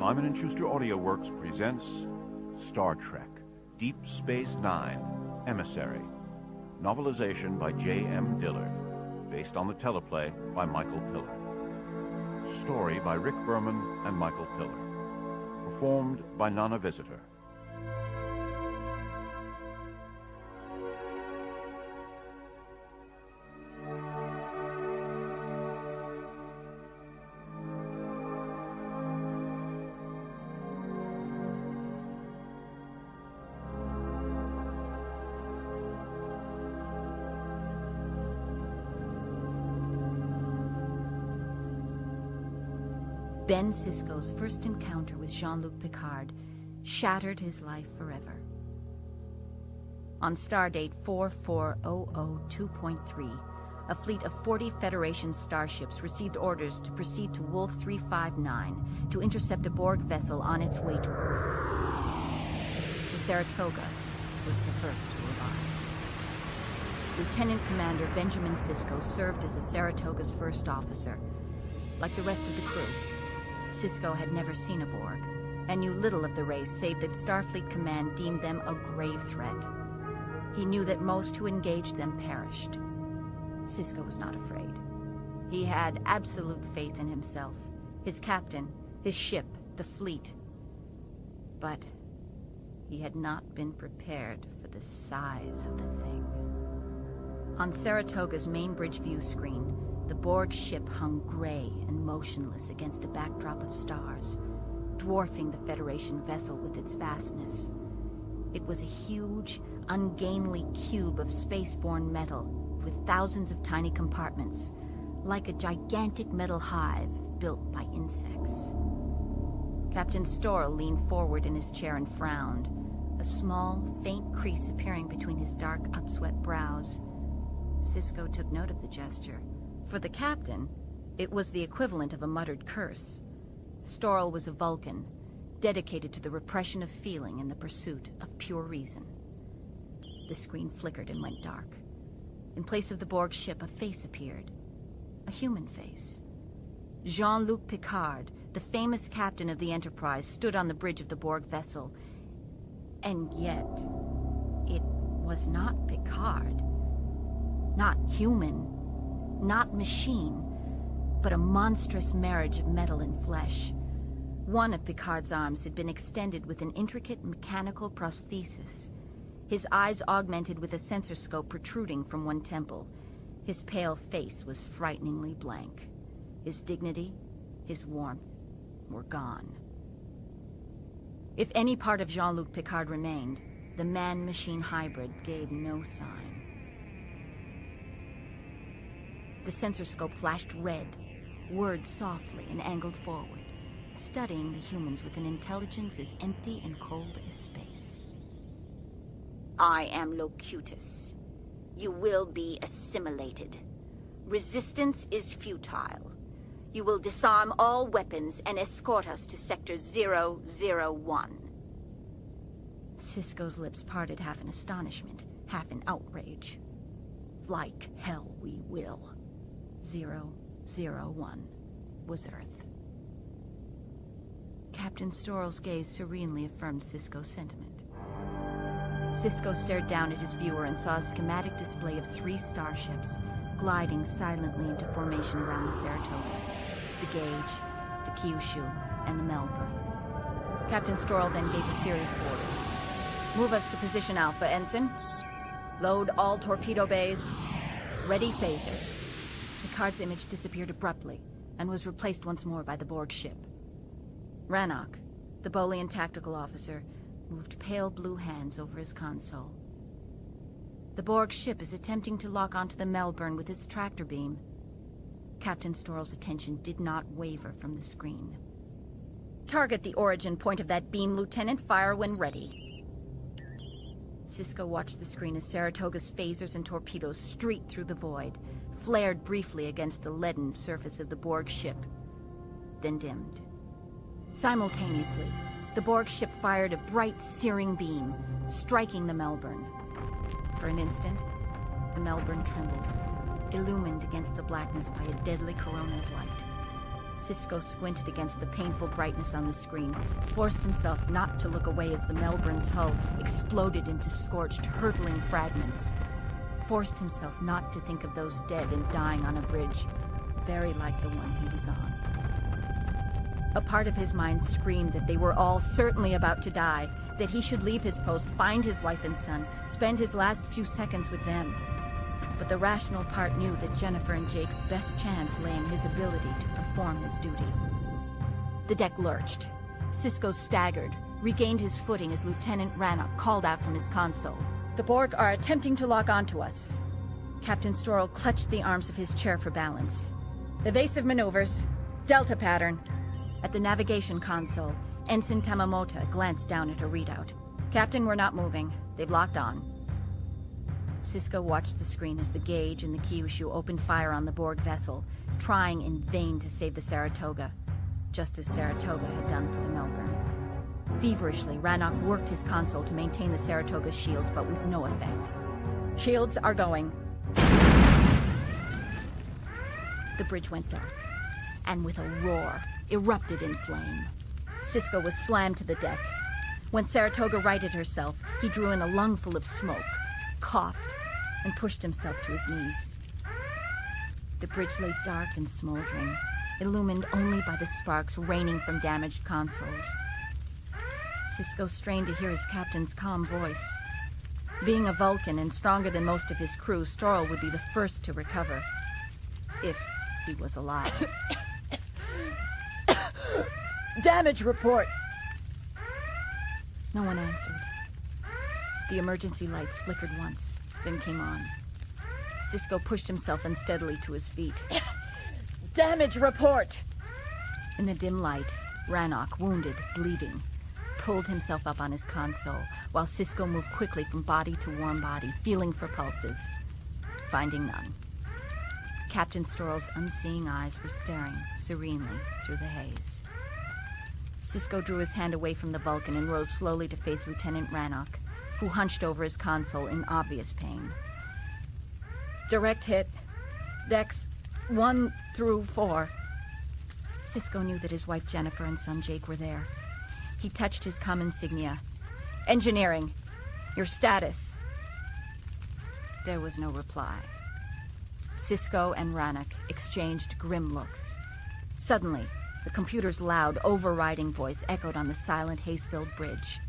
Simon & Schuster Audioworks presents Star Trek Deep Space Nine, Emissary. Novelization by J.M. Dillard, based on the teleplay by Michael Piller. Story by Rick Berman and Michael Piller. Performed by Nana Visitor. Ben Sisko's first encounter with Jean-Luc Picard shattered his life forever. On stardate 44002.3, a fleet of 40 Federation starships received orders to proceed to Wolf 359 to intercept a Borg vessel on its way to Earth. The Saratoga was the first to arrive. Lieutenant Commander Benjamin Sisko served as the Saratoga's first officer. Like the rest of the crew, Sisko had never seen a Borg, and knew little of the race save that Starfleet Command deemed them a grave threat. He knew that most who engaged them perished. Sisko was not afraid. He had absolute faith in himself, his captain, his ship, the fleet. But he had not been prepared for the size of the thing. On Saratoga's main bridge view screen, the Borg ship hung gray and motionless against a backdrop of stars, dwarfing the Federation vessel with its vastness. It was a huge, ungainly cube of spaceborne metal with thousands of tiny compartments, like a gigantic metal hive built by insects. Captain Storl leaned forward in his chair and frowned, a small, faint crease appearing between his dark, upswept brows. Sisko took note of the gesture. For the captain, it was the equivalent of a muttered curse. Storl was a Vulcan, dedicated to the repression of feeling in the pursuit of pure reason. The screen flickered and went dark. In place of the Borg ship, a face appeared. A human face. Jean-Luc Picard, the famous captain of the Enterprise, stood on the bridge of the Borg vessel. And yet, it was not Picard. Not human. Not machine, but a monstrous marriage of metal and flesh. One of Picard's arms had been extended with an intricate mechanical prosthesis. His eyes augmented with a sensor scope protruding from one temple. His pale face was frighteningly blank. His dignity, his warmth, were gone. If any part of Jean-Luc Picard remained, the man-machine hybrid gave no sign. The sensor scope flashed red, whirred softly and angled forward, studying the humans with an intelligence as empty and cold as space. I am Locutus. You will be assimilated. Resistance is futile. You will disarm all weapons and escort us to Sector 001. Sisko's lips parted, half in astonishment, half in outrage. Like hell we will. 001 was Earth. Captain Storl's gaze serenely affirmed Sisko's sentiment. Sisko stared down at his viewer and saw a schematic display of 3 starships gliding silently into formation around the Saratoga. The Gage, the Kyushu, and the Melbourne. Captain Storl then gave a series of orders. Move us to position Alpha, Ensign. Load all torpedo bays. Ready phasers. Picard's image disappeared abruptly and was replaced once more by the Borg ship. Rannoch, the Bolian tactical officer, moved pale blue hands over his console. The Borg ship is attempting to lock onto the Melbourne with its tractor beam. Captain Storl's attention did not waver from the screen. Target the origin point of that beam, Lieutenant. Fire when ready. Sisko watched the screen as Saratoga's phasers and torpedoes streaked through the void, flared briefly against the leaden surface of the Borg ship, then dimmed. Simultaneously, the Borg ship fired a bright, searing beam, striking the Melbourne. For an instant, the Melbourne trembled, illumined against the blackness by a deadly corona of light. Sisko squinted against the painful brightness on the screen, forced himself not to look away as the Melbourne's hull exploded into scorched, hurtling fragments. Forced himself not to think of those dead and dying on a bridge, very like the one he was on. A part of his mind screamed that they were all certainly about to die, that he should leave his post, find his wife and son, spend his last few seconds with them. But the rational part knew that Jennifer and Jake's best chance lay in his ability to perform his duty. The deck lurched. Sisko staggered, regained his footing as Lieutenant Rannoch called out from his console. "The Borg are attempting to lock onto us." Captain Storrell clutched the arms of his chair for balance. "Evasive maneuvers. Delta pattern." At the navigation console, Ensign Tamamota glanced down at her readout. "Captain, we're not moving. They've locked on." Sisko watched the screen as the gauge and the Kyushu opened fire on the Borg vessel, trying in vain to save the Saratoga, just as Saratoga had done for the Melbourne. Feverishly, Rannoch worked his console to maintain the Saratoga's shields, but with no effect. "Shields are going." The bridge went dark, and with a roar, erupted in flame. Sisko was slammed to the deck. When Saratoga righted herself, he drew in a lungful of smoke, coughed, and pushed himself to his knees. The bridge lay dark and smoldering, illumined only by the sparks raining from damaged consoles. Sisko strained to hear his captain's calm voice. Being a Vulcan and stronger than most of his crew, Storrell would be the first to recover, if he was alive. "Damage report!" No one answered. The emergency lights flickered once, then came on. Sisko pushed himself unsteadily to his feet. "Damage report!" In the dim light, Rannoch, wounded, bleeding, pulled himself up on his console, while Sisko moved quickly from body to warm body, feeling for pulses, finding none. Captain Storrell's unseeing eyes were staring serenely through the haze. Sisko drew his hand away from the Vulcan and rose slowly to face Lieutenant Rannoch, who hunched over his console in obvious pain. "Direct hit. Decks 1 through 4. Sisko knew that his wife Jennifer and son Jake were there. He touched his comm insignia. "Engineering, your status." There was no reply. Sisko and Rannoch exchanged grim looks. Suddenly, the computer's loud, overriding voice echoed on the silent, haze-filled bridge.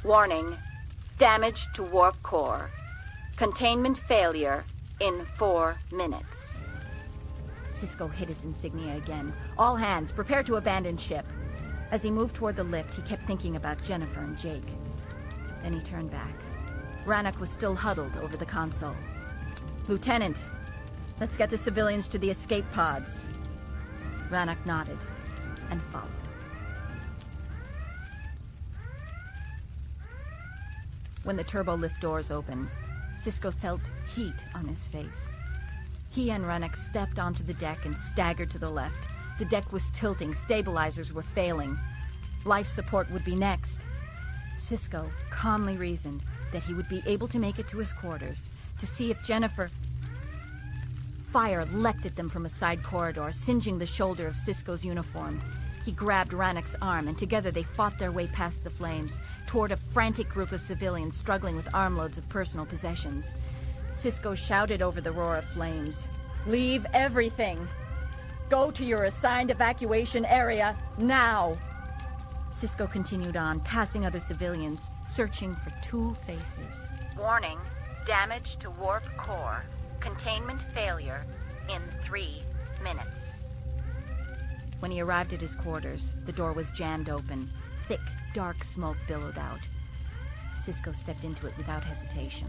"Warning. Damage to warp core. Containment failure in 4 minutes. Sisko hit his insignia again. "All hands, prepare to abandon ship." As he moved toward the lift, he kept thinking about Jennifer and Jake. Then he turned back. Rannoch was still huddled over the console. "Lieutenant, let's get the civilians to the escape pods." Rannoch nodded and followed. When the turbolift doors opened, Sisko felt heat on his face. He and Rannoch stepped onto the deck and staggered to the left. The deck was tilting, stabilizers were failing. Life support would be next. Sisko calmly reasoned that he would be able to make it to his quarters to see if Jennifer... Fire leapt at them from a side corridor, singeing the shoulder of Sisko's uniform. He grabbed Rannoch's arm, and together they fought their way past the flames, toward a frantic group of civilians struggling with armloads of personal possessions. Sisko shouted over the roar of flames, "Leave everything! Go to your assigned evacuation area, now!" Sisko continued on, passing other civilians, searching for 2 faces. "Warning, damage to warp core. Containment failure in 3 minutes. When he arrived at his quarters, the door was jammed open. Thick, dark smoke billowed out. Sisko stepped into it without hesitation.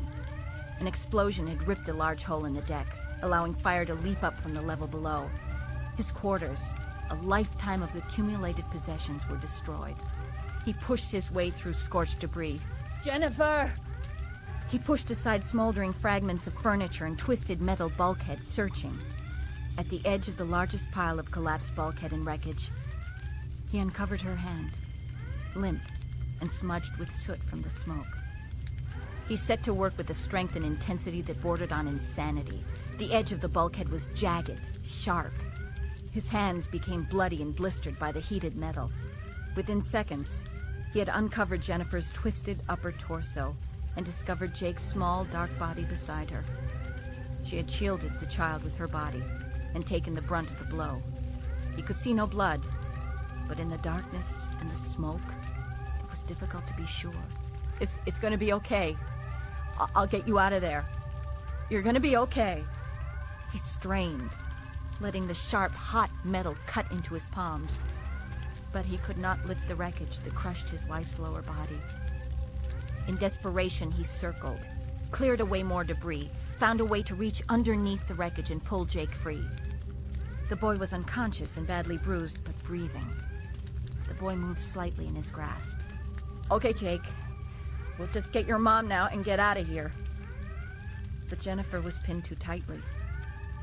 An explosion had ripped a large hole in the deck, allowing fire to leap up from the level below. His quarters, a lifetime of accumulated possessions, were destroyed. He pushed his way through scorched debris. "Jennifer!" He pushed aside smoldering fragments of furniture and twisted metal bulkheads, searching. At the edge of the largest pile of collapsed bulkhead and wreckage, he uncovered her hand, limp and smudged with soot from the smoke. He set to work with a strength and intensity that bordered on insanity. The edge of the bulkhead was jagged, sharp. His hands became bloody and blistered by the heated metal. Within seconds, he had uncovered Jennifer's twisted upper torso and discovered Jake's small, dark body beside her. She had shielded the child with her body and taken the brunt of the blow. He could see no blood, but in the darkness and the smoke, it was difficult to be sure. It's gonna be okay. I'll get you out of there. You're gonna be okay. He strained, letting the sharp, hot metal cut into his palms. But he could not lift the wreckage that crushed his wife's lower body. In desperation, he circled, cleared away more debris, found a way to reach underneath the wreckage and pull Jake free. The boy was unconscious and badly bruised, but breathing. The boy moved slightly in his grasp. Okay, Jake. We'll just get your mom now and get out of here. But Jennifer was pinned too tightly.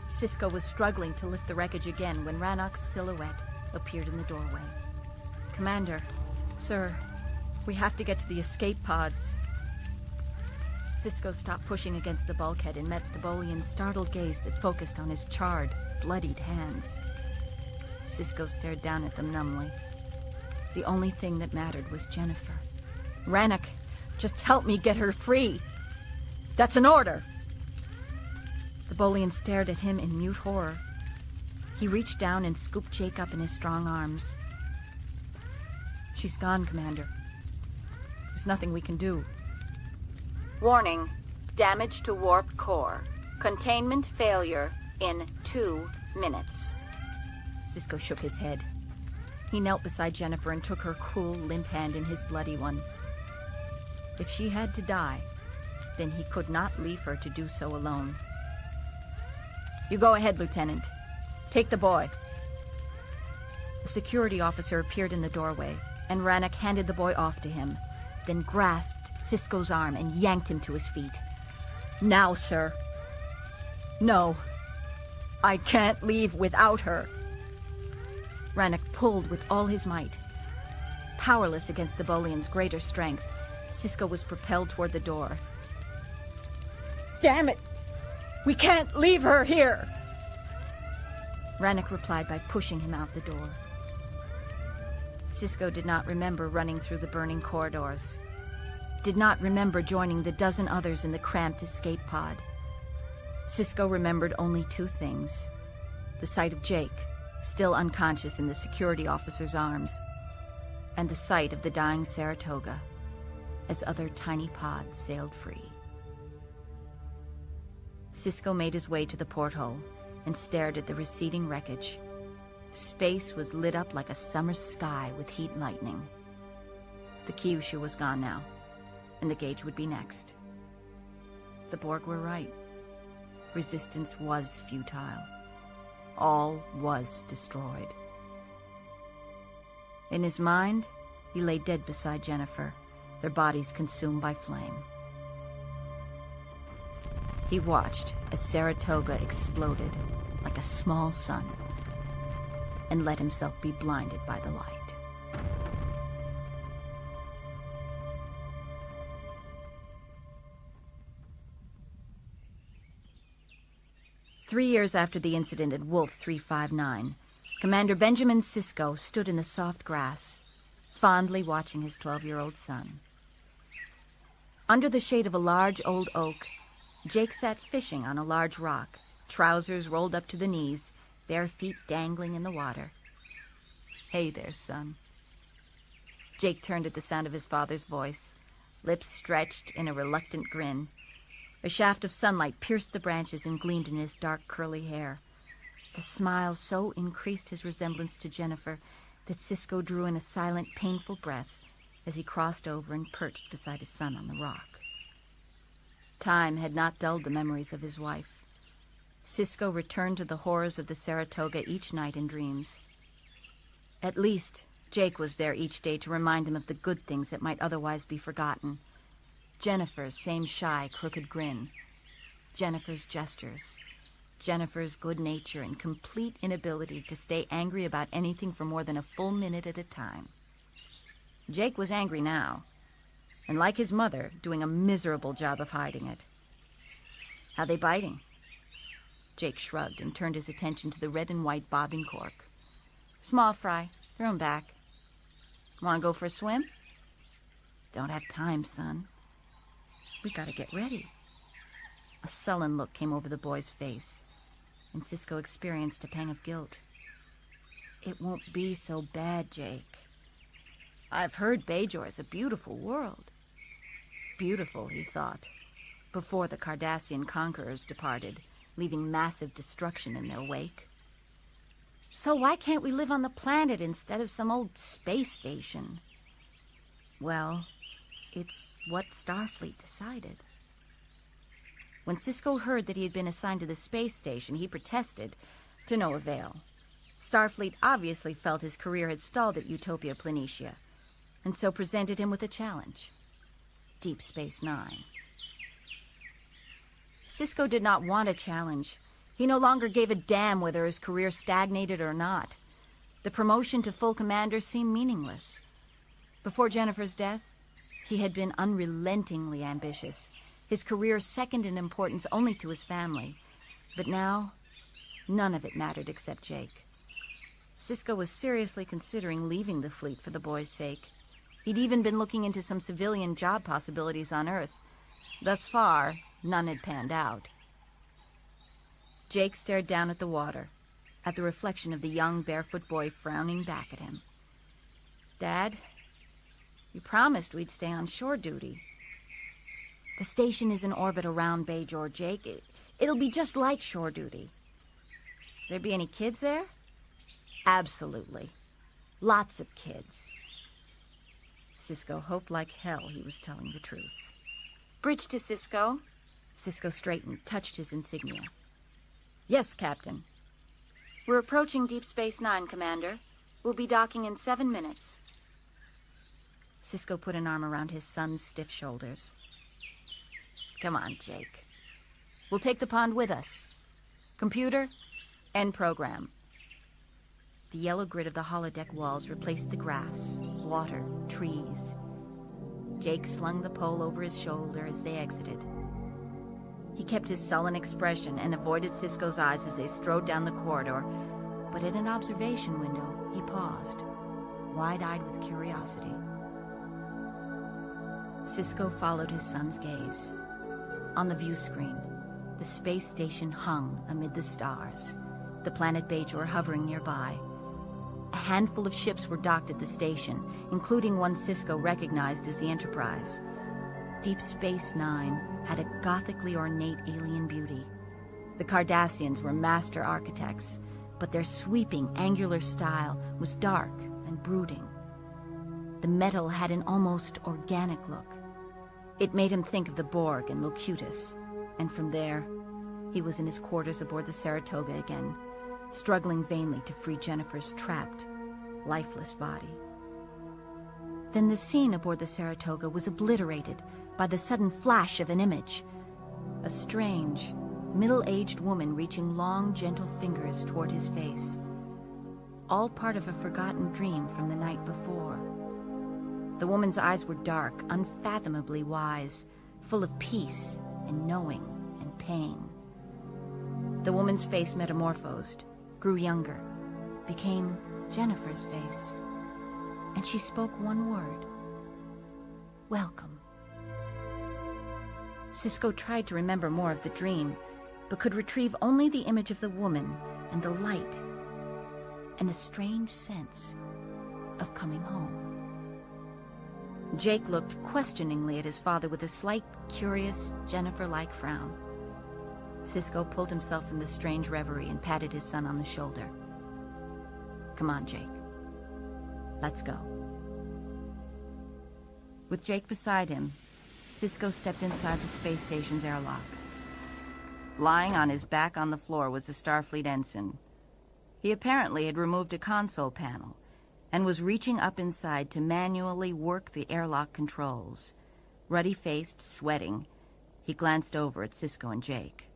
Sisko was struggling to lift the wreckage again when Rannoch's silhouette appeared in the doorway. Commander, sir, we have to get to the escape pods. Sisko stopped pushing against the bulkhead and met the Bolian's startled gaze that focused on his charred, bloodied hands. Sisko stared down at them numbly. The only thing that mattered was Jennifer. Rannoch, just help me get her free. That's an order. The Bolian stared at him in mute horror. He reached down and scooped Jake up in his strong arms. She's gone, Commander. There's nothing we can do. Warning. Damage to warp core. Containment failure in 2 minutes. Sisko shook his head. He knelt beside Jennifer and took her cool, limp hand in his bloody one. If she had to die, then he could not leave her to do so alone. You go ahead, Lieutenant. Take the boy. A security officer appeared in the doorway, and Rannoch handed the boy off to him, then grasped Sisko's arm and yanked him to his feet. Now, sir. No. I can't leave without her. Rannoch pulled with all his might. Powerless against the Bolian's greater strength, Sisko was propelled toward the door. Damn it! We can't leave her here! Rannoch replied by pushing him out the door. Sisko did not remember running through the burning corridors. Did not remember joining the dozen others in the cramped escape pod. Sisko remembered only 2 things. The sight of Jake, still unconscious in the security officer's arms, and the sight of the dying Saratoga as other tiny pods sailed free. Sisko made his way to the porthole and stared at the receding wreckage. Space was lit up like a summer sky with heat lightning. The Kyushu was gone now, and the gauge would be next. The Borg were right. Resistance was futile. All was destroyed. In his mind, he lay dead beside Jennifer, their bodies consumed by flame. He watched as Saratoga exploded like a small sun and let himself be blinded by the light. Three years after the incident at Wolf 359, Commander Benjamin Sisko stood in the soft grass, fondly watching his 12-year-old son. Under the shade of a large old oak, Jake sat fishing on a large rock, trousers rolled up to the knees, bare feet dangling in the water. Hey there, son. Jake turned at the sound of his father's voice, lips stretched in a reluctant grin. A shaft of sunlight pierced the branches and gleamed in his dark, curly hair. The smile so increased his resemblance to Jennifer that Sisko drew in a silent, painful breath as he crossed over and perched beside his son on the rock. Time had not dulled the memories of his wife. Sisko returned to the horrors of the Saratoga each night in dreams. At least, Jake was there each day to remind him of the good things that might otherwise be forgotten. Jennifer's same shy, crooked grin. Jennifer's gestures. Jennifer's good nature and complete inability to stay angry about anything for more than a full minute at a time. Jake was angry now, and like his mother, doing a miserable job of hiding it. How they biting? Jake shrugged and turned his attention to the red and white bobbing cork. "Small fry. Throw 'em back. Want to go for a swim?" "Don't have time, son. We gotta get ready." A sullen look came over the boy's face, and Sisko experienced a pang of guilt. "It won't be so bad, Jake. I've heard Bajor is a beautiful world." Beautiful, he thought, before the Cardassian conquerors departed, leaving massive destruction in their wake. "So why can't we live on the planet instead of some old space station?" "Well, it's what Starfleet decided." When Sisko heard that he had been assigned to the space station, he protested, to no avail. Starfleet obviously felt his career had stalled at Utopia Planitia, and so presented him with a challenge. Deep Space Nine. Sisko did not want a challenge. He no longer gave a damn whether his career stagnated or not. The promotion to full commander seemed meaningless. Before Jennifer's death, he had been unrelentingly ambitious, his career second in importance only to his family. But now, none of it mattered except Jake. Sisko was seriously considering leaving the fleet for the boy's sake. He'd even been looking into some civilian job possibilities on Earth. Thus far, none had panned out. Jake stared down at the water, at the reflection of the young barefoot boy frowning back at him. "Dad, you promised we'd stay on shore duty." "The station is in orbit around Bajor, Jake. It'll be just like shore duty." "There be any kids there?" "Absolutely. Lots of kids." Sisko hoped like hell he was telling the truth. "Bridge to Sisko." Sisko straightened, touched his insignia. "Yes, Captain." "We're approaching Deep Space Nine, Commander. We'll be docking in 7 minutes. Sisko put an arm around his son's stiff shoulders. "Come on, Jake. We'll take the pond with us. Computer, end program." The yellow grid of the holodeck walls replaced the grass, water, trees. Jake slung the pole over his shoulder as they exited. He kept his sullen expression and avoided Sisko's eyes as they strode down the corridor, but at an observation window, he paused, wide-eyed with curiosity. Sisko followed his son's gaze. On the view screen, the space station hung amid the stars, the planet Bajor hovering nearby. A handful of ships were docked at the station, including one Sisko recognized as the Enterprise. Deep Space Nine had a gothically ornate alien beauty. The Cardassians were master architects, but their sweeping, angular style was dark and brooding. The metal had an almost organic look. It made him think of the Borg and Locutus, and from there, he was in his quarters aboard the Saratoga again, struggling vainly to free Jennifer's trapped, lifeless body. Then the scene aboard the Saratoga was obliterated by the sudden flash of an image. A strange, middle-aged woman reaching long, gentle fingers toward his face. All part of a forgotten dream from the night before. The woman's eyes were dark, unfathomably wise, full of peace and knowing and pain. The woman's face metamorphosed, grew younger, became Jennifer's face, and she spoke one word: "Welcome." Sisko tried to remember more of the dream, but could retrieve only the image of the woman and the light, and a strange sense of coming home. Jake looked questioningly at his father with a slight, curious, Jennifer-like frown. Sisko pulled himself from the strange reverie and patted his son on the shoulder. "Come on, Jake. Let's go." With Jake beside him, Sisko stepped inside the space station's airlock. Lying on his back on the floor was the Starfleet ensign. He apparently had removed a console panel and was reaching up inside to manually work the airlock controls. Ruddy-faced, sweating, he glanced over at Sisko and Jake.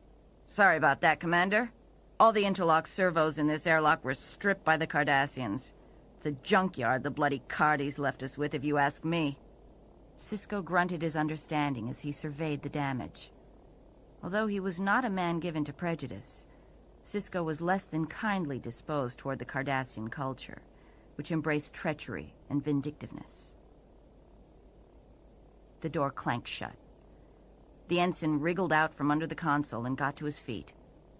"Sorry about that, Commander. All the interlock servos in this airlock were stripped by the Cardassians. It's a junkyard the bloody Cardis left us with, if you ask me." Sisko grunted his understanding as he surveyed the damage. Although he was not a man given to prejudice, Sisko was less than kindly disposed toward the Cardassian culture, which embraced treachery and vindictiveness. The door clanked shut. The ensign wriggled out from under the console and got to his feet.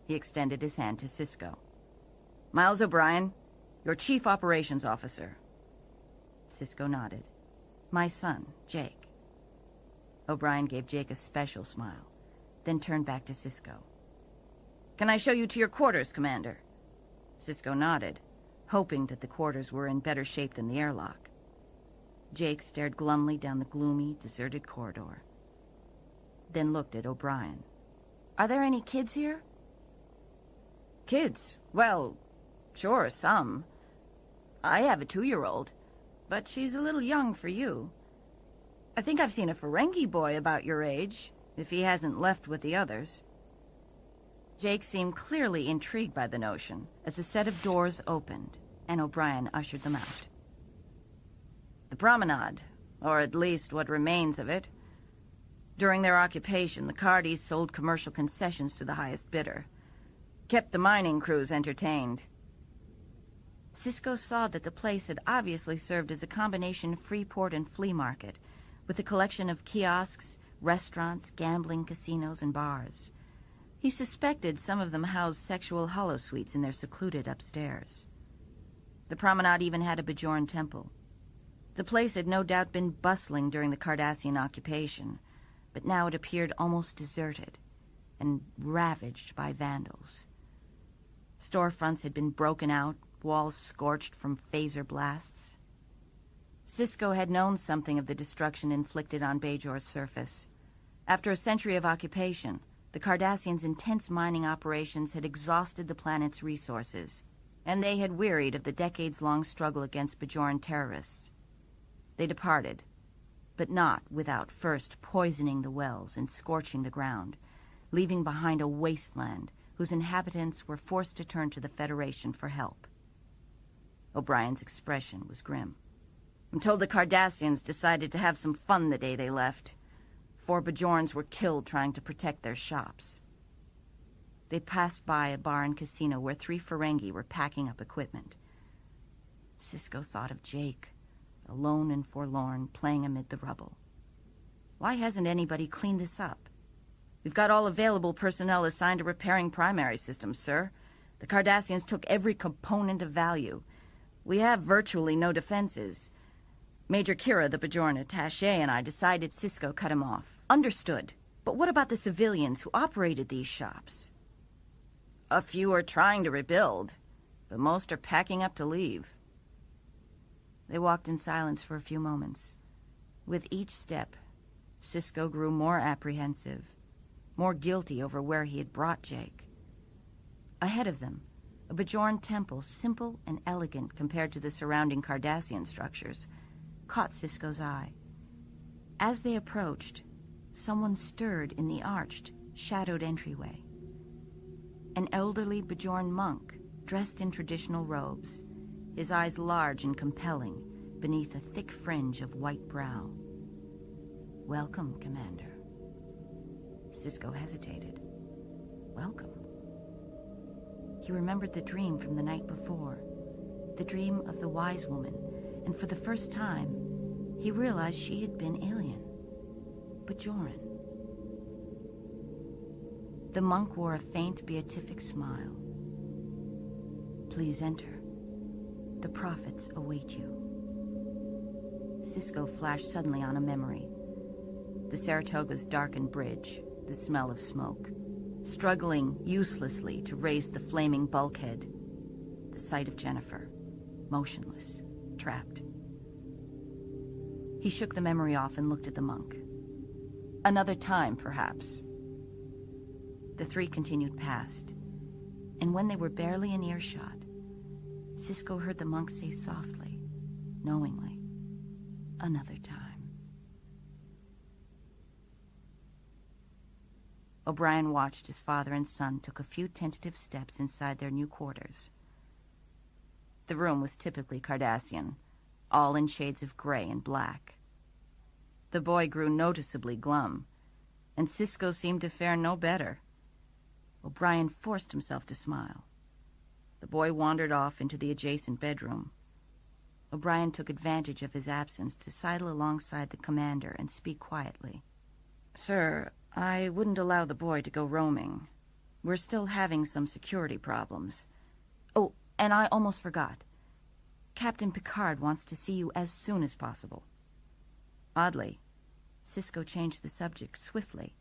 He extended his hand to Sisko. "Miles O'Brien, your Chief Operations Officer." Sisko nodded. "My son, Jake." O'Brien gave Jake a special smile, then turned back to Sisko. "Can I show you to your quarters, Commander?" Sisko nodded, hoping that the quarters were in better shape than the airlock. Jake stared glumly down the gloomy, deserted corridor, then looked at O'Brien. "Are there any kids here?" "Kids? Well, sure, some. I have a 2-year-old, but she's a little young for you. I think I've seen a Ferengi boy about your age, if he hasn't left with the others." Jake seemed clearly intrigued by the notion as a set of doors opened and O'Brien ushered them out. "The promenade, or at least what remains of it. During their occupation, the Cardis sold commercial concessions to the highest bidder. Kept the mining crews entertained." Sisko saw that the place had obviously served as a combination free port and flea market, with a collection of kiosks, restaurants, gambling casinos, and bars. He suspected some of them housed sexual holosuites in their secluded upstairs. The promenade even had a Bajoran temple. The place had no doubt been bustling during the Cardassian occupation, but now it appeared almost deserted and ravaged by vandals. Storefronts had been broken out, walls scorched from phaser blasts. Sisko had known something of the destruction inflicted on Bajor's surface. After a century of occupation, the Cardassians' intense mining operations had exhausted the planet's resources, and they had wearied of the decades-long struggle against Bajoran terrorists. They departed, but not without first poisoning the wells and scorching the ground, leaving behind a wasteland whose inhabitants were forced to turn to the Federation for help. O'Brien's expression was grim. "I'm told the Cardassians decided to have some fun the day they left. 4 Bajorans were killed trying to protect their shops." They passed by a bar and casino where 3 Ferengi were packing up equipment. Sisko thought of Jake, alone and forlorn, playing amid the rubble. "Why hasn't anybody cleaned this up? We've got all available personnel assigned to repairing primary systems, sir. The Cardassians took every component of value. We have virtually no defenses. Major Kira, the Bajoran attaché, and I decided..." Sisko cut him off. "Understood. But what about the civilians who operated these shops?" "A few are trying to rebuild, but most are packing up to leave." They walked in silence for a few moments. With each step, Sisko grew more apprehensive, more guilty over where he had brought Jake. Ahead of them, a Bajoran temple, simple and elegant compared to the surrounding Cardassian structures, caught Sisko's eye. As they approached, someone stirred in the arched, shadowed entryway. An elderly Bajoran monk, dressed in traditional robes, his eyes large and compelling beneath a thick fringe of white brow. "Welcome, Commander." Sisko hesitated. Welcome? He remembered the dream from the night before, the dream of the wise woman, and for the first time, he realized she had been alien, Bajoran. The monk wore a faint beatific smile. "Please enter. The prophets await you." Sisko flashed suddenly on a memory. The Saratoga's darkened bridge, the smell of smoke, struggling uselessly to raise the flaming bulkhead, the sight of Jennifer, motionless, trapped. He shook the memory off and looked at the monk. Another time, perhaps. The 3 continued past, and when they were barely in earshot, Sisko heard the monk say softly, knowingly, "Another time." O'Brien watched as father and son took a few tentative steps inside their new quarters. The room was typically Cardassian, all in shades of gray and black. The boy grew noticeably glum, and Sisko seemed to fare no better. O'Brien forced himself to smile. The boy wandered off into the adjacent bedroom. O'Brien took advantage of his absence to sidle alongside the commander and speak quietly. "Sir, I wouldn't allow the boy to go roaming. We're still having some security problems. Oh, and I almost forgot. Captain Picard wants to see you as soon as possible." Oddly, Sisko changed the subject swiftly,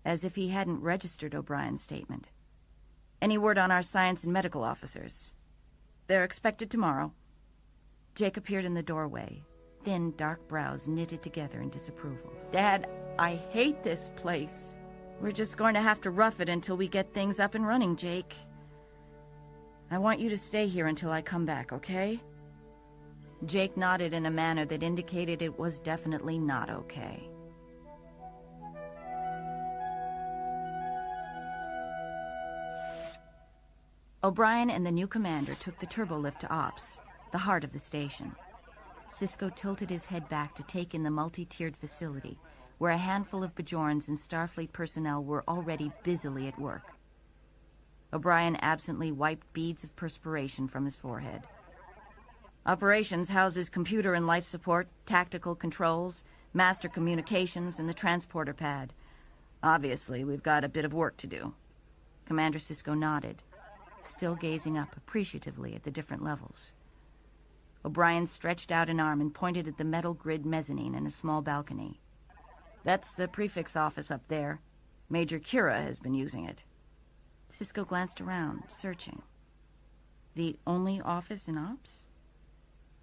as if he hadn't registered O'Brien's statement. "Any word on our science and medical officers?" "They're expected tomorrow." Jake appeared in the doorway, thin, dark brows knitted together in disapproval. "Dad, I hate this place. We're just going to have to rough it until we get things up and running, Jake. I want you to stay here until I come back, okay?" Jake nodded in a manner that indicated it was definitely not okay. O'Brien and the new commander took the turbolift to Ops, the heart of the station. Sisko tilted his head back to take in the multi-tiered facility, where a handful of Bajorans and Starfleet personnel were already busily at work. O'Brien absently wiped beads of perspiration from his forehead. "Operations houses computer and life support, tactical controls, master communications, and the transporter pad. Obviously, we've got a bit of work to do." Commander Sisko nodded, still gazing up appreciatively at the different levels. O'Brien stretched out an arm and pointed at the metal grid mezzanine and a small balcony. "That's the prefix office up there. Major Kira has been using it." Sisko glanced around, searching. "The only office in Ops?"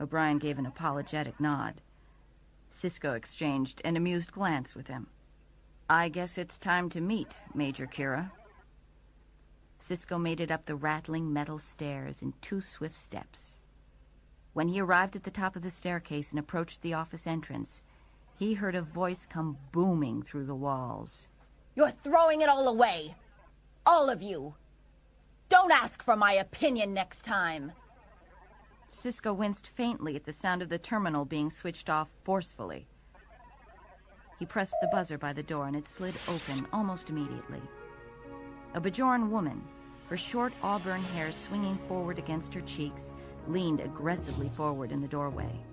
O'Brien gave an apologetic nod. Sisko exchanged an amused glance with him. "I guess it's time to meet, Major Kira." Sisko made it up the rattling metal stairs in 2 swift steps. When he arrived at the top of the staircase and approached the office entrance, he heard a voice come booming through the walls. "You're throwing it all away! All of you! Don't ask for my opinion next time!" Sisko winced faintly at the sound of the terminal being switched off forcefully. He pressed the buzzer by the door and it slid open almost immediately. A Bajoran woman, her short auburn hair swinging forward against her cheeks, leaned aggressively forward in the doorway.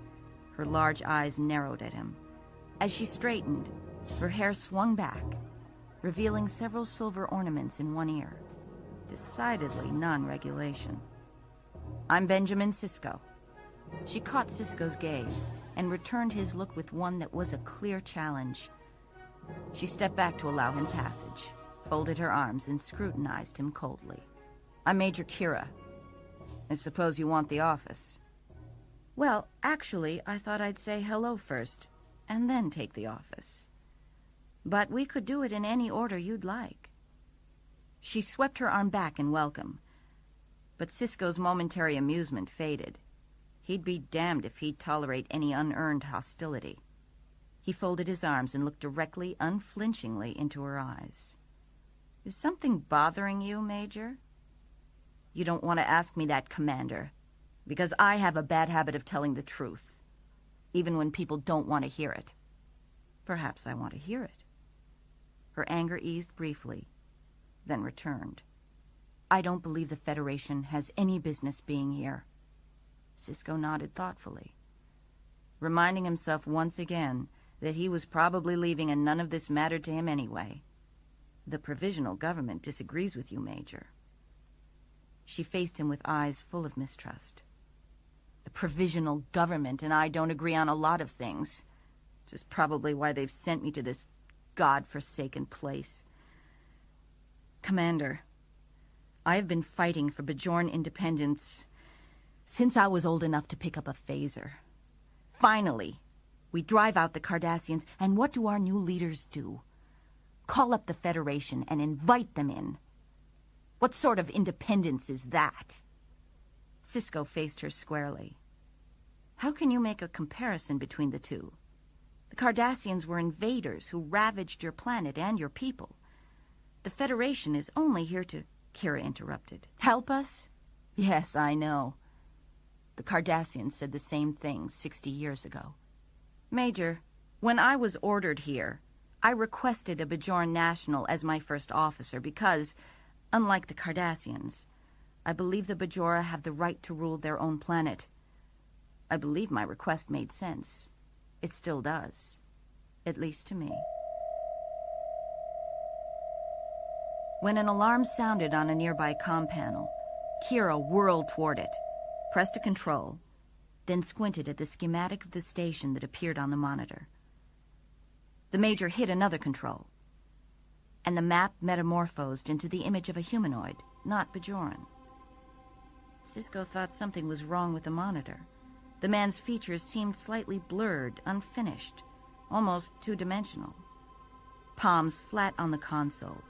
Her large eyes narrowed at him. As she straightened, her hair swung back, revealing several silver ornaments in one ear. Decidedly non-regulation. "I'm Benjamin Sisko." She caught Sisko's gaze and returned his look with one that was a clear challenge. She stepped back to allow him passage, folded her arms, and scrutinized him coldly. "I'm Major Kira. I suppose you want the office." "Well, actually, I thought I'd say hello first, and then take the office. But we could do it in any order you'd like." She swept her arm back in welcome, but Sisko's momentary amusement faded. He'd be damned if he'd tolerate any unearned hostility. He folded his arms and looked directly, unflinchingly into her eyes. "Is something bothering you, Major?" "You don't want to ask me that, Commander, because I have a bad habit of telling the truth, even when people don't want to hear it." "Perhaps I want to hear it." Her anger eased briefly, then returned. "I don't believe the Federation has any business being here." Sisko nodded thoughtfully, reminding himself once again that he was probably leaving and none of this mattered to him anyway. "The Provisional Government disagrees with you, Major." She faced him with eyes full of mistrust. "The Provisional Government and I don't agree on a lot of things, which is probably why they've sent me to this god-forsaken place. Commander, I have been fighting for Bajoran independence since I was old enough to pick up a phaser. Finally, we drive out the Cardassians, and what do our new leaders do? Call up the Federation and invite them in. What sort of independence is that?" Sisko faced her squarely. "How can you make a comparison between the two? The Cardassians were invaders who ravaged your planet and your people. The Federation is only here to..." Kira interrupted. "Help us? Yes, I know. The Cardassians said the same thing 60 years ago. Major, when I was ordered here, I requested a Bajoran national as my first officer because, Unlike the Cardassians, I believe the Bajor have the right to rule their own planet. I believe my request made sense. It still does. At least to me. When an alarm sounded on a nearby comm panel, Kira whirled toward it, pressed a control, then squinted at the schematic of the station that appeared on the monitor. The Major hit another control, and the map metamorphosed into the image of a humanoid, not Bajoran. Sisko thought something was wrong with the monitor. The man's features seemed slightly blurred, unfinished, almost two-dimensional. Palms flat on the console,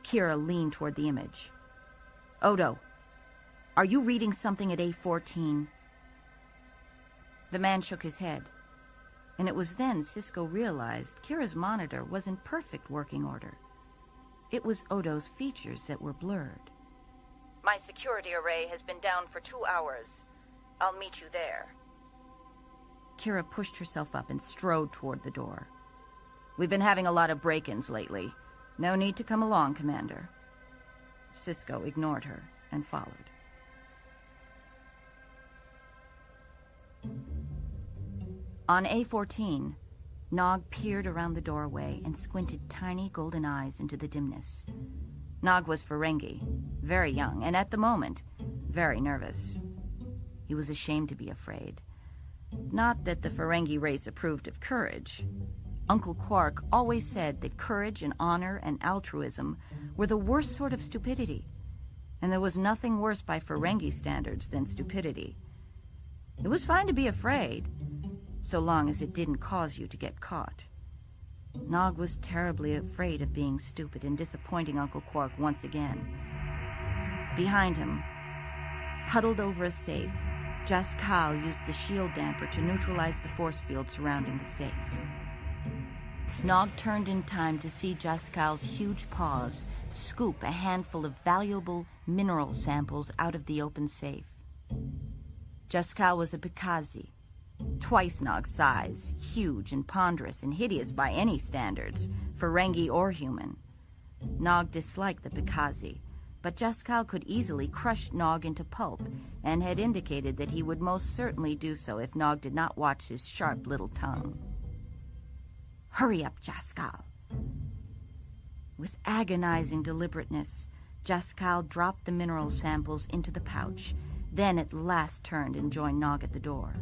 Kira leaned toward the image. "Odo, are you reading something at A14? The man shook his head, and it was then Sisko realized Kira's monitor was in perfect working order. It was Odo's features that were blurred. "My security array has been down for 2 hours. I'll meet you there." Kira pushed herself up and strode toward the door. "We've been having a lot of break-ins lately. No need to come along, Commander." Sisko ignored her and followed. On A14, Nog peered around the doorway and squinted tiny golden eyes into the dimness. Nog was Ferengi, very young, and at the moment, very nervous. He was ashamed to be afraid. Not that the Ferengi race approved of courage. Uncle Quark always said that courage and honor and altruism were the worst sort of stupidity, and there was nothing worse by Ferengi standards than stupidity. It was fine to be afraid, so long as it didn't cause you to get caught. Nog was terribly afraid of being stupid and disappointing Uncle Quark once again. Behind him, huddled over a safe, Jaskal used the shield damper to neutralize the force field surrounding the safe. Nog turned in time to see Jaskal's huge paws scoop a handful of valuable mineral samples out of the open safe. Jaskal was a Pikazi, twice Nog's size, huge and ponderous and hideous by any standards, Ferengi or human. Nog disliked the Pikazi, but Jaskal could easily crush Nog into pulp and had indicated that he would most certainly do so if Nog did not watch his sharp little tongue. "Hurry up, Jaskal." With agonizing deliberateness, Jaskal dropped the mineral samples into the pouch, then at last turned and joined Nog at the door.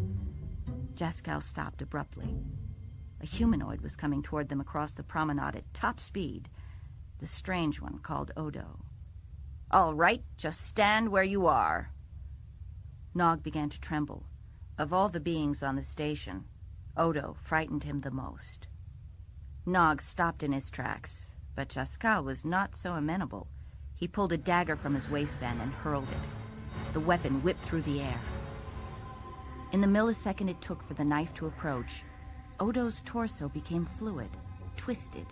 Jaskal stopped abruptly. A humanoid was coming toward them across the promenade at top speed, the strange one called Odo. "All right, just stand where you are." Nog began to tremble. Of all the beings on the station, Odo frightened him the most. Nog stopped in his tracks, but Jaskal was not so amenable. He pulled a dagger from his waistband and hurled it. The weapon whipped through the air. In the millisecond it took for the knife to approach, Odo's torso became fluid, twisted,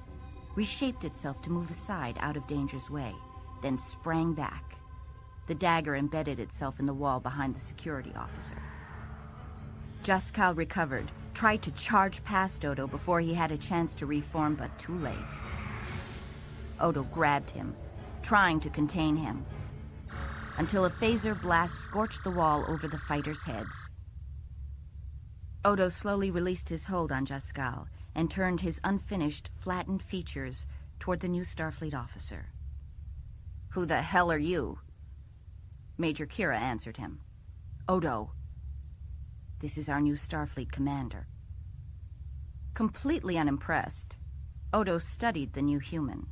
reshaped itself to move aside out of danger's way, then sprang back. The dagger embedded itself in the wall behind the security officer. Jaskal recovered, tried to charge past Odo before he had a chance to reform, but too late. Odo grabbed him, trying to contain him, until a phaser blast scorched the wall over the fighters' heads. Odo slowly released his hold on Jaskal and turned his unfinished, flattened features toward the new Starfleet officer. "Who the hell are you?" Major Kira answered him. "Odo. This is our new Starfleet commander." Completely unimpressed, Odo studied the new human.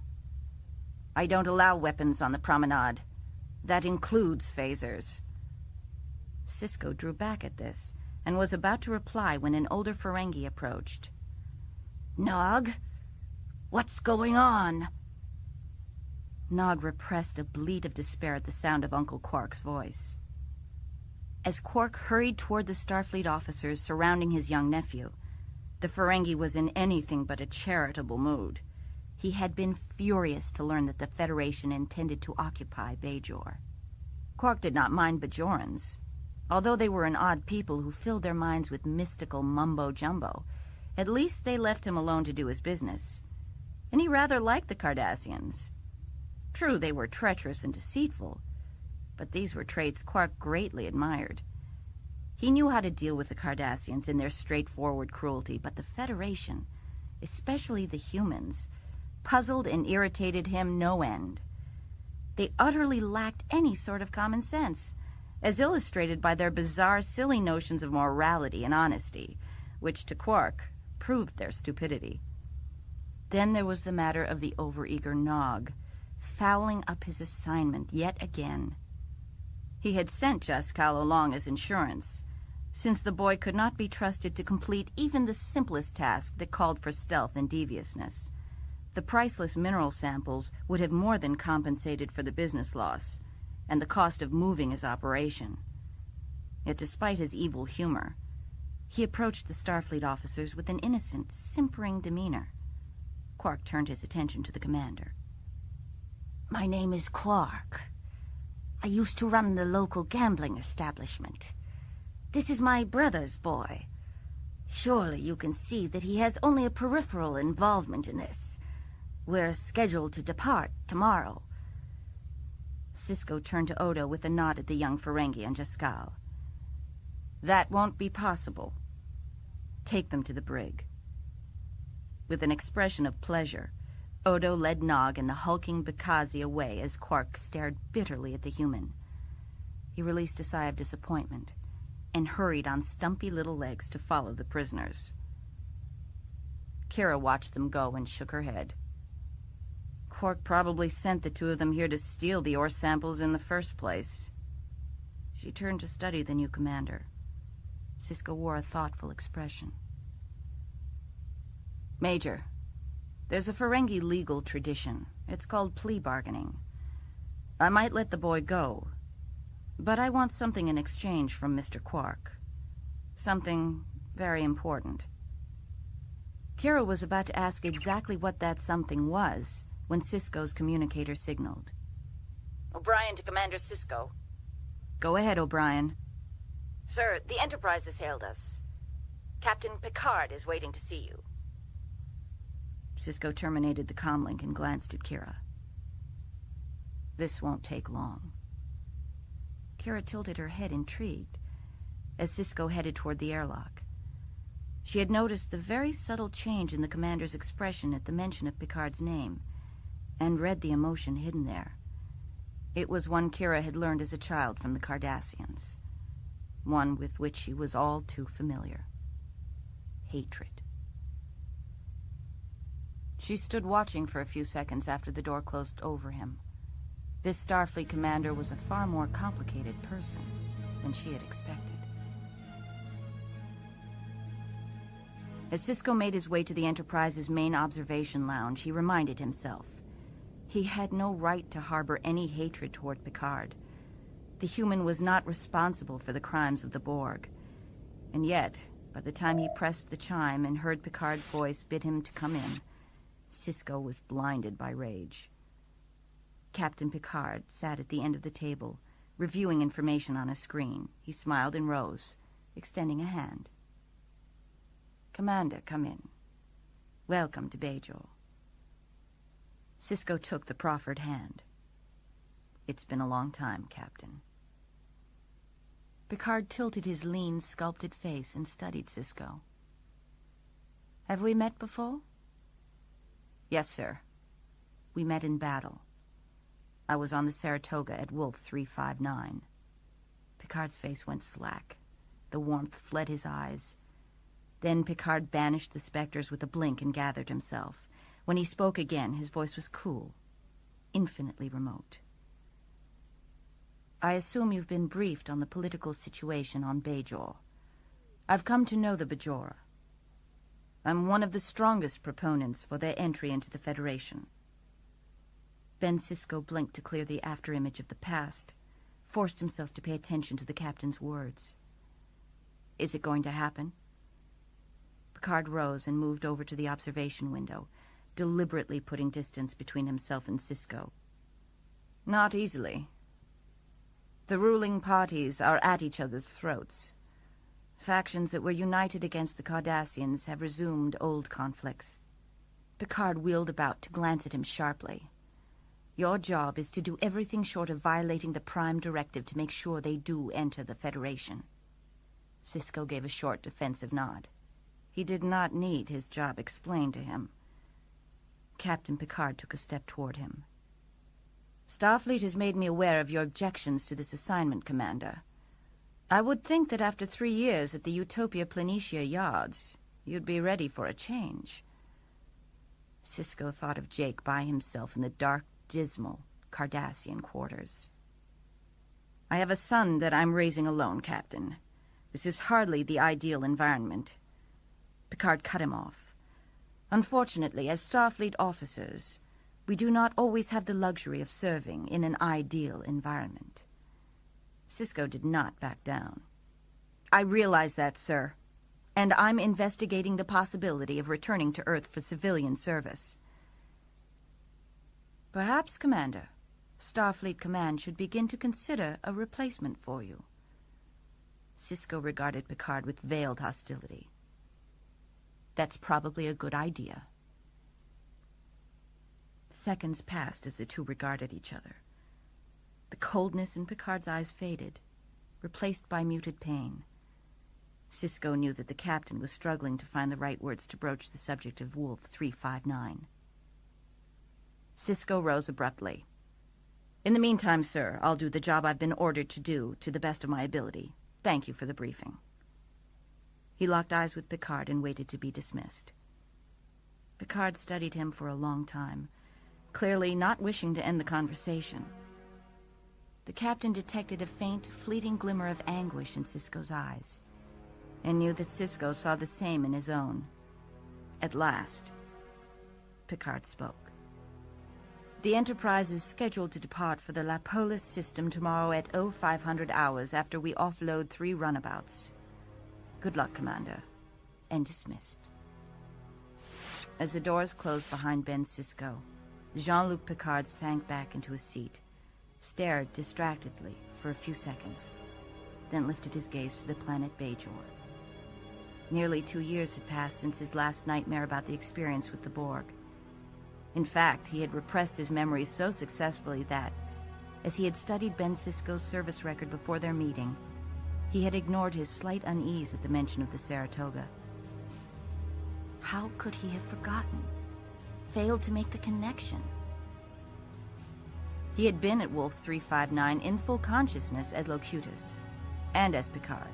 "I don't allow weapons on the promenade. That includes phasers." Sisko drew back at this and was about to reply when an older Ferengi approached. "Nog, what's going on?" Nog repressed a bleat of despair at the sound of Uncle Quark's voice. As Quark hurried toward the Starfleet officers surrounding his young nephew, the Ferengi was in anything but a charitable mood. He had been furious to learn that the Federation intended to occupy Bajor. Quark did not mind Bajorans. Although they were an odd people who filled their minds with mystical mumbo-jumbo, at least they left him alone to do his business. And he rather liked the Cardassians. True, they were treacherous and deceitful, but these were traits Quark greatly admired. He knew how to deal with the Cardassians in their straightforward cruelty, but the Federation, especially the humans, puzzled and irritated him no end. They utterly lacked any sort of common sense, as illustrated by their bizarre, silly notions of morality and honesty, which to Quark proved their stupidity. Then there was the matter of the overeager Nog, fouling up his assignment yet again. He had sent Jaskal along as insurance, since the boy could not be trusted to complete even the simplest task that called for stealth and deviousness. The priceless mineral samples would have more than compensated for the business loss and the cost of moving his operation. Yet despite his evil humor, he approached the Starfleet officers with an innocent, simpering demeanor. Quark turned his attention to the commander. My name is Quark. I used to run the local gambling establishment. This is my brother's boy. Surely you can see that he has only a peripheral involvement in this. We're scheduled to depart tomorrow. Sisko turned to Odo with a nod at the young Ferengi and Jaskal. That won't be possible. Take them to the brig. With an expression of pleasure, Odo led Nog and the hulking Bakazi away as Quark stared bitterly at the human. He released a sigh of disappointment and hurried on stumpy little legs to follow the prisoners. Kira watched them go and shook her head. Quark probably sent the two of them here to steal the ore samples in the first place. She turned to study the new commander. Sisko wore a thoughtful expression. Major, there's a Ferengi legal tradition. It's called plea bargaining. I might let the boy go, but I want something in exchange from Mr. Quark. Something very important. Kira was about to ask exactly what that something was when Sisko's communicator signaled. O'Brien to Commander Sisko. Go ahead, O'Brien. Sir, the Enterprise has hailed us. Captain Picard is waiting to see you. Sisko terminated the comlink and glanced at Kira. This won't take long. Kira tilted her head, intrigued, as Sisko headed toward the airlock. She had noticed the very subtle change in the commander's expression at the mention of Picard's name, and read the emotion hidden there. It was one Kira had learned as a child from the Cardassians, one with which she was all too familiar. Hatred. She stood watching for a few seconds after the door closed over him. This Starfleet commander was a far more complicated person than she had expected. As Sisko made his way to the Enterprise's main observation lounge, he reminded himself. He had no right to harbor any hatred toward Picard. The human was not responsible for the crimes of the Borg. And yet, by the time he pressed the chime and heard Picard's voice bid him to come in, Sisko was blinded by rage. Captain Picard sat at the end of the table, reviewing information on a screen. He smiled and rose, extending a hand. Commander, come in. Welcome to Bajor. Sisko took the proffered hand. It's been a long time, Captain. Picard tilted his lean, sculpted face and studied Sisko. Have we met before? Yes, sir. We met in battle. I was on the Saratoga at Wolf 359. Picard's face went slack. The warmth fled his eyes. Then Picard banished the specters with a blink and gathered himself. When he spoke again, his voice was cool, infinitely remote. I assume you've been briefed on the political situation on Bajor. I've come to know the Bajor. I'm one of the strongest proponents for their entry into the Federation. Ben Sisko blinked to clear the afterimage of the past, forced himself to pay attention to the captain's words. Is it going to happen? Picard rose and moved over to the observation window, deliberately putting distance between himself and Sisko. Not easily. The ruling parties are at each other's throats. Factions that were united against the Cardassians have resumed old conflicts. Picard wheeled about to glance at him sharply. Your job is to do everything short of violating the Prime Directive to make sure they do enter the Federation. Sisko gave a short, defensive nod. He did not need his job explained to him. Captain Picard took a step toward him. Starfleet has made me aware of your objections to this assignment, Commander. I would think that after 3 years at the Utopia Planitia Yards, you'd be ready for a change. Sisko thought of Jake by himself in the dark, dismal Cardassian quarters. I have a son that I'm raising alone, Captain. This is hardly the ideal environment. Picard cut him off. Unfortunately, as Starfleet officers, we do not always have the luxury of serving in an ideal environment. Sisko did not back down. I realize that, sir, and I'm investigating the possibility of returning to Earth for civilian service. Perhaps, Commander, Starfleet Command should begin to consider a replacement for you. Sisko regarded Picard with veiled hostility. That's probably a good idea. Seconds passed as the two regarded each other. The coldness in Picard's eyes faded, replaced by muted pain. Sisko knew that the captain was struggling to find the right words to broach the subject of Wolf 359. Sisko rose abruptly. In the meantime, sir, I'll do the job I've been ordered to do to the best of my ability. Thank you for the briefing. He locked eyes with Picard and waited to be dismissed. Picard studied him for a long time, clearly not wishing to end the conversation. The captain detected a faint, fleeting glimmer of anguish in Sisko's eyes, and knew that Sisko saw the same in his own. At last, Picard spoke. The Enterprise is scheduled to depart for the La Polis system tomorrow at 0500 hours after we offload 3 runabouts. Good luck, Commander. And dismissed. As the doors closed behind Ben Sisko, Jean-Luc Picard sank back into his seat, stared distractedly for a few seconds, then lifted his gaze to the planet Bajor. Nearly 2 years had passed since his last nightmare about the experience with the Borg. In fact, he had repressed his memories so successfully that, as he had studied Ben Sisko's service record before their meeting, he had ignored his slight unease at the mention of the Saratoga. How could he have forgotten? Failed to make the connection? He had been at Wolf 359 in full consciousness as Locutus, and as Picard.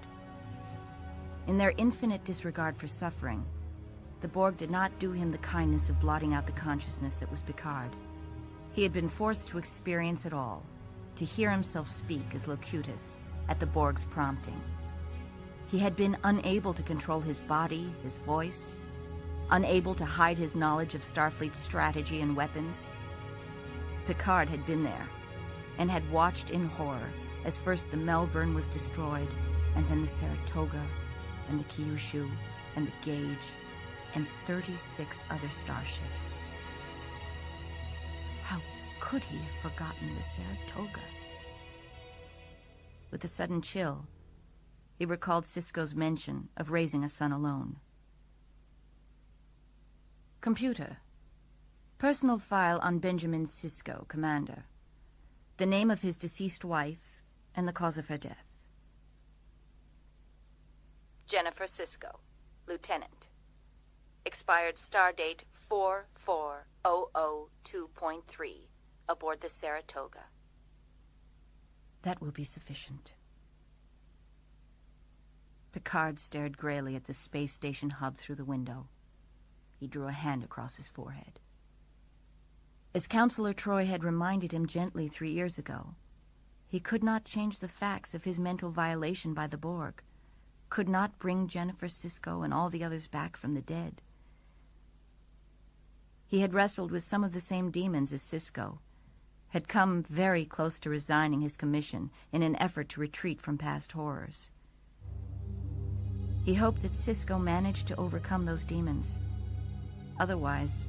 In their infinite disregard for suffering, the Borg did not do him the kindness of blotting out the consciousness that was Picard. He had been forced to experience it all, to hear himself speak as Locutus at the Borg's prompting. He had been unable to control his body, his voice, unable to hide his knowledge of Starfleet's strategy and weapons. Picard had been there, and had watched in horror as first the Melbourne was destroyed, and then the Saratoga, and the Kyushu, and the Gauge, and 36 other starships. How could he have forgotten the Saratoga? With a sudden chill, he recalled Sisko's mention of raising a son alone. Computer. Personal file on Benjamin Sisko, Commander. The name of his deceased wife and the cause of her death. Jennifer Sisko, Lieutenant. Expired stardate 44002.3, aboard the Saratoga. That will be sufficient. Picard stared grayly at the space station hub through the window. He drew a hand across his forehead. As Counselor Troy had reminded him gently 3 years ago, he could not change the facts of his mental violation by the Borg, could not bring Jennifer Sisko and all the others back from the dead. He had wrestled with some of the same demons as Sisko, had come very close to resigning his commission in an effort to retreat from past horrors. He hoped that Sisko managed to overcome those demons. Otherwise,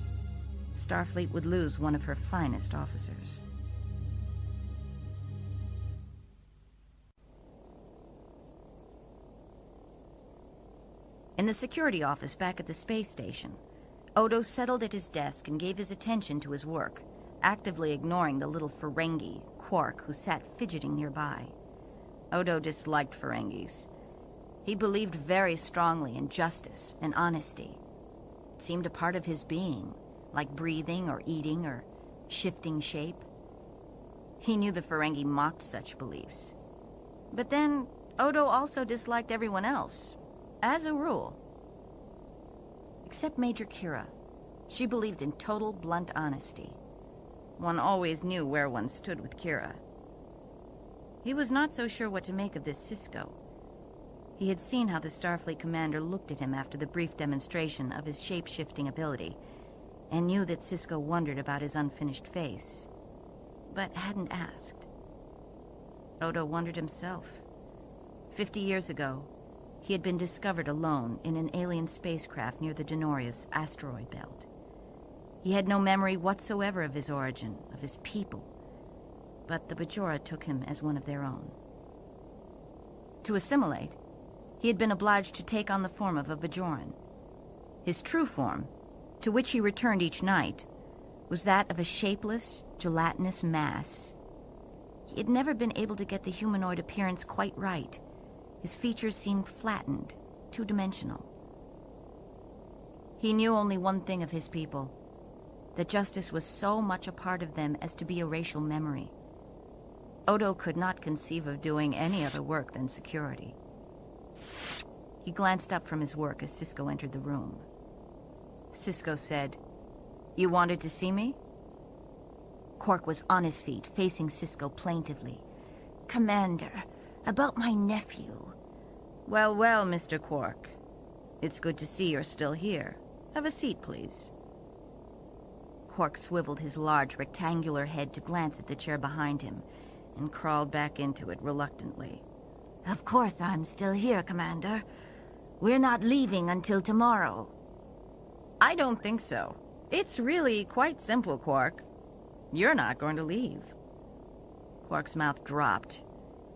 Starfleet would lose one of her finest officers. In the security office back at the space station, Odo settled at his desk and gave his attention to his work, actively ignoring the little Ferengi, Quark, who sat fidgeting nearby. Odo disliked Ferengis. He believed very strongly in justice and honesty. It seemed a part of his being, like breathing or eating or shifting shape. He knew the Ferengi mocked such beliefs. But then, Odo also disliked everyone else, as a rule. Except Major Kira. She believed in total, blunt honesty. One always knew where one stood with Kira. He was not so sure what to make of this Sisko. He had seen how the Starfleet commander looked at him after the brief demonstration of his shape-shifting ability, and knew that Sisko wondered about his unfinished face, but hadn't asked. Odo wondered himself. 50 years ago, he had been discovered alone in an alien spacecraft near the Denorius asteroid belt. He had no memory whatsoever of his origin, of his people, but the Bajora took him as one of their own. To assimilate, he had been obliged to take on the form of a Bajoran. His true form, to which he returned each night, was that of a shapeless, gelatinous mass. He had never been able to get the humanoid appearance quite right. His features seemed flattened, two-dimensional. He knew only one thing of his people, that justice was so much a part of them as to be a racial memory. Odo could not conceive of doing any other work than security. He glanced up from his work as Sisko entered the room. Sisko said, "You wanted to see me?" Quark was on his feet, facing Sisko plaintively. Commander, about my nephew. Well, well, Mr. Quark. It's good to see you're still here. Have a seat, please. Quark swiveled his large rectangular head to glance at the chair behind him, and crawled back into it reluctantly. Of course I'm still here, Commander. We're not leaving until tomorrow. I don't think so. It's really quite simple, Quark. You're not going to leave. Quark's mouth dropped,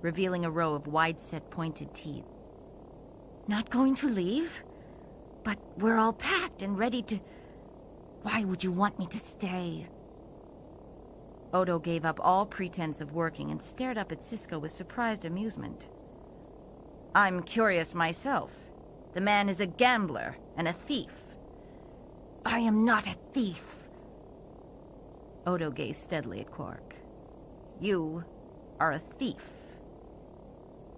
revealing a row of wide-set pointed teeth. Not going to leave? But we're all packed and ready to... Why would you want me to stay? Odo gave up all pretense of working and stared up at Sisko with surprised amusement. I'm curious myself. The man is a gambler and a thief. I am not a thief. Odo gazed steadily at Quark. You are a thief.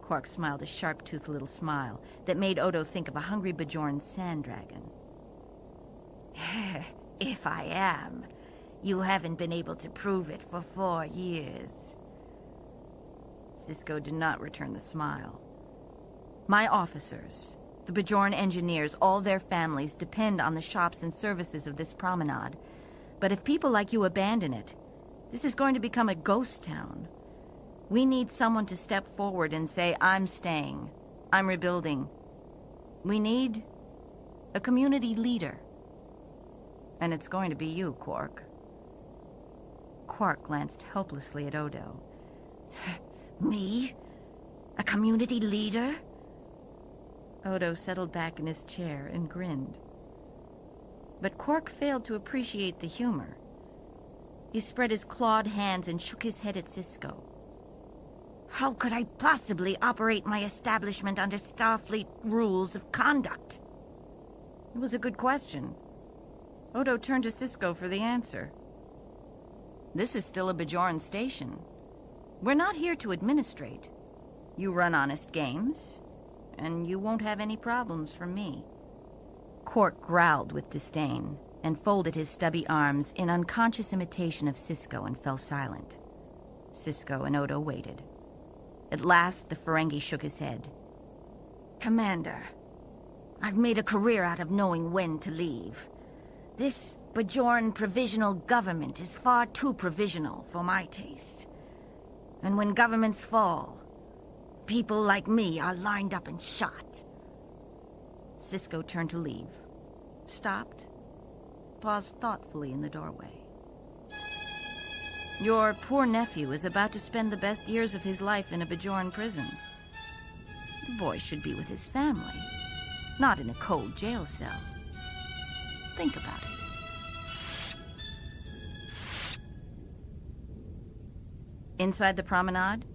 Quark smiled a sharp-toothed little smile that made Odo think of a hungry Bajoran sand dragon. If I am, you haven't been able to prove it for 4 years. Sisko did not return the smile. My officers, the Bajoran engineers, all their families depend on the shops and services of this promenade. But if people like you abandon it, this is going to become a ghost town. We need someone to step forward and say, I'm staying. I'm rebuilding. We need a community leader. And it's going to be you, Quark. Quark glanced helplessly at Odo. Me? A community leader? Odo settled back in his chair and grinned. But Quark failed to appreciate the humor. He spread his clawed hands and shook his head at Sisko. How could I possibly operate my establishment under Starfleet rules of conduct? It was a good question. Odo turned to Sisko for the answer. This is still a Bajoran station. We're not here to administrate. You run honest games, and you won't have any problems from me. Quark growled with disdain and folded his stubby arms in unconscious imitation of Sisko and fell silent. Sisko and Odo waited. At last, the Ferengi shook his head. Commander, I've made a career out of knowing when to leave. This Bajoran provisional government is far too provisional for my taste. And when governments fall, people like me are lined up and shot. Sisko turned to leave, stopped, paused thoughtfully in the doorway. Your poor nephew is about to spend the best years of his life in a Bajoran prison. The boy should be with his family, not in a cold jail cell. Think about it. Inside the promenade,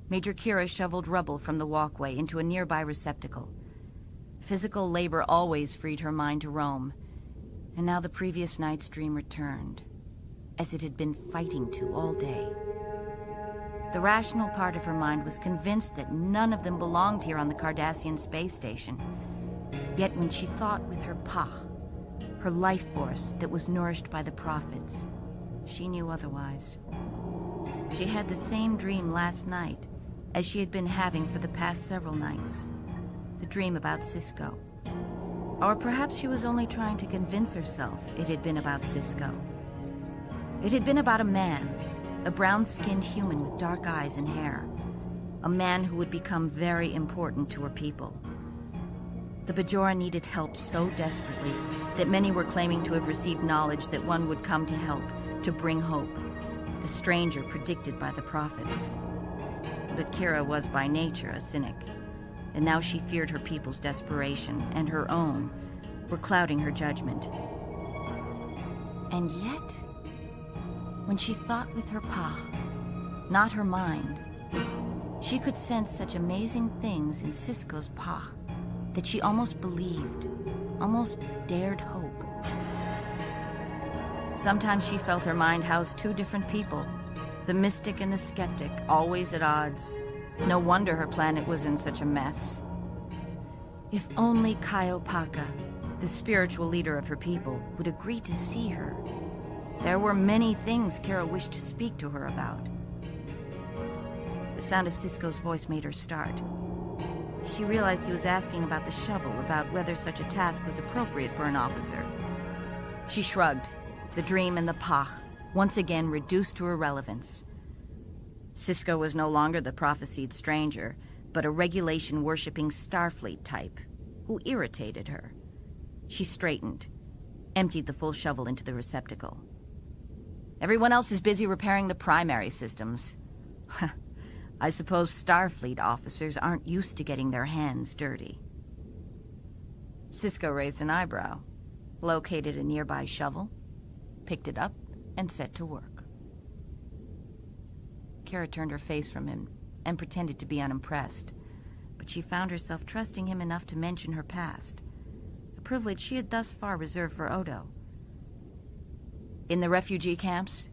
Major Kira shoveled rubble from the walkway into a nearby receptacle. Physical labor always freed her mind to roam, and now the previous night's dream returned, as it had been fighting to all day. The rational part of her mind was convinced that none of them belonged here on the Cardassian space station. Yet when she thought with her Pa, her life force that was nourished by the prophets, she knew otherwise. She had the same dream last night as she had been having for the past several nights. The dream about Sisko. Or perhaps she was only trying to convince herself it had been about Sisko. It had been about a man, a brown-skinned human with dark eyes and hair. A man who would become very important to her people. The Bajor needed help so desperately that many were claiming to have received knowledge that one would come to help, to bring hope. The stranger predicted by the prophets. But Kira was by nature a cynic, and now she feared her people's desperation, and her own, were clouding her judgment. And yet, when she thought with her Pa, not her mind, she could sense such amazing things in Sisko's Pa that she almost believed, almost dared hope. Sometimes she felt her mind housed two different people, the mystic and the skeptic, always at odds. No wonder her planet was in such a mess. If only Kaiopaka, the spiritual leader of her people, would agree to see her. There were many things Kira wished to speak to her about. The sound of Sisko's voice made her start. She realized he was asking about the shovel, about whether such a task was appropriate for an officer. She shrugged, the dream and the Pa, once again reduced to irrelevance. Sisko was no longer the prophesied stranger, but a regulation-worshipping Starfleet type, who irritated her. She straightened, emptied the full shovel into the receptacle. Everyone else is busy repairing the primary systems. I suppose Starfleet officers aren't used to getting their hands dirty. Sisko raised an eyebrow, located a nearby shovel, picked it up, and set to work. Kira turned her face from him and pretended to be unimpressed, but she found herself trusting him enough to mention her past, a privilege she had thus far reserved for Odo. In the refugee camps,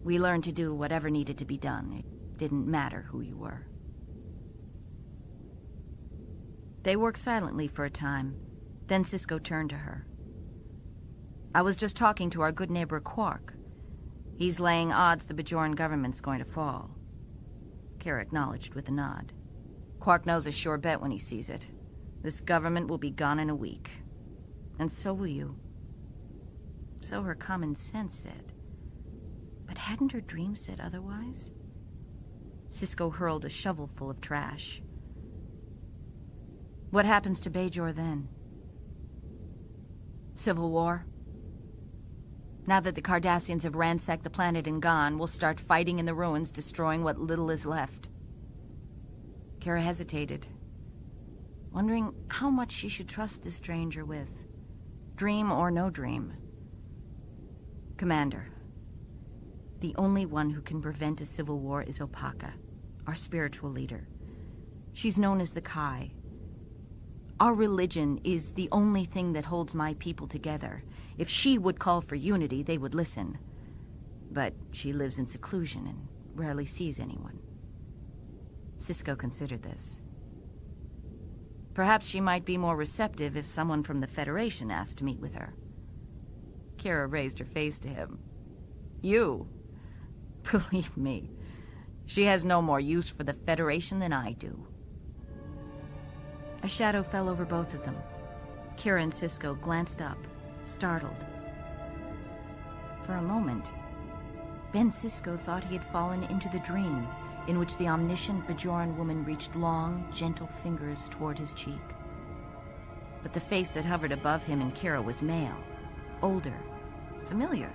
we learned to do whatever needed to be done. It didn't matter who you were. They worked silently for a time, then Sisko turned to her. I was just talking to our good neighbor Quark. He's laying odds the Bajoran government's going to fall. Kira acknowledged with a nod. Quark knows a sure bet when he sees it. This government will be gone in a week. And so will you. So her common sense said. But hadn't her dream said otherwise? Sisko hurled a shovelful of trash. What happens to Bajor then? Civil war? Now that the Cardassians have ransacked the planet and gone, we'll start fighting in the ruins, destroying what little is left. Kira hesitated, wondering how much she should trust this stranger with. Dream or no dream. Commander, the only one who can prevent a civil war is Opaka, our spiritual leader. She's known as the Kai. Our religion is the only thing that holds my people together. If she would call for unity, they would listen. But she lives in seclusion and rarely sees anyone. Sisko considered this. Perhaps she might be more receptive if someone from the Federation asked to meet with her. Kira raised her face to him. You? Believe me, she has no more use for the Federation than I do. A shadow fell over both of them. Kira and Sisko glanced up, startled. For a moment, Ben Sisko thought he had fallen into the dream in which the omniscient Bajoran woman reached long, gentle fingers toward his cheek. But the face that hovered above him and Kira was male, older, familiar.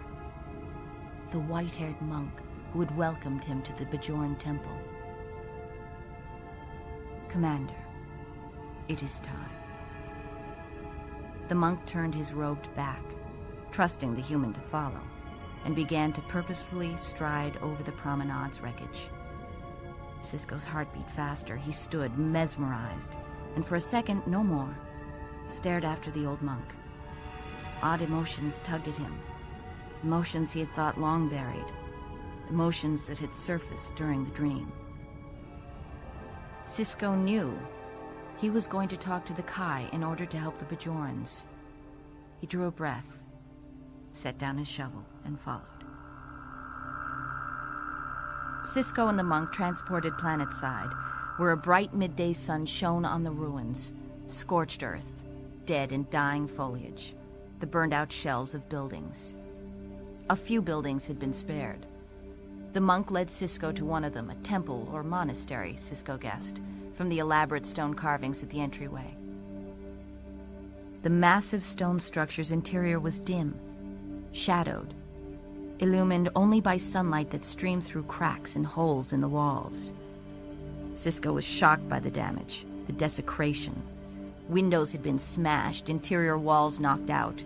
The white-haired monk who had welcomed him to the Bajoran temple. Commander, it is time. The monk turned his robed back, trusting the human to follow, and began to purposefully stride over the promenade's wreckage. Sisko's heart beat faster. He stood, mesmerized, and for a second, no more, stared after the old monk. Odd emotions tugged at him. Emotions he had thought long buried. Emotions that had surfaced during the dream. Sisko knew he was going to talk to the Kai in order to help the Bajorans. He drew a breath, set down his shovel, and followed. Sisko and the monk transported planetside, where a bright midday sun shone on the ruins, scorched earth, dead and dying foliage, the burned-out shells of buildings. A few buildings had been spared. The monk led Sisko to one of them, a temple or monastery, Sisko guessed, from the elaborate stone carvings at the entryway. The massive stone structure's interior was dim, shadowed, illumined only by sunlight that streamed through cracks and holes in the walls. Sisko was shocked by the damage, the desecration. Windows had been smashed, interior walls knocked out,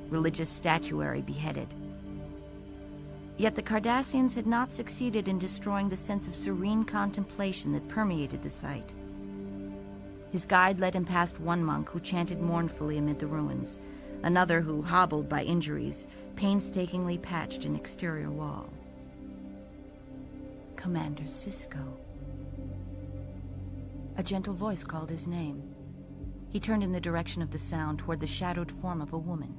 religious statuary beheaded. Yet the Cardassians had not succeeded in destroying the sense of serene contemplation that permeated the site. His guide led him past one monk who chanted mournfully amid the ruins, another who, hobbled by injuries, painstakingly patched an exterior wall. Commander Sisko. A gentle voice called his name. He turned in the direction of the sound toward the shadowed form of a woman.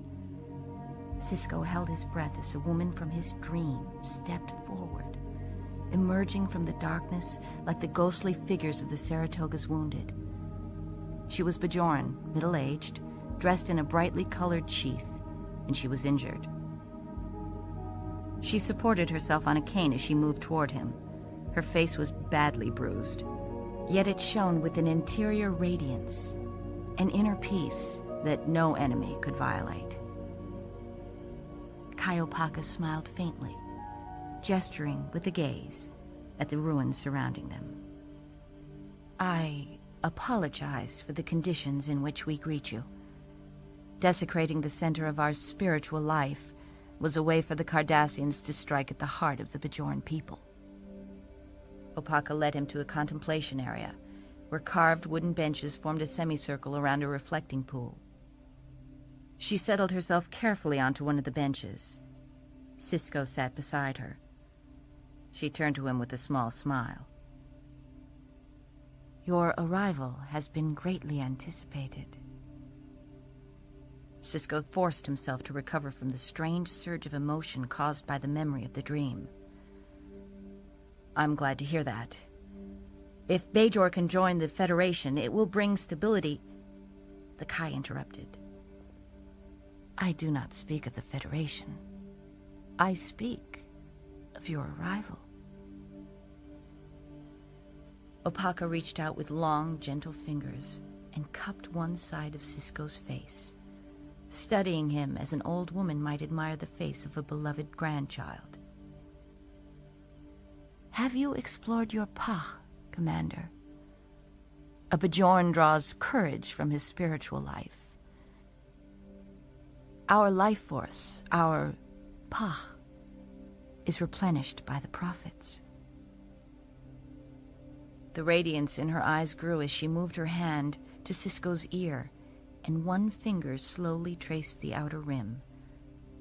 Sisko held his breath as a woman from his dream stepped forward, emerging from the darkness like the ghostly figures of the Saratoga's wounded. She was Bajoran, middle-aged, dressed in a brightly colored sheath, and she was injured. She supported herself on a cane as she moved toward him. Her face was badly bruised, yet it shone with an interior radiance, an inner peace that no enemy could violate. Kai Opaka smiled faintly, gesturing with a gaze at the ruins surrounding them. I apologize for the conditions in which we greet you. Desecrating the center of our spiritual life was a way for the Cardassians to strike at the heart of the Bajoran people. Opaka led him to a contemplation area, where carved wooden benches formed a semicircle around a reflecting pool. She settled herself carefully onto one of the benches. Sisko sat beside her. She turned to him with a small smile. Your arrival has been greatly anticipated. Sisko forced himself to recover from the strange surge of emotion caused by the memory of the dream. I'm glad to hear that. If Bajor can join the Federation, it will bring stability. The Kai interrupted. I do not speak of the Federation. I speak of your arrival. Opaka reached out with long, gentle fingers and cupped one side of Sisko's face, studying him as an old woman might admire the face of a beloved grandchild. Have you explored your Pah, Commander? A Bajoran draws courage from his spiritual life. Our life force, our Pah, is replenished by the prophets. The radiance in her eyes grew as she moved her hand to Sisko's ear, and one finger slowly traced the outer rim.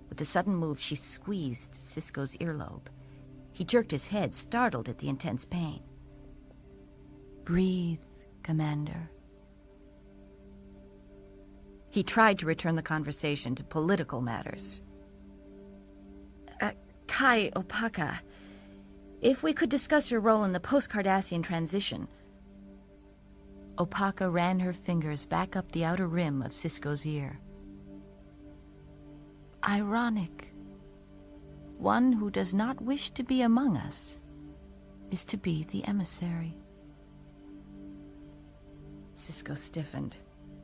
With a sudden move, she squeezed Sisko's earlobe. He jerked his head, startled at the intense pain. Breathe, Commander. He tried to return the conversation to political matters. Kai Opaka, if we could discuss your role in the post-Cardassian transition. Opaka ran her fingers back up the outer rim of Sisko's ear. Ironic. One who does not wish to be among us is to be the emissary. Sisko stiffened.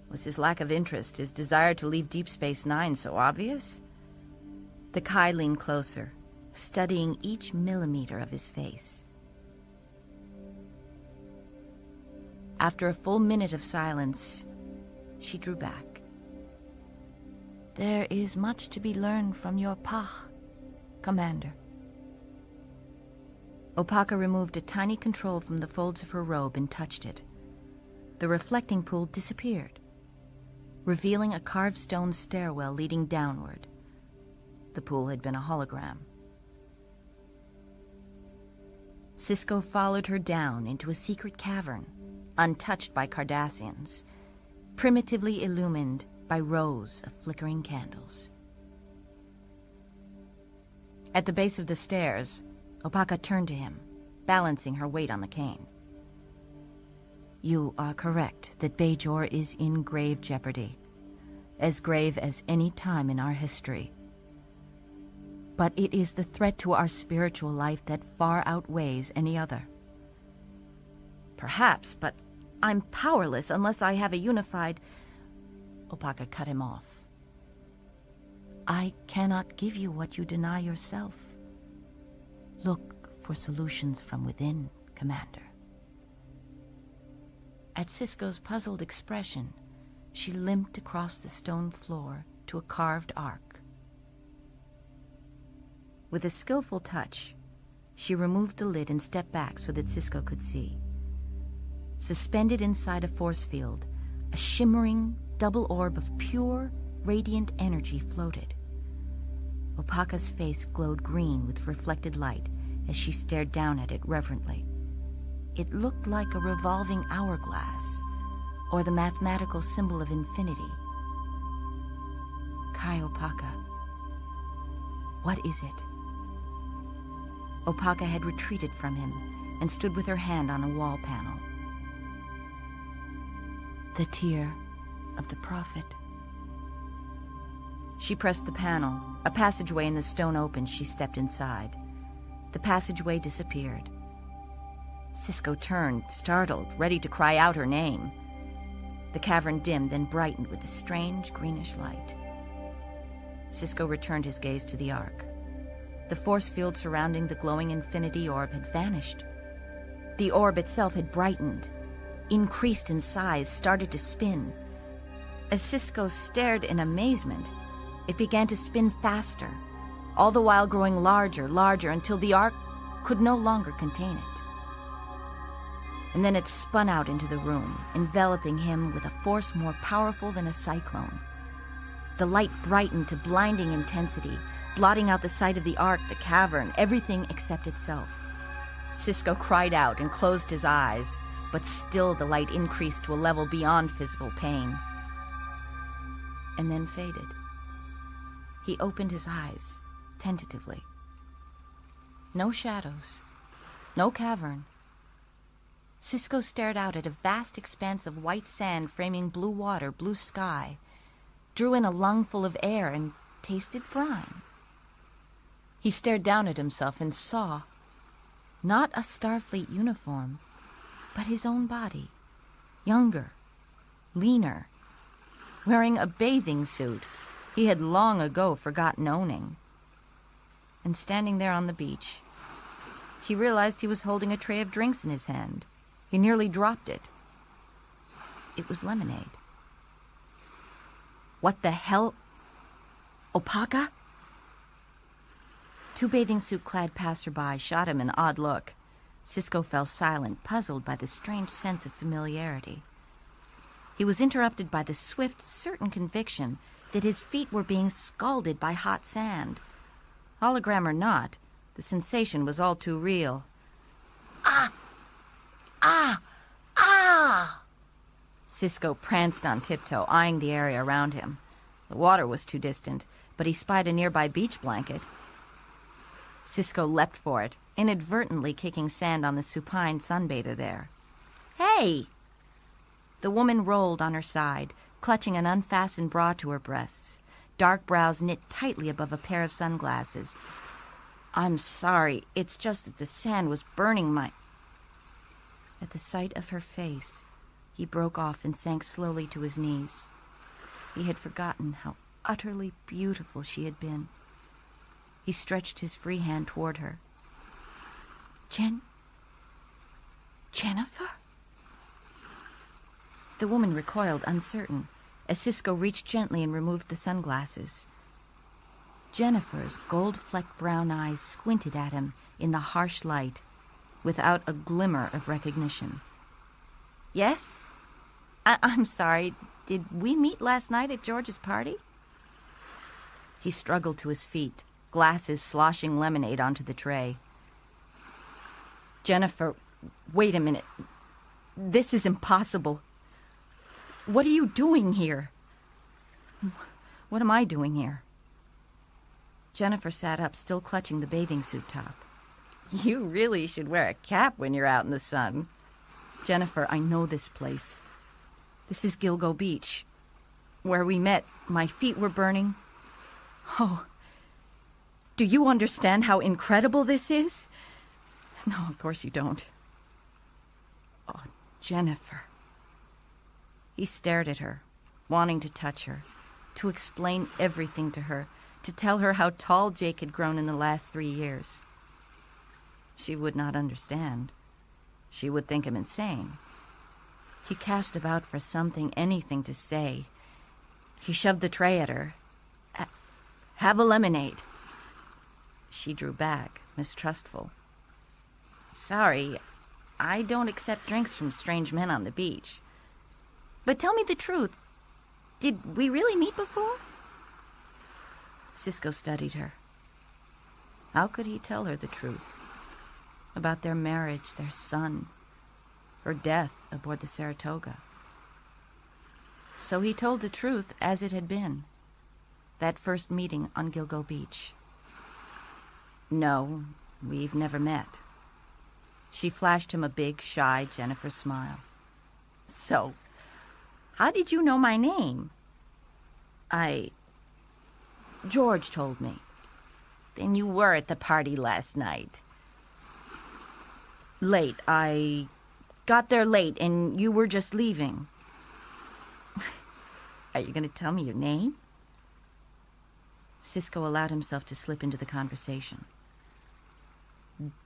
Was his lack of interest, his desire to leave Deep Space Nine so obvious? The Kai leaned closer, studying each millimeter of his face. After a full minute of silence, she drew back. There is much to be learned from your Pah, Commander. Opaka removed a tiny control from the folds of her robe and touched it. The reflecting pool disappeared, revealing a carved stone stairwell leading downward. The pool had been a hologram. Sisko followed her down into a secret cavern, untouched by Cardassians, primitively illumined by rows of flickering candles. At the base of the stairs, Opaka turned to him, balancing her weight on the cane. You are correct that Bajor is in grave jeopardy, as grave as any time in our history. But it is the threat to our spiritual life that far outweighs any other. Perhaps, but I'm powerless unless I have a unified... Opaka cut him off. I cannot give you what you deny yourself. Look for solutions from within, Commander. At Sisko's puzzled expression, she limped across the stone floor to a carved ark. With a skillful touch, she removed the lid and stepped back so that Sisko could see. Suspended inside a force field, a shimmering double orb of pure, radiant energy floated. Opaka's face glowed green with reflected light as she stared down at it reverently. It looked like a revolving hourglass, or the mathematical symbol of infinity. Kai Opaka, what is it? Opaka had retreated from him and stood with her hand on a wall panel. The tear of the prophet. She pressed the panel. A passageway in the stone opened. She stepped inside. The passageway disappeared. Sisko turned, startled, ready to cry out her name. The cavern dimmed, then brightened with a strange greenish light. Sisko returned his gaze to the ark. The force field surrounding the glowing infinity orb had vanished. The orb itself had brightened, increased in size, started to spin. As Sisko stared in amazement, it began to spin faster, all the while growing larger, larger, until the ark could no longer contain it. And then it spun out into the room, enveloping him with a force more powerful than a cyclone. The light brightened to blinding intensity, blotting out the sight of the ark, the cavern, everything except itself. Sisko cried out and closed his eyes, but still the light increased to a level beyond physical pain. And then faded. He opened his eyes, tentatively. No shadows, no cavern. Sisko stared out at a vast expanse of white sand framing blue water, blue sky, drew in a lungful of air and tasted brine. He stared down at himself and saw not a Starfleet uniform, but his own body, younger, leaner, wearing a bathing suit he had long ago forgotten owning. And standing there on the beach, he realized he was holding a tray of drinks in his hand. He nearly dropped it. It was lemonade. What the hell? Opaka? Two bathing suit-clad passerby shot him an odd look. Sisko fell silent, puzzled by the strange sense of familiarity. He was interrupted by the swift, certain conviction that his feet were being scalded by hot sand. Hologram or not, the sensation was all too real. Ah! Ah! Ah! Sisko pranced on tiptoe, eyeing the area around him. The water was too distant, but he spied a nearby beach blanket. Sisko leapt for it, inadvertently kicking sand on the supine sunbather there. Hey! The woman rolled on her side, clutching an unfastened bra to her breasts, dark brows knit tightly above a pair of sunglasses. I'm sorry, it's just that the sand was burning my... At the sight of her face, he broke off and sank slowly to his knees. He had forgotten how utterly beautiful she had been. He stretched his free hand toward her. Jennifer? The woman recoiled, uncertain, as Sisko reached gently and removed the sunglasses. Jennifer's gold-flecked brown eyes squinted at him in the harsh light, without a glimmer of recognition. Yes? I'm sorry. Did we meet last night at George's party? He struggled to his feet, glasses sloshing lemonade onto the tray. Jennifer, wait a minute. This is impossible. What are you doing here? What am I doing here? Jennifer sat up, still clutching the bathing suit top. You really should wear a cap when you're out in the sun. Jennifer, I know this place. This is Gilgo Beach. Where we met, my feet were burning. Oh, do you understand how incredible this is? No, of course you don't. Oh, Jennifer. He stared at her, wanting to touch her, to explain everything to her, to tell her how tall Jake had grown in the last 3 years. She would not understand. She would think him insane. He cast about for something, anything to say. He shoved the tray at her. Have a lemonade. She drew back, mistrustful. Sorry, I don't accept drinks from strange men on the beach. But tell me the truth. Did we really meet before? Sisko studied her. How could he tell her the truth? About their marriage, their son, her death aboard the Saratoga. So he told the truth as it had been. That first meeting on Gilgo Beach. No, we've never met. She flashed him a big, shy Jennifer smile. So, how did you know my name? George told me. Then you were at the party last night. Late. I got there late, and you were just leaving. Are you going to tell me your name? Sisko allowed himself to slip into the conversation.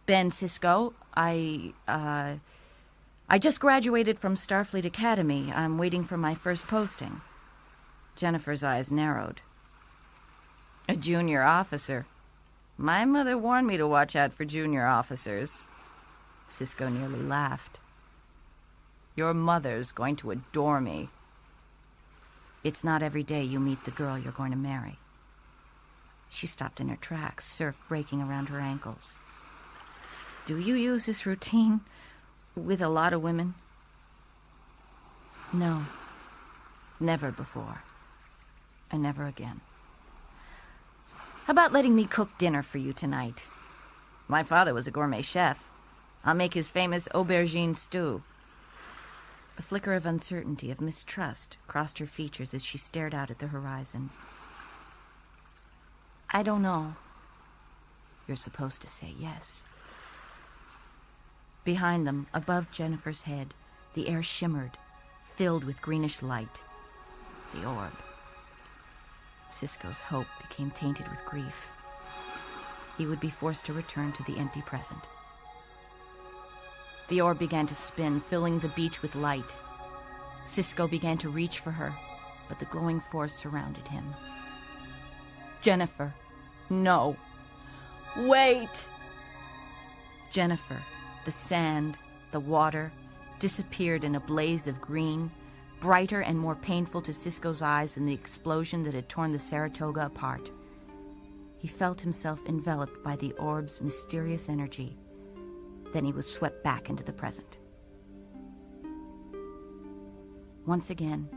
Ben Sisko. I just graduated from Starfleet Academy. I'm waiting for my first posting. Jennifer's eyes narrowed. A junior officer. My mother warned me to watch out for junior officers. Sisko nearly laughed. Your mother's going to adore me. It's not every day you meet the girl you're going to marry. She stopped in her tracks, surf breaking around her ankles. Do you use this routine with a lot of women? No. Never before. And never again. How about letting me cook dinner for you tonight? My father was a gourmet chef. I'll make his famous aubergine stew. A flicker of uncertainty, of mistrust, crossed her features as she stared out at the horizon. I don't know. You're supposed to say yes. Behind them, above Jennifer's head, the air shimmered, filled with greenish light. The orb. Sisko's hope became tainted with grief. He would be forced to return to the empty present. The orb began to spin, filling the beach with light. Sisko began to reach for her, but the glowing force surrounded him. Jennifer, no. Wait! Jennifer, the sand, the water, disappeared in a blaze of green, brighter and more painful to Sisko's eyes than the explosion that had torn the Saratoga apart. He felt himself enveloped by the orb's mysterious energy. Then he was swept back into the present. Once again,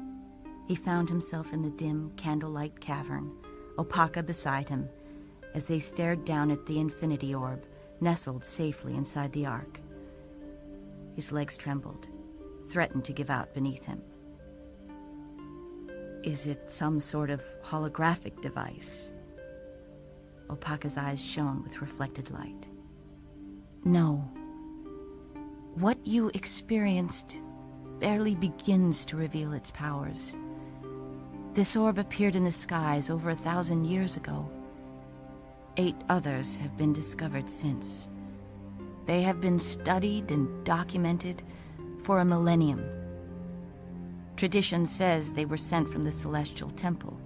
he found himself in the dim candlelight cavern, Opaka beside him, as they stared down at the infinity orb, nestled safely inside the ark. His legs trembled, threatened to give out beneath him. Is it some sort of holographic device? Opaka's eyes shone with reflected light. No. What you experienced barely begins to reveal its powers. This orb appeared in the skies over 1,000 years ago. 8 others have been discovered since. They have been studied and documented for a millennium. Tradition says they were sent from the Celestial Temple.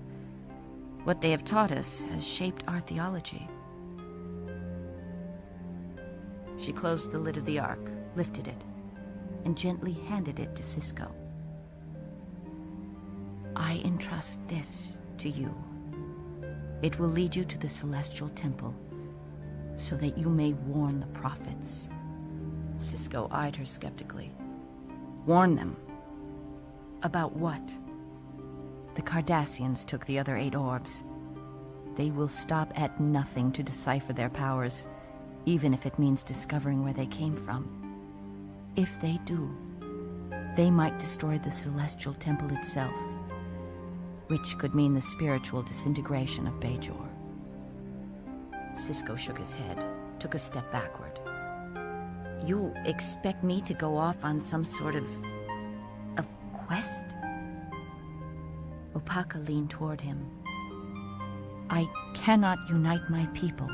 What they have taught us has shaped our theology. She closed the lid of the Ark, lifted it, and gently handed it to Sisko. I entrust this to you. It will lead you to the Celestial Temple, so that you may warn the prophets. Sisko eyed her skeptically. Warn them? About what? The Cardassians took the other 8 orbs. They will stop at nothing to decipher their powers, even if it means discovering where they came from. If they do, they might destroy the Celestial Temple itself, which could mean the spiritual disintegration of Bajor. Sisko shook his head, took a step backward. You expect me to go off on some sort of quest? Opaka leaned toward him. I cannot unite my people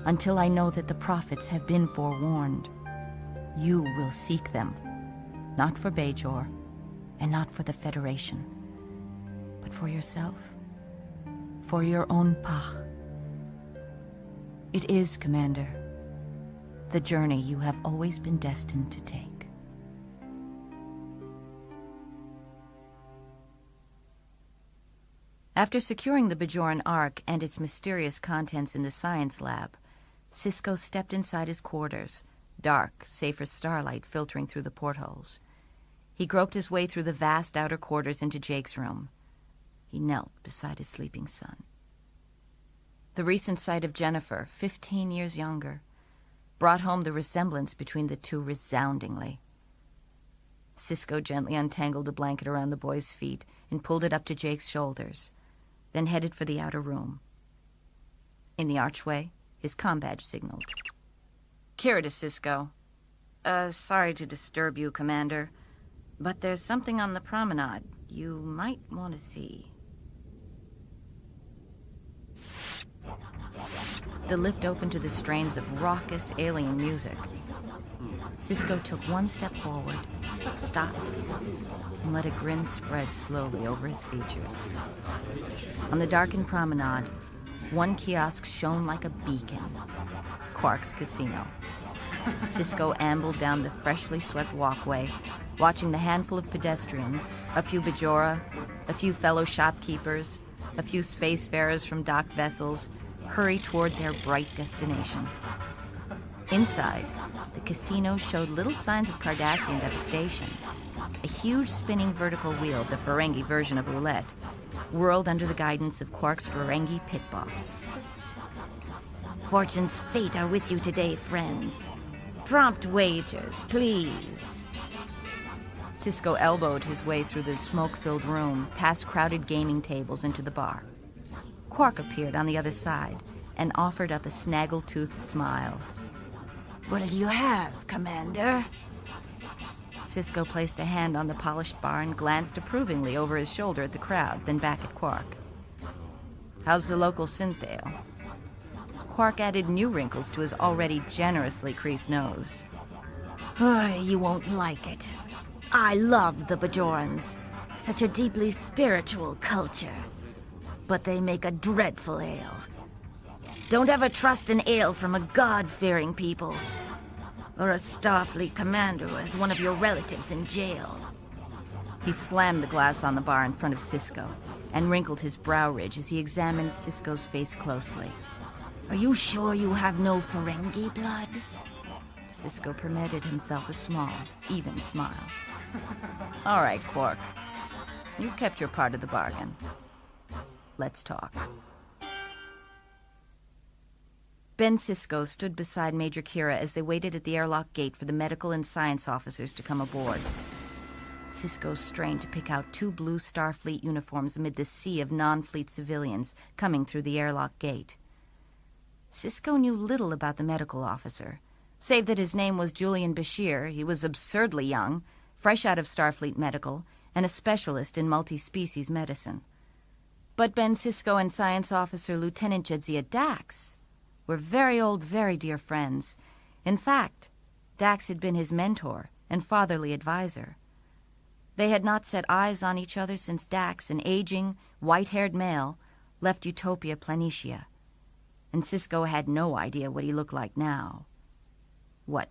until I know that the prophets have been forewarned. You will seek them, not for Bajor, and not for the Federation, but for yourself, for your own Pah. It is, Commander, the journey you have always been destined to take. After securing the Bajoran Ark and its mysterious contents in the science lab, Sisko stepped inside his quarters, dark, save for starlight filtering through the portholes. He groped his way through the vast outer quarters into Jake's room. He knelt beside his sleeping son. The recent sight of Jennifer, 15 years younger, brought home the resemblance between the two resoundingly. Sisko gently untangled the blanket around the boy's feet and pulled it up to Jake's shoulders, then headed for the outer room. In the archway, his comm badge signaled. Kira to Sisko. Sorry to disturb you, Commander, but there's something on the promenade you might want to see. The lift opened to the strains of raucous alien music. Sisko took one step forward, stopped, and let a grin spread slowly over his features. On the darkened promenade, one kiosk shone like a beacon. Quark's Casino. Sisko ambled down the freshly swept walkway, watching the handful of pedestrians, a few Bajora, a few fellow shopkeepers, a few spacefarers from docked vessels, hurry toward their bright destination. Inside, the casino showed little signs of Cardassian devastation. A huge spinning vertical wheel, the Ferengi version of roulette, whirled under the guidance of Quark's Ferengi pit boss. Fortune's fate are with you today, friends. Prompt wagers, please. Sisko elbowed his way through the smoke-filled room, past crowded gaming tables into the bar. Quark appeared on the other side and offered up a snaggle-toothed smile. What'll you have, Commander? Sisko placed a hand on the polished bar and glanced approvingly over his shoulder at the crowd, then back at Quark. How's the local synth ale? Quark added new wrinkles to his already generously creased nose. You won't like it. I love the Bajorans. Such a deeply spiritual culture. But they make a dreadful ale. Don't ever trust an ale from a God-fearing people. Or a Starfleet commander who has one of your relatives in jail. He slammed the glass on the bar in front of Sisko and wrinkled his brow ridge as he examined Sisko's face closely. Are you sure you have no Ferengi blood? Sisko permitted himself a small, even smile. All right, Quark. You've kept your part of the bargain. Let's talk. Ben Sisko stood beside Major Kira as they waited at the airlock gate for the medical and science officers to come aboard. Sisko strained to pick out 2 blue Starfleet uniforms amid the sea of non-fleet civilians coming through the airlock gate. Sisko knew little about the medical officer, save that his name was Julian Bashir. He was absurdly young, fresh out of Starfleet Medical, and a specialist in multi-species medicine. But Ben Sisko and Science Officer Lieutenant Jadzia Dax were very old, very dear friends. In fact, Dax had been his mentor and fatherly advisor. They had not set eyes on each other since Dax, an aging, white-haired male, left Utopia Planitia, and Sisko had no idea what he looked like now. What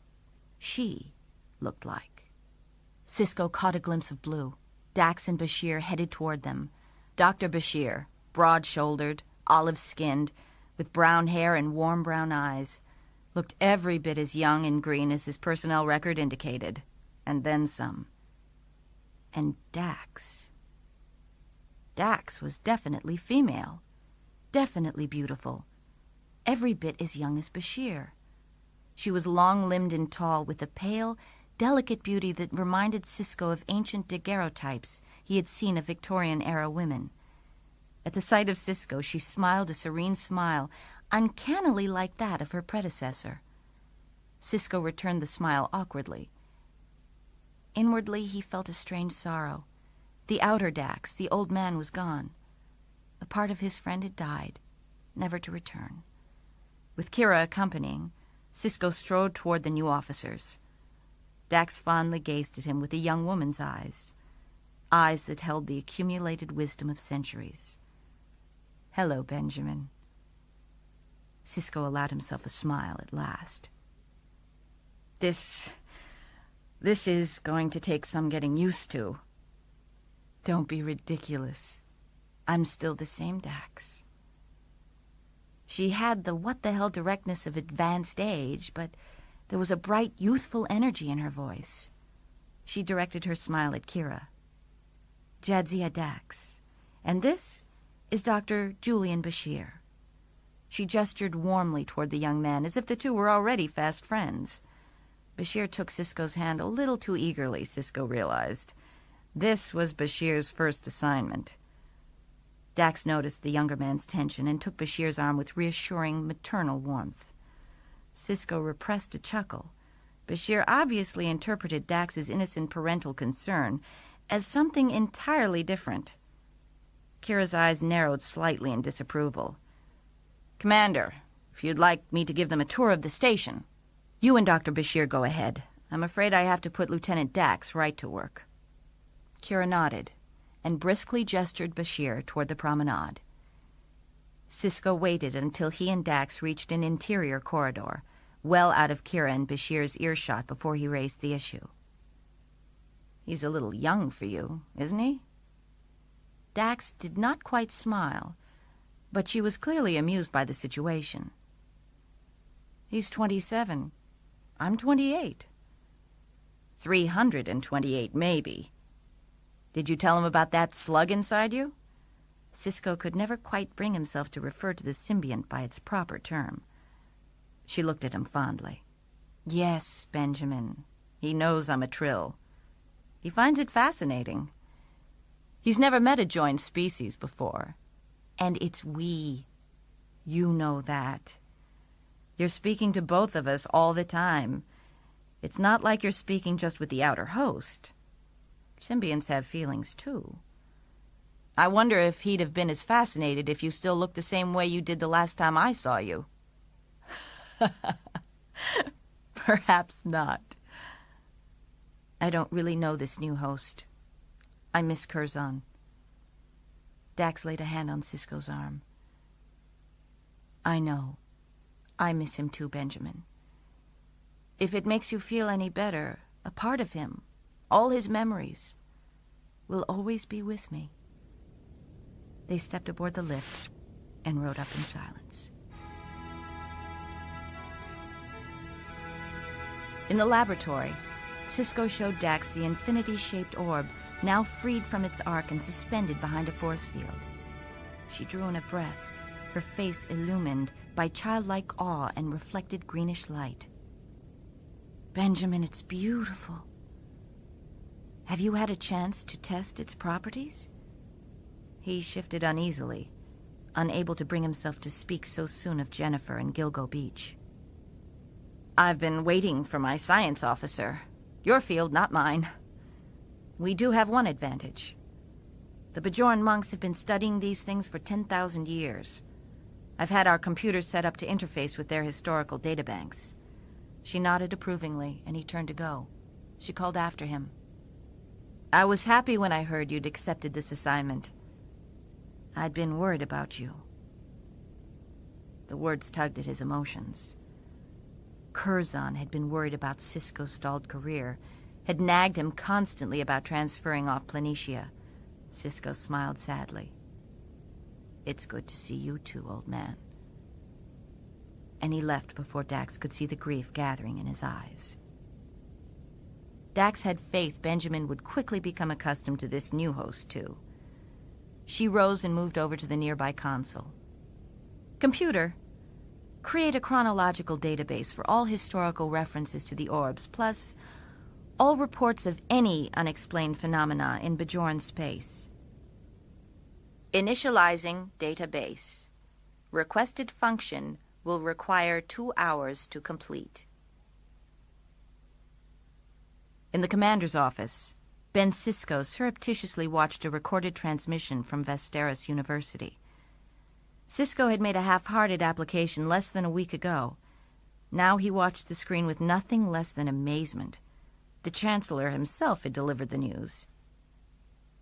she looked like. Sisko caught a glimpse of blue. Dax and Bashir headed toward them. Dr. Bashir, broad-shouldered, olive-skinned, with brown hair and warm brown eyes, looked every bit as young and green as his personnel record indicated, and then some. And Dax. Dax was definitely female, definitely beautiful, every bit as young as Bashir. She was long-limbed and tall, with a pale, delicate beauty that reminded Sisko of ancient daguerreotypes he had seen of Victorian-era women. At the sight of Sisko, she smiled a serene smile, uncannily like that of her predecessor. Sisko returned the smile awkwardly. Inwardly, he felt a strange sorrow. The outer Dax, the old man, was gone. A part of his friend had died, never to return. With Kira accompanying, Sisko strode toward the new officers. Dax fondly gazed at him with a young woman's eyes, eyes that held the accumulated wisdom of centuries. "Hello, Benjamin." Sisko allowed himself a smile at last. This is going to take some getting used to." "Don't be ridiculous. I'm still the same Dax." She had the what-the-hell directness of advanced age, but there was a bright, youthful energy in her voice. She directed her smile at Kira. "Jadzia Dax. And this is Dr. Julian Bashir." She gestured warmly toward the young man, as if the two were already fast friends. Bashir took Sisko's hand a little too eagerly, Sisko realized. This was Bashir's first assignment. Dax noticed the younger man's tension and took Bashir's arm with reassuring, maternal warmth. Sisko repressed a chuckle. Bashir obviously interpreted Dax's innocent parental concern as something entirely different. Kira's eyes narrowed slightly in disapproval. "Commander, if you'd like me to give them a tour of the station. You and Dr. Bashir go ahead. I'm afraid I have to put Lieutenant Dax right to work." Kira nodded and briskly gestured Bashir toward the promenade. Sisko waited until he and Dax reached an interior corridor, well out of Kira and Bashir's earshot before he raised the issue. "He's a little young for you, isn't he?" Dax did not quite smile, but she was clearly amused by the situation. "He's 27. I'm 28. 328, maybe. Did you tell him about that slug inside you?" Sisko could never quite bring himself to refer to the symbiont by its proper term. She looked at him fondly. "Yes, Benjamin. He knows I'm a Trill. He finds it fascinating. He's never met a joined species before. And it's we. You know that. You're speaking to both of us all the time. It's not like you're speaking just with the outer host. Symbionts have feelings, too. I wonder if he'd have been as fascinated if you still looked the same way you did the last time I saw you." "Perhaps not. I don't really know this new host. I miss Curzon." Dax laid a hand on Sisko's arm. "I know. I miss him too, Benjamin. If it makes you feel any better, a part of him, all his memories, will always be with me." They stepped aboard the lift and rode up in silence. In the laboratory, Sisko showed Dax the infinity-shaped orb, now freed from its arc and suspended behind a force field. She drew in a breath, her face illumined by childlike awe and reflected greenish light. "Benjamin, it's beautiful. Have you had a chance to test its properties?" He shifted uneasily, unable to bring himself to speak so soon of Jennifer and Gilgo Beach. "I've been waiting for my science officer. Your field, not mine. We do have one advantage. The Bajoran monks have been studying these things for 10,000 years. I've had our computers set up to interface with their historical databanks." She nodded approvingly, and he turned to go. She called after him. "I was happy when I heard you'd accepted this assignment. I'd been worried about you. The words tugged at his emotions. Curzon had been worried about Sisko's stalled career, had nagged him constantly about transferring off Planitia. Sisko smiled sadly. It's good to see you too, old man. And he left before Dax could see the grief gathering in his eyes. Dax had faith Benjamin would quickly become accustomed to this new host, too. She rose and moved over to the nearby console. Computer, create a chronological database for all historical references to the orbs, plus all reports of any unexplained phenomena in Bajoran space. Initializing database. Requested function will require 2 hours to complete. In the commander's office, Ben Sisko surreptitiously watched a recorded transmission from Vesteris University. Sisko had made a half-hearted application less than a week ago. Now he watched the screen with nothing less than amazement. The Chancellor himself had delivered the news.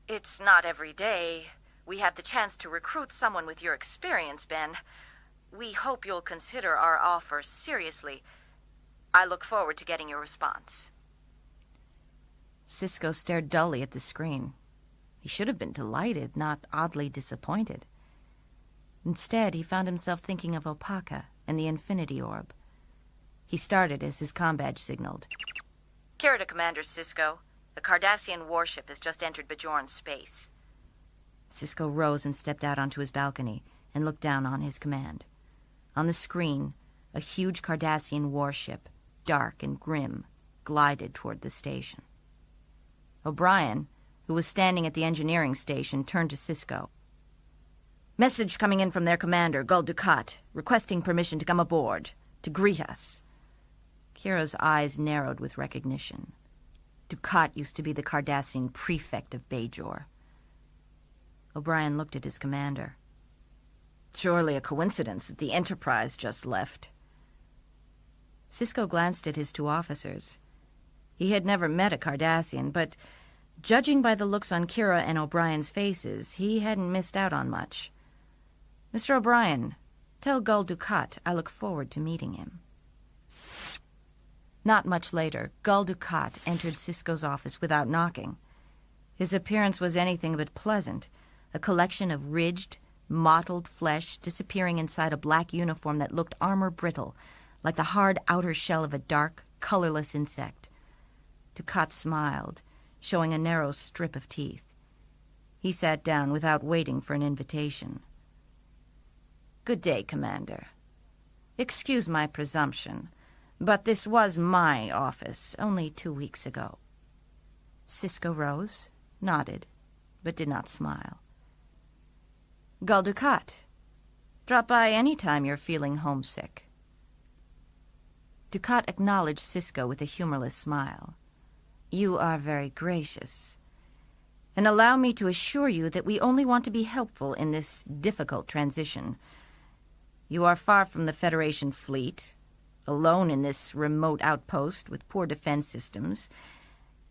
It's not every day we have the chance to recruit someone with your experience, Ben. We hope you'll consider our offer seriously. I look forward to getting your response. Sisko stared dully at the screen. He should have been delighted, not oddly disappointed. Instead, he found himself thinking of Opaka and the Infinity Orb. He started as his comm badge signaled. Kira to Commander Sisko. The Cardassian warship has just entered Bajoran space. Sisko rose and stepped out onto his balcony and looked down on his command. On the screen, a huge Cardassian warship, dark and grim, glided toward the station. O'Brien, who was standing at the engineering station, turned to Sisko. Message coming in from their commander, Gul Dukat, requesting permission to come aboard, to greet us. Kira's eyes narrowed with recognition. Dukat used to be the Cardassian prefect of Bajor. O'Brien looked at his commander. Surely a coincidence that the Enterprise just left. Sisko glanced at his 2 officers. He had never met a Cardassian, but judging by the looks on Kira and O'Brien's faces, he hadn't missed out on much. Mr. O'Brien, tell Gul Dukat I look forward to meeting him. Not much later, Gul Dukat entered Sisko's office without knocking. His appearance was anything but pleasant, a collection of ridged, mottled flesh disappearing inside a black uniform that looked armor-brittle, like the hard outer shell of a dark, colorless insect. Dukat smiled, showing a narrow strip of teeth. He sat down without waiting for an invitation. Good day, Commander. Excuse my presumption, but this was my office only 2 weeks ago. Sisko rose, nodded, but did not smile. Gul Dukat, drop by any time you're feeling homesick. Dukat acknowledged Sisko with a humorless smile. You are very gracious. And allow me to assure you that we only want to be helpful in this difficult transition. You are far from the Federation fleet, alone in this remote outpost with poor defense systems.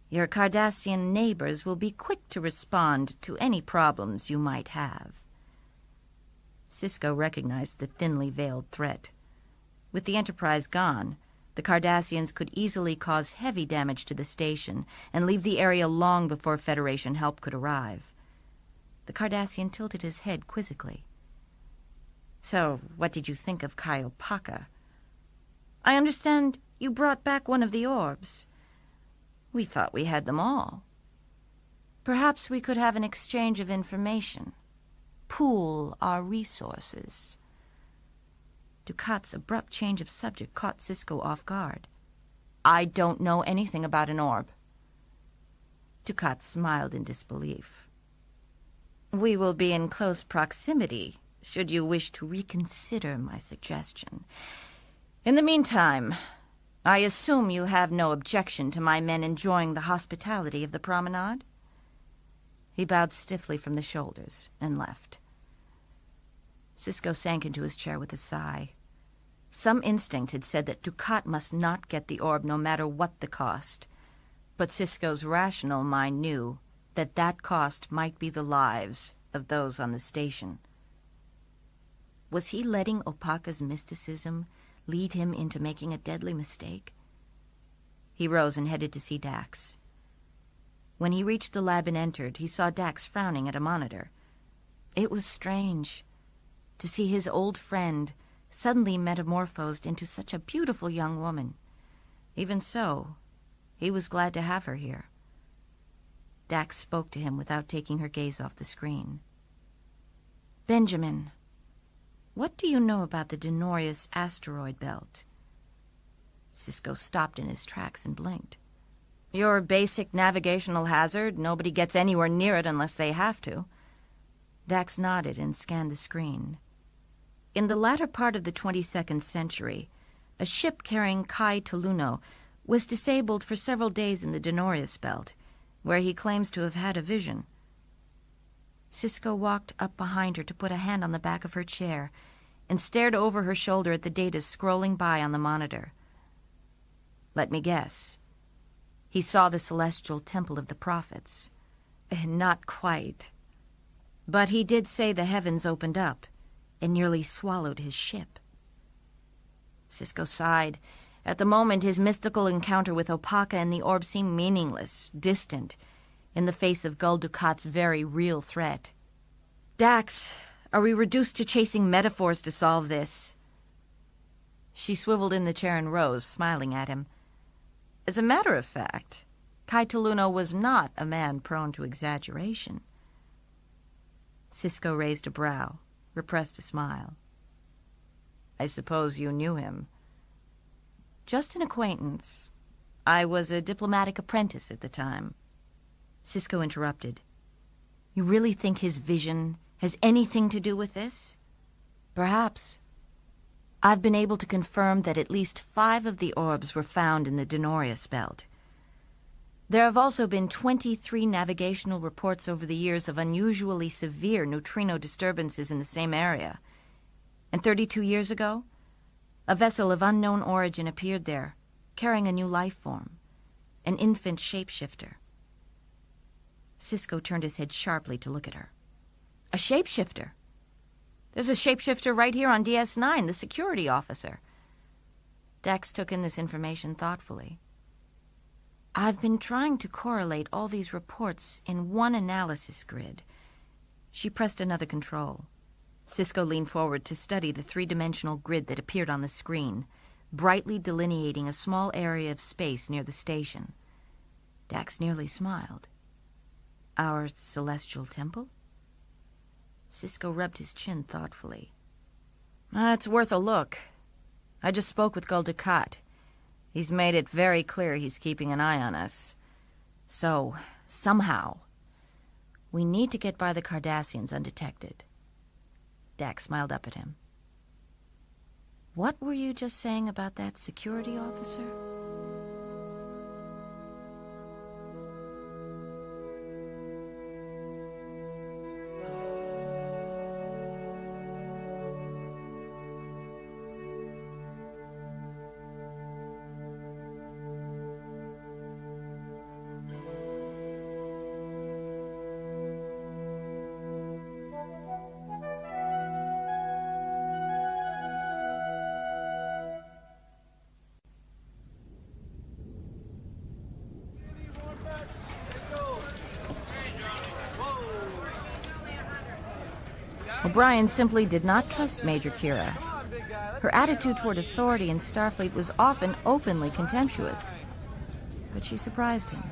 Your Cardassian neighbors will be quick to respond to any problems you might have. Sisko recognized the thinly veiled threat. With the Enterprise gone, the Cardassians could easily cause heavy damage to the station and leave the area long before Federation help could arrive. The Cardassian tilted his head quizzically. So, what did you think of Kai Opaka? I understand you brought back one of the orbs. We thought we had them all. Perhaps we could have an exchange of information. Pool our resources. Dukat's abrupt change of subject caught Sisko off guard. I don't know anything about an orb. Dukat smiled in disbelief. We will be in close proximity, should you wish to reconsider my suggestion. In the meantime, I assume you have no objection to my men enjoying the hospitality of the promenade? He bowed stiffly from the shoulders and left. Sisko sank into his chair with a sigh. Some instinct had said that Dukat must not get the orb no matter what the cost. But Sisko's rational mind knew that that cost might be the lives of those on the station. Was he letting Opaka's mysticism lead him into making a deadly mistake? He rose and headed to see Dax. When he reached the lab and entered, he saw Dax frowning at a monitor. It was strange to see his old friend suddenly metamorphosed into such a beautiful young woman. Even so, he was glad to have her here. Dax spoke to him without taking her gaze off the screen. Benjamin, what do you know about the Denorius asteroid belt? Sisko stopped in his tracks and blinked. Your basic navigational hazard. Nobody gets anywhere near it unless they have to. Dax nodded and scanned the screen. In the latter part of the 22nd century, a ship carrying Kai Toluno was disabled for several days in the Denorius belt, where he claims to have had a vision. Sisko walked up behind her to put a hand on the back of her chair and stared over her shoulder at the data scrolling by on the monitor. Let me guess. He saw the celestial temple of the prophets. Not quite. But he did say the heavens opened up and nearly swallowed his ship. Sisko sighed. At the moment, his mystical encounter with Opaka and the orb seemed meaningless, distant, in the face of Gul Dukat's very real threat. Dax, are we reduced to chasing metaphors to solve this? She swiveled in the chair and rose, smiling at him. As a matter of fact, Kai Toluno was not a man prone to exaggeration. Sisko raised a brow, repressed a smile. I suppose you knew him. Just an acquaintance. I was a diplomatic apprentice at the time. Sisko interrupted. You really think his vision has anything to do with this? Perhaps. I've been able to confirm that at least 5 of the orbs were found in the Denorius belt. There have also been 23 navigational reports over the years of unusually severe neutrino disturbances in the same area. And 32 years ago, a vessel of unknown origin appeared there, carrying a new life form, an infant shapeshifter. Sisko turned his head sharply to look at her. A shapeshifter? There's a shapeshifter right here on DS9, the security officer. Dax took in this information thoughtfully. I've been trying to correlate all these reports in one analysis grid. She pressed another control. Sisko leaned forward to study the 3-dimensional grid that appeared on the screen, brightly delineating a small area of space near the station. Dax nearly smiled. Our celestial temple? Sisko rubbed his chin thoughtfully. It's worth a look. I just spoke with Gul Dukat. He's made it very clear he's keeping an eye on us. So, somehow, we need to get by the Cardassians undetected. Dax smiled up at him. What were you just saying about that security officer? O'Brien simply did not trust Major Kira. Her attitude toward authority in Starfleet was often openly contemptuous. But she surprised him.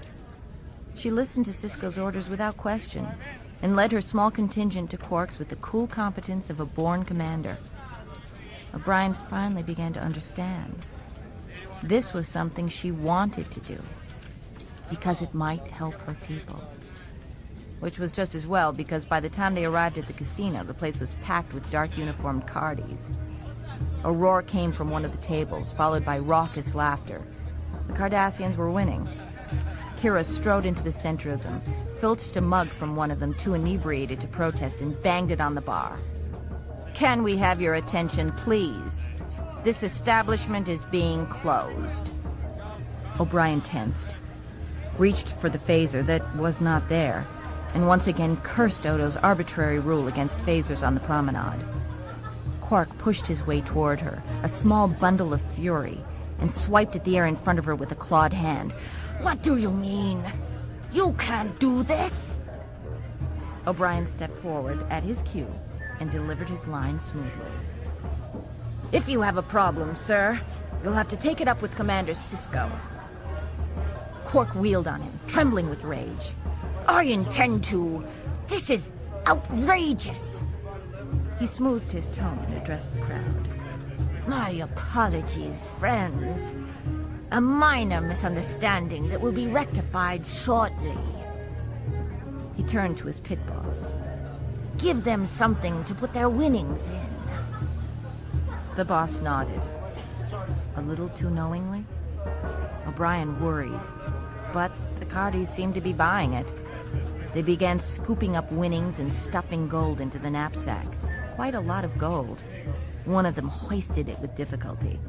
She listened to Sisko's orders without question and led her small contingent to Quarks with the cool competence of a born commander. O'Brien finally began to understand. This was something she wanted to do, because it might help her people. Which was just as well, because by the time they arrived at the casino, the place was packed with dark-uniformed Cardis. A roar came from one of the tables, followed by raucous laughter. The Cardassians were winning. Kira strode into the center of them, filched a mug from one of them, too inebriated to protest, and banged it on the bar. Can we have your attention, please? This establishment is being closed. O'Brien tensed, reached for the phaser that was not there, and once again cursed Odo's arbitrary rule against phasers on the promenade. Quark pushed his way toward her, a small bundle of fury, and swiped at the air in front of her with a clawed hand. What do you mean? You can't do this! O'Brien stepped forward at his cue and delivered his line smoothly. If you have a problem, sir, you'll have to take it up with Commander Sisko. Quark wheeled on him, trembling with rage. I intend to. This is outrageous. He smoothed his tone and addressed the crowd. My apologies, friends. A minor misunderstanding that will be rectified shortly. He turned to his pit boss. Give them something to put their winnings in. The boss nodded. A little too knowingly? O'Brien worried, but the Cardis seemed to be buying it. They began scooping up winnings and stuffing gold into the knapsack. Quite a lot of gold. One of them hoisted it with difficulty.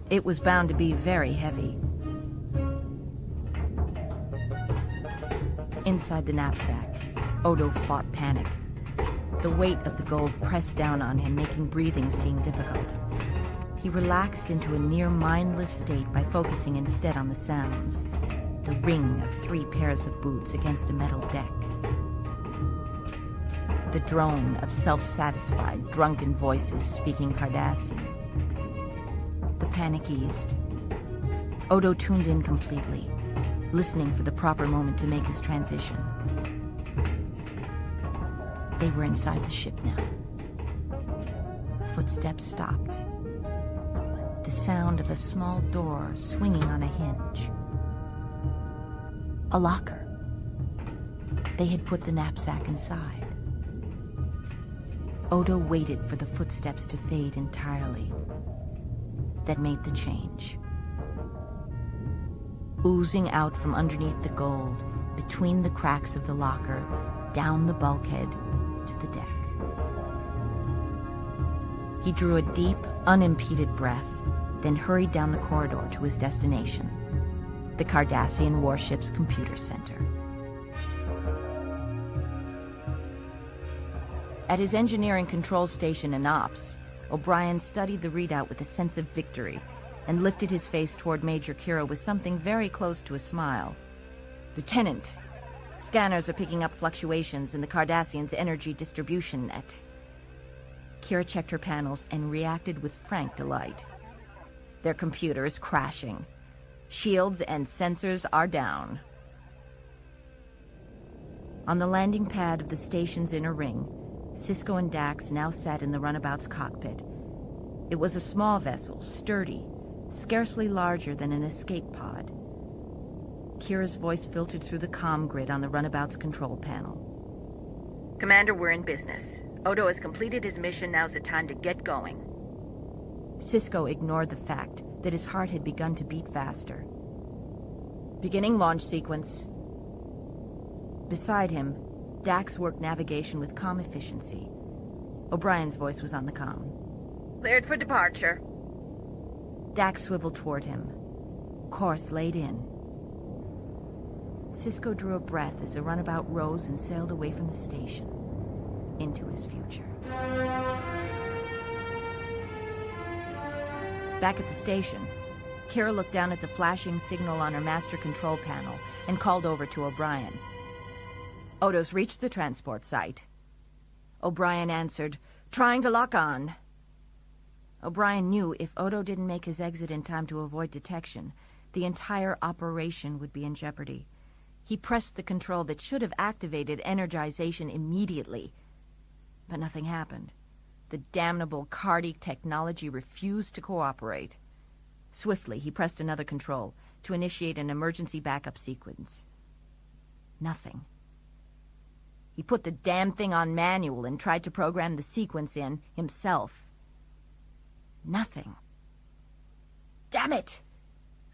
It was bound to be very heavy. Inside the knapsack, Odo fought panic. The weight of the gold pressed down on him, making breathing seem difficult. He relaxed into a near-mindless state by focusing instead on the sounds. The ring of 3 pairs of boots against a metal deck. The drone of self-satisfied, drunken voices speaking Cardassian. The panic eased. Odo tuned in completely, listening for the proper moment to make his transition. They were inside the ship now. Footsteps stopped. The sound of a small door swinging on a hinge. A locker. They had put the knapsack inside. Odo waited for the footsteps to fade entirely. That made the change. Oozing out from underneath the gold, between the cracks of the locker, down the bulkhead to the deck. He drew a deep, unimpeded breath, then hurried down the corridor to his destination, the Cardassian warship's computer center. At his engineering control station in Ops, O'Brien studied the readout with a sense of victory and lifted his face toward Major Kira with something very close to a smile. Lieutenant, scanners are picking up fluctuations in the Cardassians' energy distribution net. Kira checked her panels and reacted with frank delight. Their computer is crashing. Shields and sensors are down. On the landing pad of the station's inner ring, Sisko and Dax now sat in the runabout's cockpit. It was a small vessel, sturdy, scarcely larger than an escape pod. Kira's voice filtered through the comm grid on the runabout's control panel. Commander, we're in business. Odo has completed his mission. Now's the time to get going. Sisko ignored the fact that his heart had begun to beat faster. Beginning launch sequence. Beside him, Dax worked navigation with comm efficiency. O'Brien's voice was on the comm. Cleared for departure. Dax swiveled toward him. Course laid in. Sisko drew a breath as the runabout rose and sailed away from the station, into his future. Back at the station, Kira looked down at the flashing signal on her master control panel and called over to O'Brien. Odo's reached the transport site. O'Brien answered, trying to lock on. O'Brien knew if Odo didn't make his exit in time to avoid detection, the entire operation would be in jeopardy. He pressed the control that should have activated energization immediately. But nothing happened. The damnable Cardi technology refused to cooperate. Swiftly, he pressed another control to initiate an emergency backup sequence. Nothing. He put the damn thing on manual and tried to program the sequence in himself. Nothing. Damn it!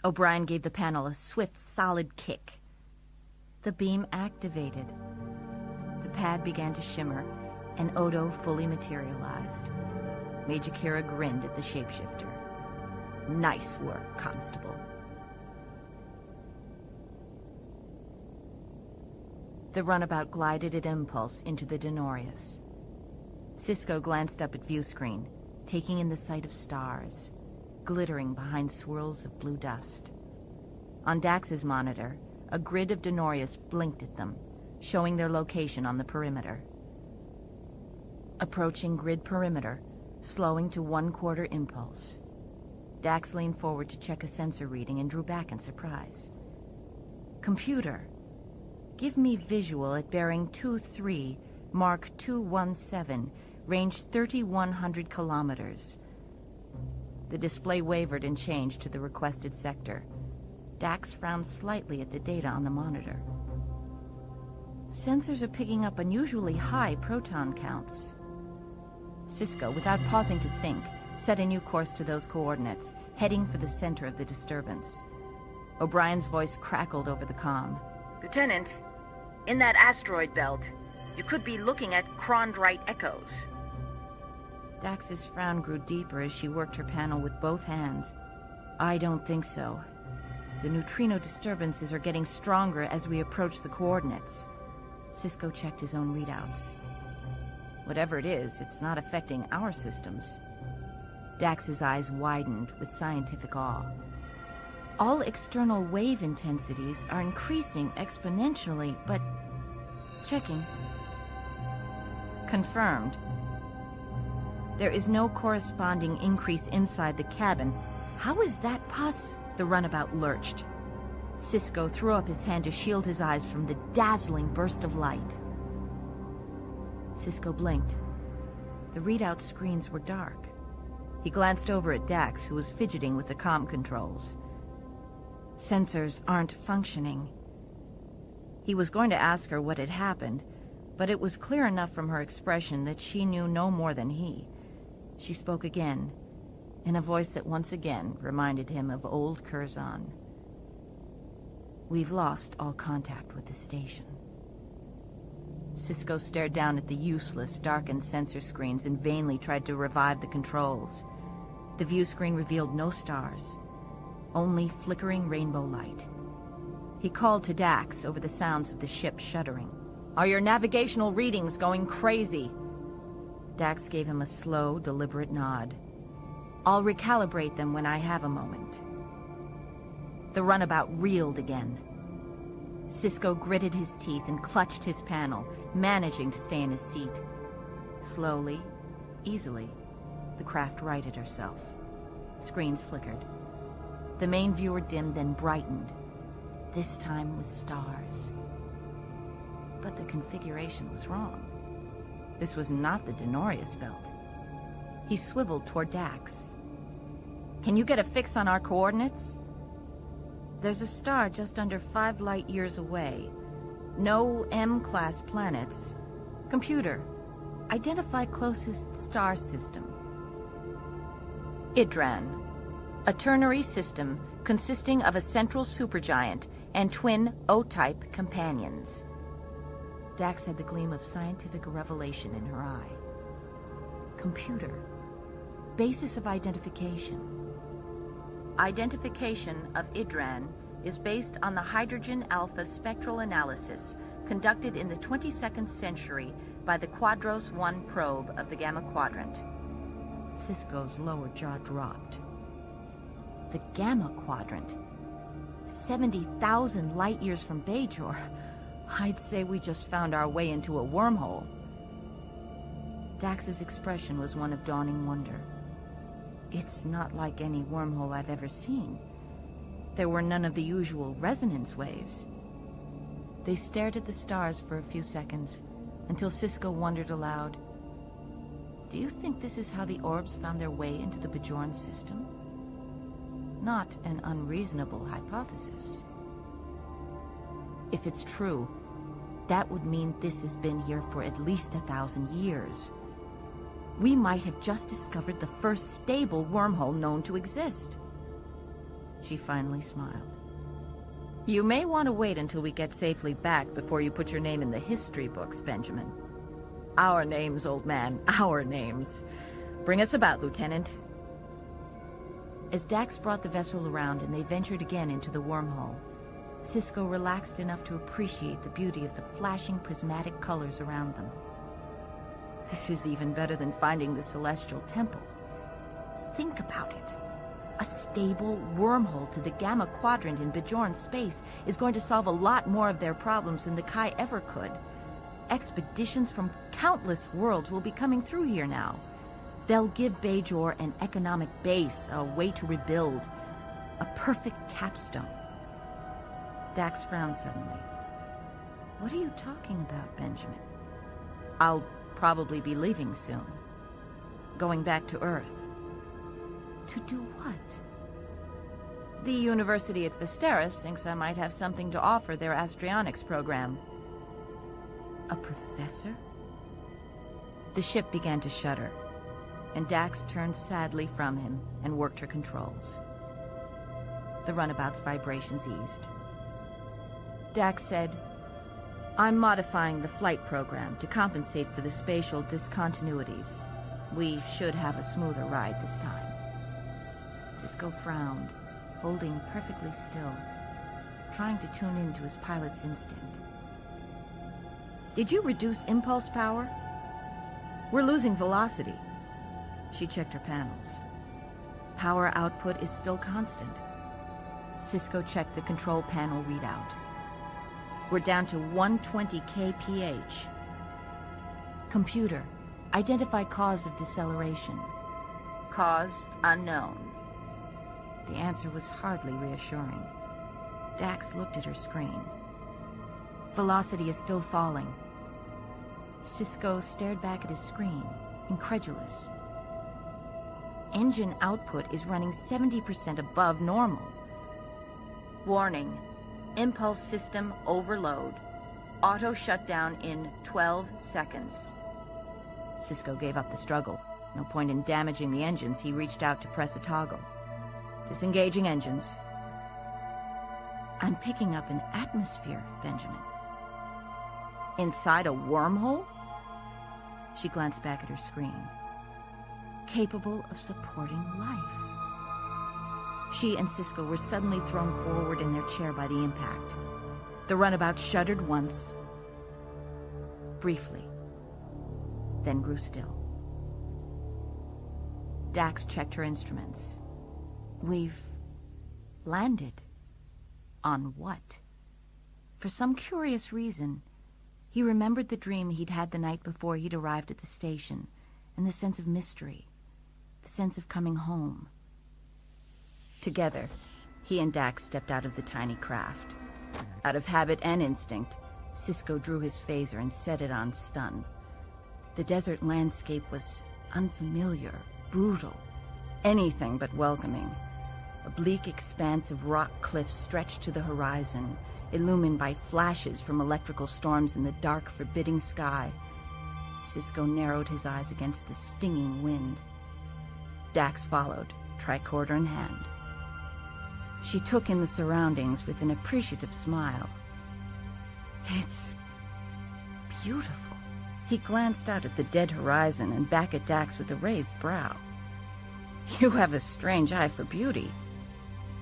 O'Brien gave the panel a swift, solid kick. The beam activated. The pad began to shimmer, and Odo fully materialized. Major Kira grinned at the shapeshifter. Nice work, Constable. The runabout glided at impulse into the Denorius. Sisko glanced up at viewscreen, taking in the sight of stars, glittering behind swirls of blue dust. On Dax's monitor, a grid of Denorius blinked at them, showing their location on the perimeter. Approaching grid perimeter, slowing to 1/4 impulse. Dax leaned forward to check a sensor reading and drew back in surprise. Computer, give me visual at bearing 23, mark 217, range 3,100 kilometers. The display wavered and changed to the requested sector. Dax frowned slightly at the data on the monitor. Sensors are picking up unusually high proton counts. Sisko, without pausing to think, set a new course to those coordinates, heading for the center of the disturbance. O'Brien's voice crackled over the comm. Lieutenant, in that asteroid belt, you could be looking at chondrite echoes. Dax's frown grew deeper as she worked her panel with both hands. I don't think so. The neutrino disturbances are getting stronger as we approach the coordinates. Sisko checked his own readouts. Whatever it is, it's not affecting our systems. Dax's eyes widened with scientific awe. All external wave intensities are increasing exponentially, but... Checking. Confirmed. There is no corresponding increase inside the cabin. How is that The runabout lurched. Sisko threw up his hand to shield his eyes from the dazzling burst of light. Sisko blinked. The readout screens were dark. He glanced over at Dax, who was fidgeting with the comm controls. Sensors aren't functioning. He was going to ask her what had happened, but it was clear enough from her expression that she knew no more than he. She spoke again, in a voice that once again reminded him of old Curzon. We've lost all contact with the station. Sisko stared down at the useless, darkened sensor screens and vainly tried to revive the controls. The view screen revealed no stars, only flickering rainbow light. He called to Dax over the sounds of the ship shuddering. Are your navigational readings going crazy? Dax gave him a slow, deliberate nod. I'll recalibrate them when I have a moment. The runabout reeled again. Sisko gritted his teeth and clutched his panel, managing to stay in his seat. Slowly, easily, the craft righted herself. Screens flickered. The main viewer dimmed, then brightened, this time with stars. But the configuration was wrong. This was not the Denorius belt. He swiveled toward Dax. Can you get a fix on our coordinates? There's a star just under 5 light years away. No M-class planets. Computer, identify closest star system. Idran, a ternary system consisting of a central supergiant and twin O-type companions. Dax had the gleam of scientific revelation in her eye. Computer, basis of identification. Identification of Idran is based on the hydrogen alpha spectral analysis conducted in the 22nd century by the Quadros 1 probe of the Gamma Quadrant. Sisko's lower jaw dropped. The Gamma Quadrant? 70,000 light years from Bajor. I'd say we just found our way into a wormhole. Dax's expression was one of dawning wonder. It's not like any wormhole I've ever seen. There were none of the usual resonance waves. They stared at the stars for a few seconds, until Sisko wondered aloud, do you think this is how the orbs found their way into the Bajoran system? Not an unreasonable hypothesis. If it's true, that would mean this has been here for at least 1,000 years. We might have just discovered the first stable wormhole known to exist. She finally smiled. You may want to wait until we get safely back before you put your name in the history books, Benjamin. Our names, old man, our names. Bring us about, Lieutenant. As Dax brought the vessel around and they ventured again into the wormhole, Sisko relaxed enough to appreciate the beauty of the flashing prismatic colors around them. This is even better than finding the Celestial Temple. Think about it. A stable wormhole to the Gamma Quadrant in Bajoran space is going to solve a lot more of their problems than the Kai ever could. Expeditions from countless worlds will be coming through here now. They'll give Bajor an economic base, a way to rebuild, a perfect capstone. Dax frowned suddenly. What are you talking about, Benjamin? I'll probably be leaving soon. Going back to Earth. To do what? The University at Vesteris thinks I might have something to offer their astronautics program. A professor? The ship began to shudder, and Dax turned sadly from him and worked her controls. The runabout's vibrations eased. Dax said, I'm modifying the flight program to compensate for the spatial discontinuities. We should have a smoother ride this time. Sisko frowned, holding perfectly still, trying to tune into his pilot's instinct. Did you reduce impulse power? We're losing velocity. She checked her panels. Power output is still constant. Sisko checked the control panel readout. We're down to 120 kph. Computer, identify cause of deceleration. Cause unknown. The answer was hardly reassuring. Dax looked at her screen. Velocity is still falling. Sisko stared back at his screen, incredulous. Engine output is running 70% above normal. Warning. Impulse system overload. Auto shutdown in 12 seconds. Sisko gave up the struggle. No point in damaging the engines. He reached out to press a toggle. Disengaging engines. I'm picking up an atmosphere, Benjamin. Inside a wormhole? She glanced back at her screen. Capable of supporting life. She and Sisko were suddenly thrown forward in their chair by the impact. The runabout shuddered once, briefly, then grew still. Dax checked her instruments. We've landed. On what? For some curious reason, he remembered the dream he'd had the night before he'd arrived at the station, and the sense of mystery, the sense of coming home. Together, he and Dax stepped out of the tiny craft. Out of habit and instinct, Sisko drew his phaser and set it on stun. The desert landscape was unfamiliar, brutal, anything but welcoming. A bleak expanse of rock cliffs stretched to the horizon, illumined by flashes from electrical storms in the dark, forbidding sky. Sisko narrowed his eyes against the stinging wind. Dax followed, tricorder in hand. She took in the surroundings with an appreciative smile. It's beautiful. He glanced out at the dead horizon and back at Dax with a raised brow. You have a strange eye for beauty.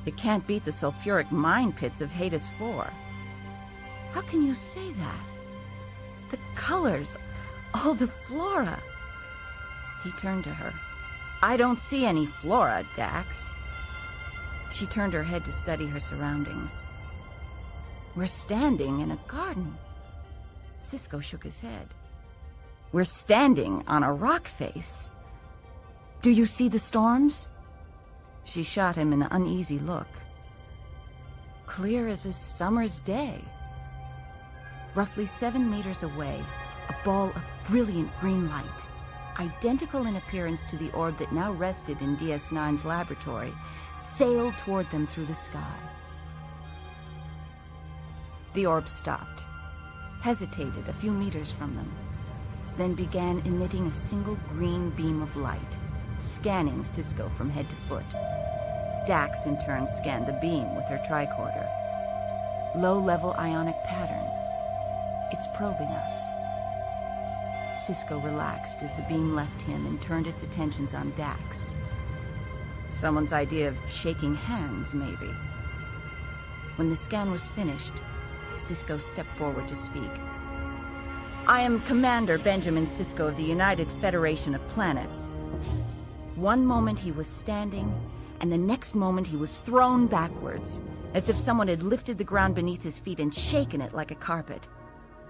It can't beat the sulfuric mine pits of Hades IV. How can you say that? The colors, all the flora. He turned to her. I don't see any flora, Dax. She turned her head to study her surroundings. We're standing in a garden. Sisko shook his head. We're standing on a rock face. Do you see the storms? She shot him an uneasy look. Clear as a summer's day. Roughly 7 meters away, a ball of brilliant green light, identical in appearance to the orb that now rested in DS9's laboratory, sailed toward them through the sky. The orb stopped, hesitated a few meters from them, then began emitting a single green beam of light, scanning Sisko from head to foot. Dax, in turn, scanned the beam with her tricorder. Low-level ionic pattern. It's probing us. Sisko relaxed as the beam left him and turned its attentions on Dax. Someone's idea of shaking hands, maybe. When the scan was finished, Sisko stepped forward to speak. I am Commander Benjamin Sisko of the United Federation of Planets. One moment he was standing, and the next moment he was thrown backwards, as if someone had lifted the ground beneath his feet and shaken it like a carpet.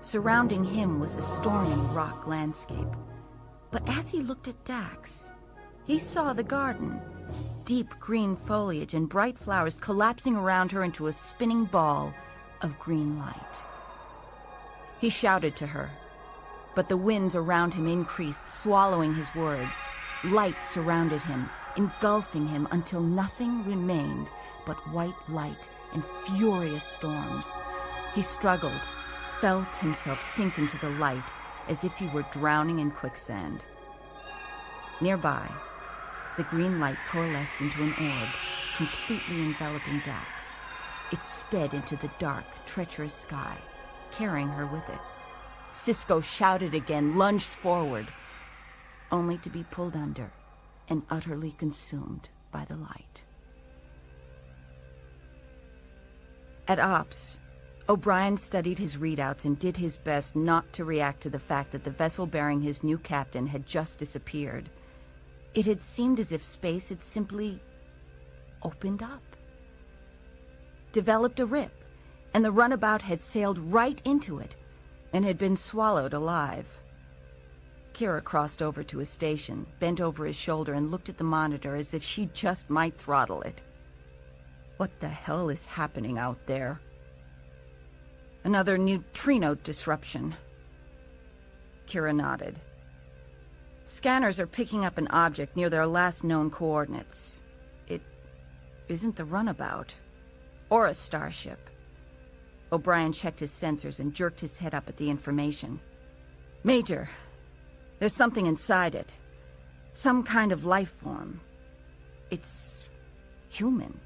Surrounding him was a stormy rock landscape. But as he looked at Dax, he saw the garden, deep green foliage and bright flowers collapsing around her into a spinning ball of green light. He shouted to her, but the winds around him increased, swallowing his words. Light surrounded him, engulfing him until nothing remained but white light and furious storms. He struggled, felt himself sink into the light as if he were drowning in quicksand. Nearby, the green light coalesced into an orb, completely enveloping Dax. It sped into the dark, treacherous sky, carrying her with it. Sisko shouted again, lunged forward, only to be pulled under and utterly consumed by the light. At Ops, O'Brien studied his readouts and did his best not to react to the fact that the vessel bearing his new captain had just disappeared. It had seemed as if space had simply opened up, developed a rip, and the runabout had sailed right into it and had been swallowed alive. Kira crossed over to his station, bent over his shoulder, and looked at the monitor as if she just might throttle it. What the hell is happening out there? Another neutrino disruption. Kira nodded. Scanners are picking up an object near their last known coordinates. It isn't the runabout, or a starship. O'Brien checked his sensors and jerked his head up at the information. Major, there's something inside it. Some kind of life form. It's human.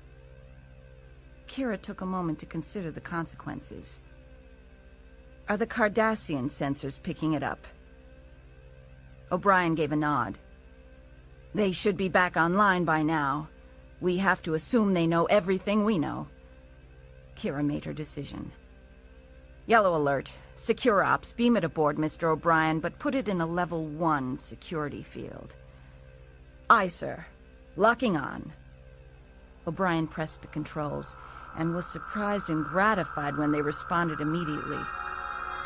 Kira took a moment to consider the consequences. Are the Cardassian sensors picking it up? O'Brien gave a nod. They should be back online by now. We have to assume they know everything we know. Kira made her decision. Yellow alert. Secure ops. Beam it aboard, Mr. O'Brien, but put it in a level 1 security field. Aye, sir. Locking on. O'Brien pressed the controls and was surprised and gratified when they responded immediately.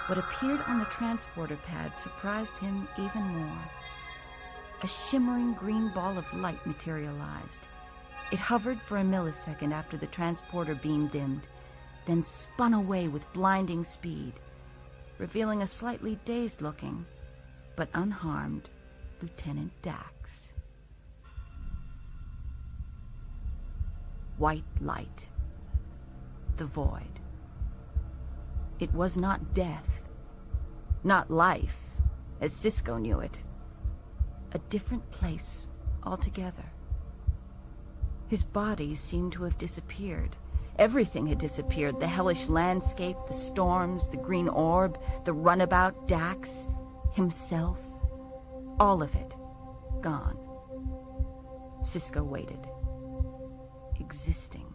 What appeared on the transporter pad surprised him even more. A shimmering green ball of light materialized. It hovered for a millisecond after the transporter beam dimmed, then spun away with blinding speed, revealing a slightly dazed-looking, but unharmed, Lieutenant Dax. White light. The void. It was not death, not life, as Sisko knew it. A different place altogether. His body seemed to have disappeared. Everything had disappeared. The hellish landscape, the storms, the green orb, the runabout, Dax, himself. All of it gone. Sisko waited, existing.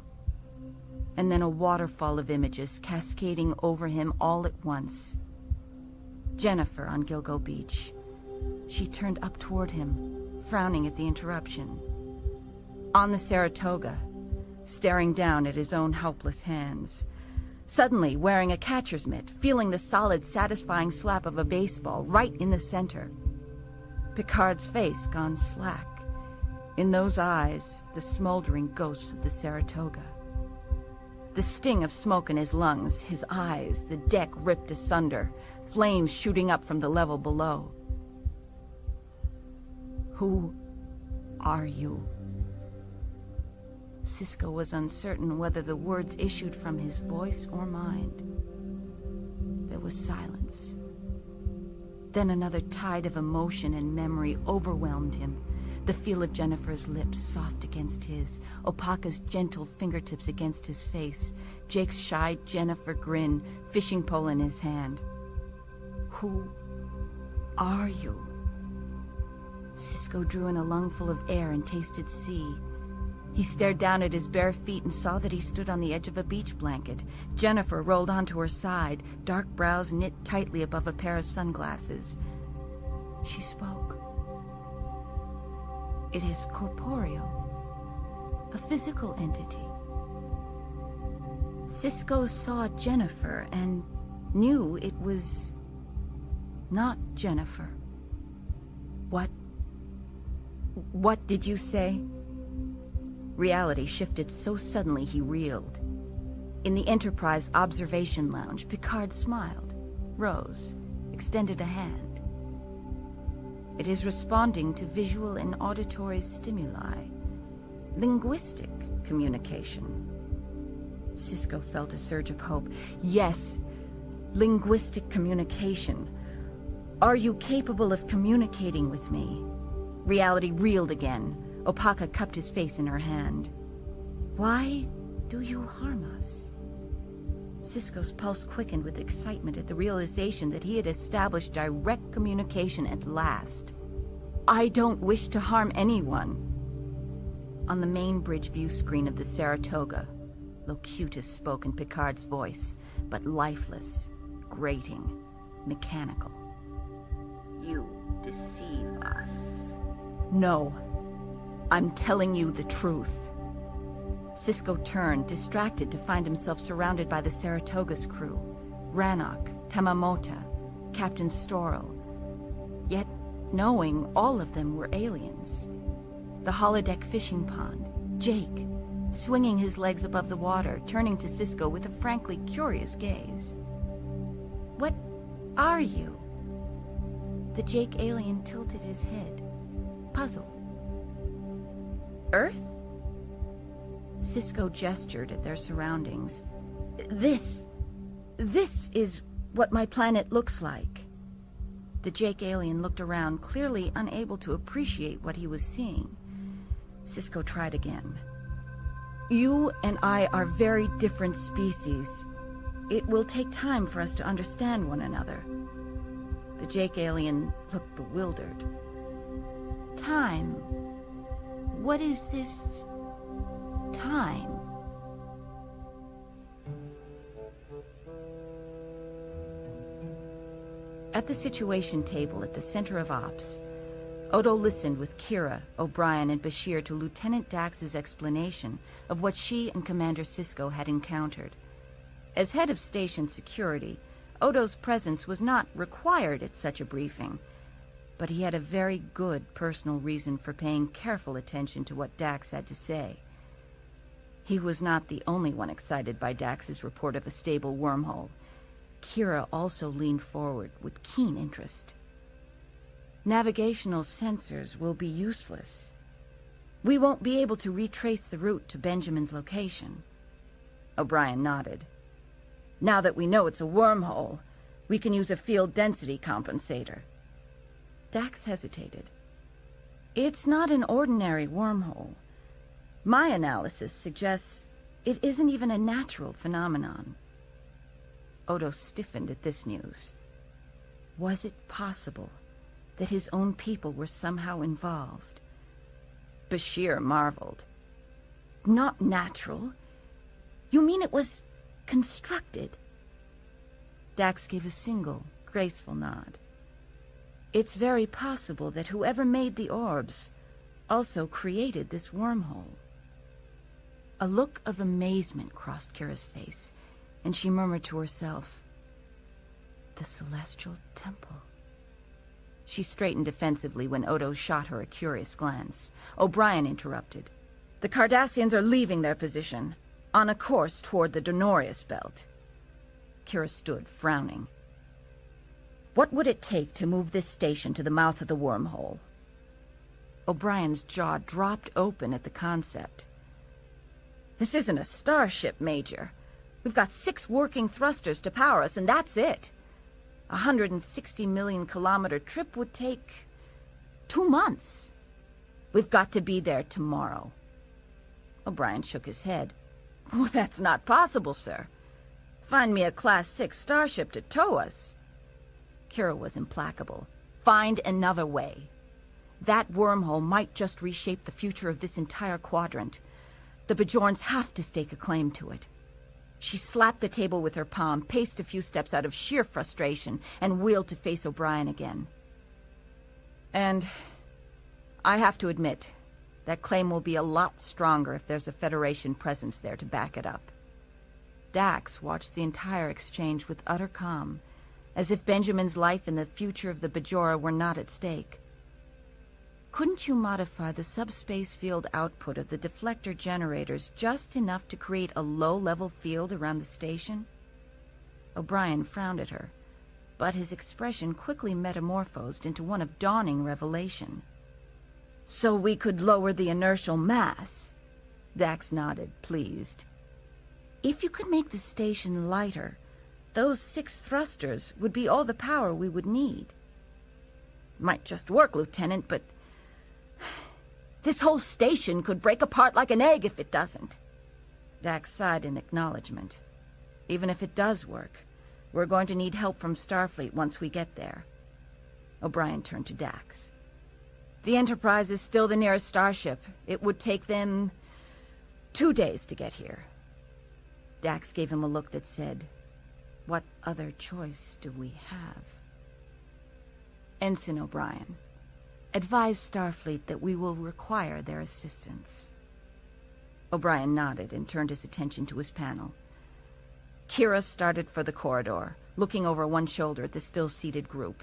And then a waterfall of images cascading over him all at once. Jennifer on Gilgo Beach. She turned up toward him, frowning at the interruption. On the Saratoga, staring down at his own helpless hands. Suddenly, wearing a catcher's mitt, feeling the solid, satisfying slap of a baseball right in the center. Picard's face gone slack. In those eyes, the smoldering ghosts of the Saratoga. The sting of smoke in his lungs, his eyes, the deck ripped asunder, flames shooting up from the level below. Who are you? Sisko was uncertain whether the words issued from his voice or mind. There was silence. Then another tide of emotion and memory overwhelmed him. The feel of Jennifer's lips soft against his, Opaka's gentle fingertips against his face, Jake's shy Jennifer grin, fishing pole in his hand. Who are you? Sisko drew in a lungful of air and tasted sea. He stared down at his bare feet and saw that he stood on the edge of a beach blanket. Jennifer rolled onto her side, dark brows knit tightly above a pair of sunglasses. She spoke. It is corporeal, a physical entity. Sisko saw Jennifer and knew it was not Jennifer. What did you say? Reality shifted so suddenly he reeled. In the Enterprise observation lounge, Picard smiled, rose, extended a hand. It is responding to visual and auditory stimuli. Linguistic communication. Sisko felt a surge of hope. Yes, linguistic communication. Are you capable of communicating with me? Reality reeled again. Opaka cupped his face in her hand. Why do you harm us? Sisko's pulse quickened with excitement at the realization that he had established direct communication at last. I don't wish to harm anyone. On the main bridge view screen of the Saratoga, Locutus spoke in Picard's voice, but lifeless, grating, mechanical. You deceive us. No. I'm telling you the truth. Sisko turned, distracted to find himself surrounded by the Saratoga's crew. Rannoch, Tamamota, Captain Storrell. Yet, knowing all of them were aliens. The holodeck fishing pond, Jake, swinging his legs above the water, turning to Sisko with a frankly curious gaze. What are you? The Jake alien tilted his head, puzzled. Earth? Sisko gestured at their surroundings. This is what my planet looks like. The Jake alien looked around, clearly unable to appreciate what he was seeing. Sisko tried again. You and I are very different species. It will take time for us to understand one another. The Jake alien looked bewildered. Time. What is this time? At the situation table at the center of ops, Odo listened with Kira, O'Brien, and Bashir to Lieutenant Dax's explanation of what she and Commander Sisko had encountered. As head of station security, Odo's presence was not required at such a briefing, but he had a very good personal reason for paying careful attention to what Dax had to say. He was not the only one excited by Dax's report of a stable wormhole. Kira also leaned forward with keen interest. Navigational sensors will be useless. We won't be able to retrace the route to Benjamin's location. O'Brien nodded. Now that we know it's a wormhole, we can use a field density compensator. Dax hesitated. It's not an ordinary wormhole. My analysis suggests it isn't even a natural phenomenon. Odo stiffened at this news. Was it possible that his own people were somehow involved? Bashir marveled. Not natural? You mean it was constructed? Dax gave a single, graceful nod. It's very possible that whoever made the orbs also created this wormhole. A look of amazement crossed Kira's face, and she murmured to herself, "The Celestial Temple." She straightened defensively when Odo shot her a curious glance. O'Brien interrupted. The Cardassians are leaving their position, on a course toward the Denorius Belt. Kira stood, frowning. What would it take to move this station to the mouth of the wormhole? O'Brien's jaw dropped open at the concept. This isn't a starship, Major. We've got 6 working thrusters to power us, and that's it. A 160 million kilometer trip would take 2 months. We've got to be there tomorrow. O'Brien shook his head. Well, that's not possible, sir. Find me a Class 6 starship to tow us. Kira was implacable. Find another way. That wormhole might just reshape the future of this entire quadrant. The Bajorans have to stake a claim to it. She slapped the table with her palm, paced a few steps out of sheer frustration, and wheeled to face O'Brien again. And I have to admit, that claim will be a lot stronger if there's a Federation presence there to back it up. Dax watched the entire exchange with utter calm, as if Benjamin's life and the future of the Bajora were not at stake. Couldn't you modify the subspace field output of the deflector generators just enough to create a low-level field around the station? O'Brien frowned at her, but his expression quickly metamorphosed into one of dawning revelation. So we could lower the inertial mass? Dax nodded, pleased. If you could make the station lighter, those 6 thrusters would be all the power we would need. Might just work, Lieutenant, but this whole station could break apart like an egg if it doesn't. Dax sighed in acknowledgement. Even if it does work, we're going to need help from Starfleet once we get there. O'Brien turned to Dax. The Enterprise is still the nearest starship. It would take them 2 days to get here. Dax gave him a look that said, "What other choice do we have?" Ensign O'Brien, advise Starfleet that we will require their assistance. O'Brien nodded and turned his attention to his panel. Kira started for the corridor, looking over one shoulder at the still-seated group.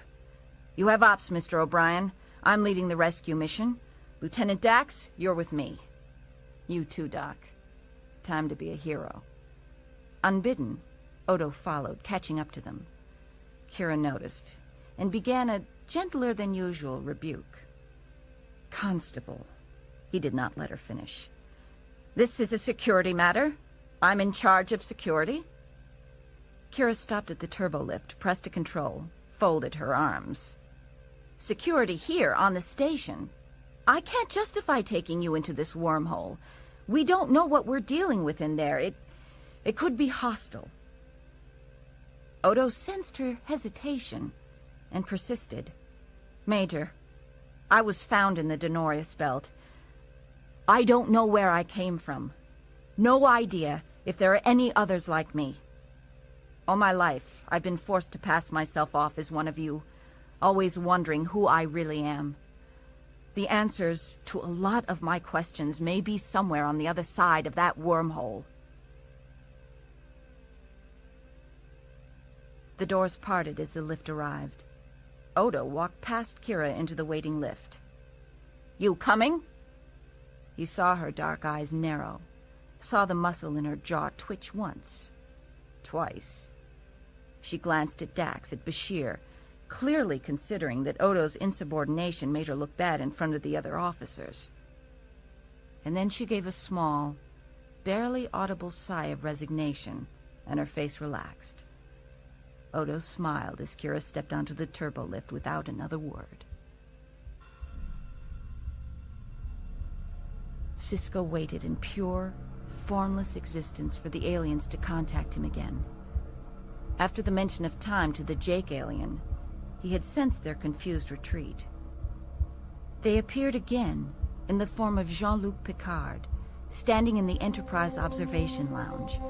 "You have ops, Mr. O'Brien. I'm leading the rescue mission. Lieutenant Dax, you're with me." "You too, Doc. Time to be a hero." Unbidden, Odo followed, catching up to them. Kira noticed, and began a gentler-than-usual rebuke. "Constable." He did not let her finish. "This is a security matter. I'm in charge of security." Kira stopped at the turbolift, pressed a control, folded her arms. "Security here, on the station. I can't justify taking you into this wormhole. We don't know what we're dealing with in there. It could be hostile." Odo sensed her hesitation and persisted. "Major, I was found in the Denorius Belt. I don't know where I came from. No idea if there are any others like me. All my life, I've been forced to pass myself off as one of you, always wondering who I really am. The answers to a lot of my questions may be somewhere on the other side of that wormhole." The doors parted as the lift arrived. Odo walked past Kira into the waiting lift. "You coming?" He saw her dark eyes narrow, saw the muscle in her jaw twitch once, twice. She glanced at Dax, at Bashir, clearly considering that Odo's insubordination made her look bad in front of the other officers. And then she gave a small, barely audible sigh of resignation, and her face relaxed. Odo smiled as Kira stepped onto the turbolift without another word. Sisko waited in pure, formless existence for the aliens to contact him again. After the mention of time to the Jake alien, he had sensed their confused retreat. They appeared again in the form of Jean-Luc Picard, standing in the Enterprise observation lounge,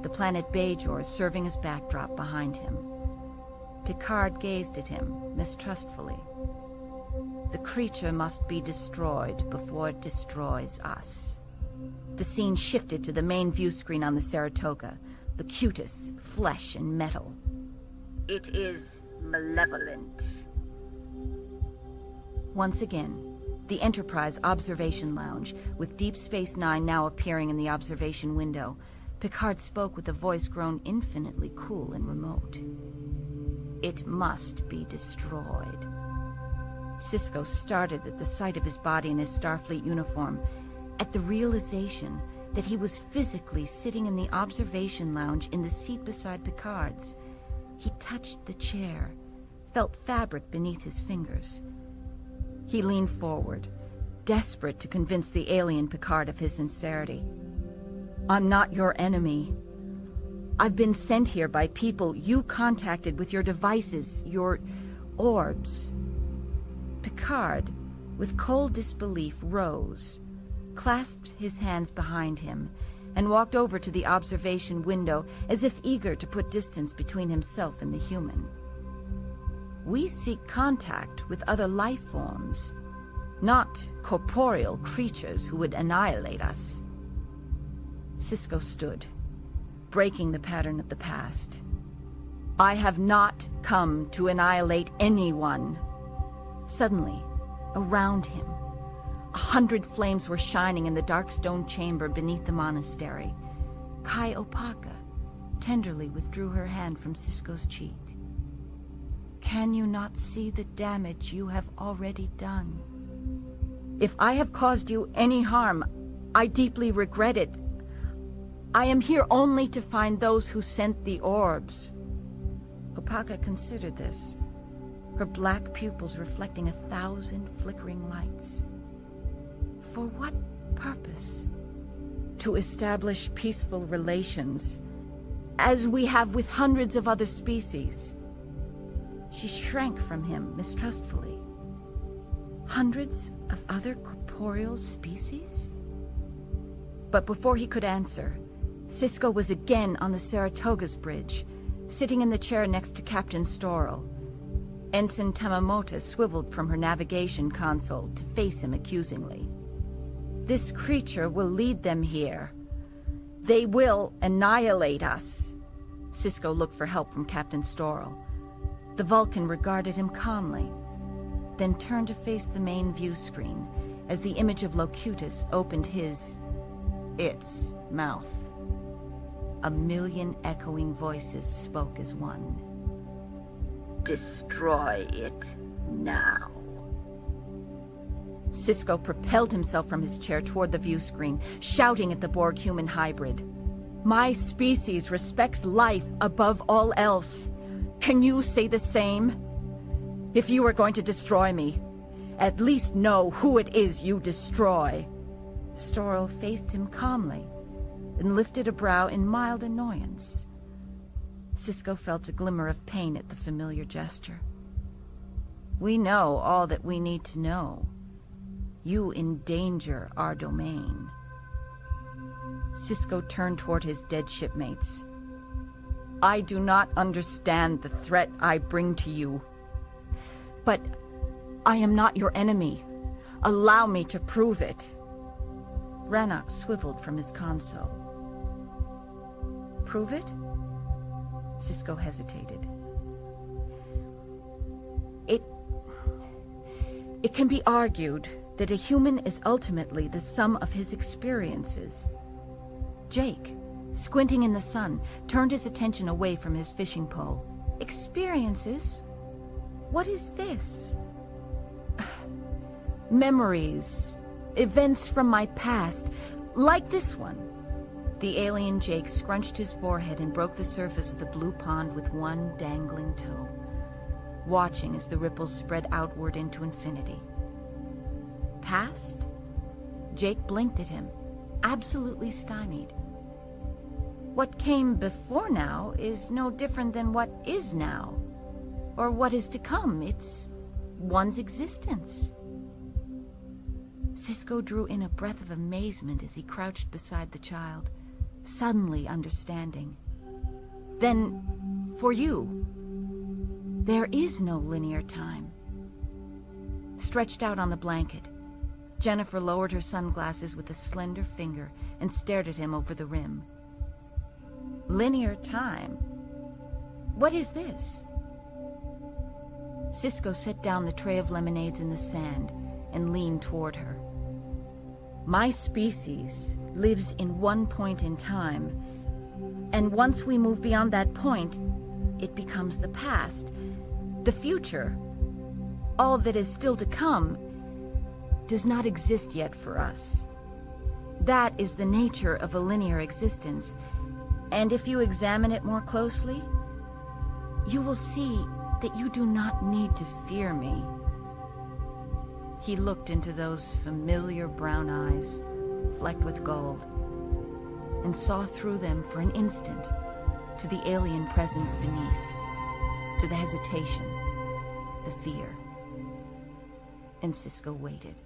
the planet Bajor serving as backdrop behind him. Picard gazed at him mistrustfully. "The creature must be destroyed before it destroys us." The scene shifted to the main view screen on the Saratoga, the cutis, flesh and metal. It is malevolent. Once again, the Enterprise observation lounge, with Deep Space Nine now appearing in the observation window, Picard spoke with a voice grown infinitely cool and remote. "It must be destroyed." Sisko started at the sight of his body in his Starfleet uniform, at the realization that he was physically sitting in the observation lounge in the seat beside Picard's. He touched the chair, felt fabric beneath his fingers. He leaned forward, desperate to convince the alien Picard of his sincerity. "I'm not your enemy. I've been sent here by people you contacted with your devices, your orbs." Picard, with cold disbelief, rose, clasped his hands behind him and walked over to the observation window as if eager to put distance between himself and the human. We seek contact with other life forms, not corporeal creatures who would annihilate us. Sisko stood, breaking the pattern of the past. I have not come to annihilate anyone. Suddenly, around him, 100 flames were shining in the dark stone chamber beneath the monastery. Kai Opaka tenderly withdrew her hand from Sisko's cheek. Can you not see the damage you have already done? If I have caused you any harm, I deeply regret it. I am here only to find those who sent the orbs. Opaka considered this, her black pupils reflecting 1,000 flickering lights. For what purpose? To establish peaceful relations, as we have with hundreds of other species. She shrank from him mistrustfully. Hundreds of other corporeal species? But before he could answer, Sisko was again on the Saratoga's bridge, sitting in the chair next to Captain Storrell. Ensign Tamamota swiveled from her navigation console to face him accusingly. This creature will lead them here. They will annihilate us. Sisko looked for help from Captain Storrell. The Vulcan regarded him calmly, then turned to face the main view screen as the image of Locutus opened its mouth. 1,000,000 echoing voices spoke as one. Destroy it now. Sisko propelled himself from his chair toward the view screen, shouting at the Borg-human hybrid. My species respects life above all else. Can you say the same? If you are going to destroy me, at least know who it is you destroy. Storrell faced him calmly and lifted a brow in mild annoyance. Sisko felt a glimmer of pain at the familiar gesture. We know all that we need to know. You endanger our domain. Sisko turned toward his dead shipmates. I do not understand the threat I bring to you. But I am not your enemy. Allow me to prove it. Rannoch swiveled from his console. Prove it? Sisko hesitated. It can be argued that a human is ultimately the sum of his experiences. Jake, squinting in the sun, turned his attention away from his fishing pole. Experiences? What is this? Memories, events from my past, like this one. The alien Jake scrunched his forehead and broke the surface of the blue pond with one dangling toe, watching as the ripples spread outward into infinity. Past? Jake blinked at him, absolutely stymied. What came before now is no different than what is now, or what is to come. It's one's existence. Sisko drew in a breath of amazement as he crouched beside the child, suddenly understanding. Then, for you, there is no linear time. Stretched out on the blanket, Jennifer lowered her sunglasses with a slender finger and stared at him over the rim. Linear time? What is this? Sisko set down the tray of lemonades in the sand and leaned toward her. My species lives in one point in time, and once we move beyond that point, it becomes the past, the future. All that is still to come does not exist yet for us. That is the nature of a linear existence, and if you examine it more closely, you will see that you do not need to fear me. He looked into those familiar brown eyes, flecked with gold, and saw through them for an instant to the alien presence beneath, to the hesitation, the fear. And Sisko waited.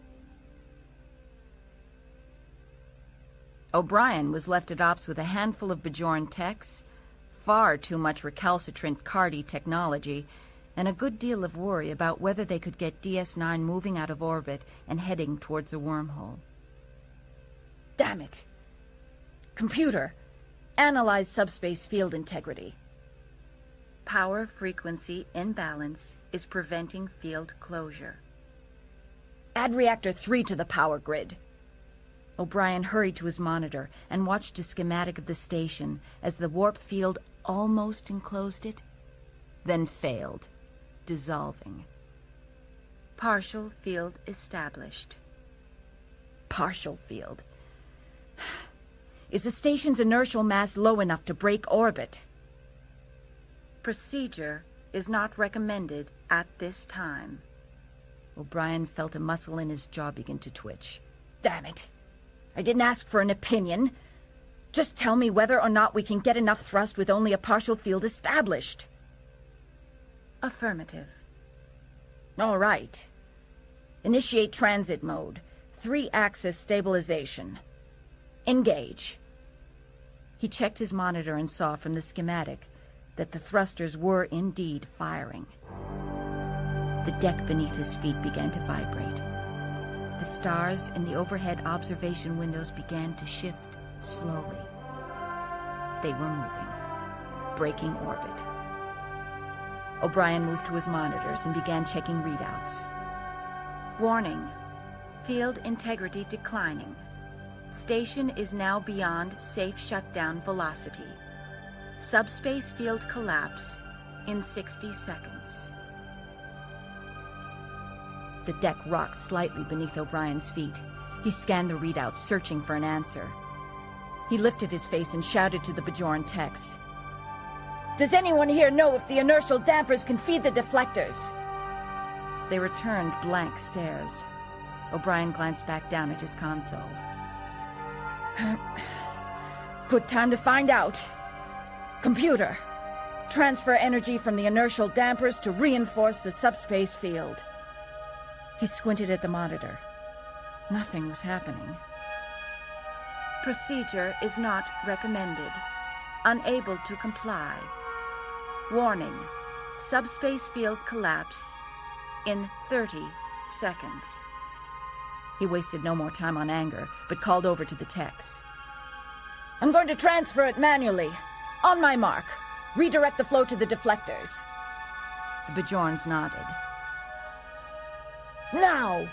O'Brien was left at ops with a handful of Bajoran techs, far too much recalcitrant Cardi technology, and a good deal of worry about whether they could get DS9 moving out of orbit and heading towards a wormhole. Damn it. Computer, analyze subspace field integrity. Power frequency imbalance is preventing field closure. Add reactor 3 to the power grid. O'Brien hurried to his monitor and watched a schematic of the station as the warp field almost enclosed it, then failed, dissolving. Partial field established. Partial field. Is the station's inertial mass low enough to break orbit? Procedure is not recommended at this time. O'Brien felt a muscle in his jaw begin to twitch. Damn it. I didn't ask for an opinion. Just tell me whether or not we can get enough thrust with only a partial field established. Affirmative. All right. Initiate transit mode. 3-axis stabilization. Engage. He checked his monitor and saw from the schematic that the thrusters were indeed firing. The deck beneath his feet began to vibrate. The stars in the overhead observation windows began to shift slowly. They were moving, breaking orbit. O'Brien moved to his monitors and began checking readouts. Warning. Field integrity declining. Station is now beyond safe shutdown velocity. Subspace field collapse in 60 seconds. The deck rocked slightly beneath O'Brien's feet. He scanned the readouts, searching for an answer. He lifted his face and shouted to the Bajoran techs. Does anyone here know if the inertial dampers can feed the deflectors? They returned blank stares. O'Brien glanced back down at his console. Good time to find out. Computer, transfer energy from the inertial dampers to reinforce the subspace field. He squinted at the monitor. Nothing was happening. Procedure is not recommended. Unable to comply. Warning. Subspace field collapse in 30 seconds. He wasted no more time on anger, but called over to the techs. I'm going to transfer it manually. On my mark. Redirect the flow to the deflectors. The Bajorans nodded. Now!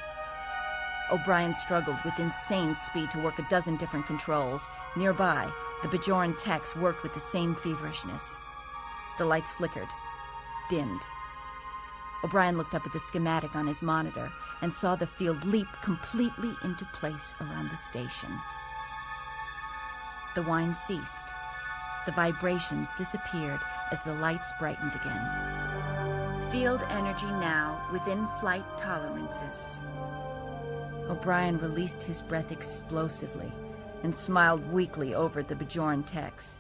O'Brien struggled with insane speed to work a dozen different controls. Nearby, the Bajoran techs worked with the same feverishness. The lights flickered, dimmed. O'Brien looked up at the schematic on his monitor and saw the field leap completely into place around the station. The whine ceased. The vibrations disappeared as the lights brightened again. Field energy now within flight tolerances. O'Brien released his breath explosively and smiled weakly over at the Bajoran techs,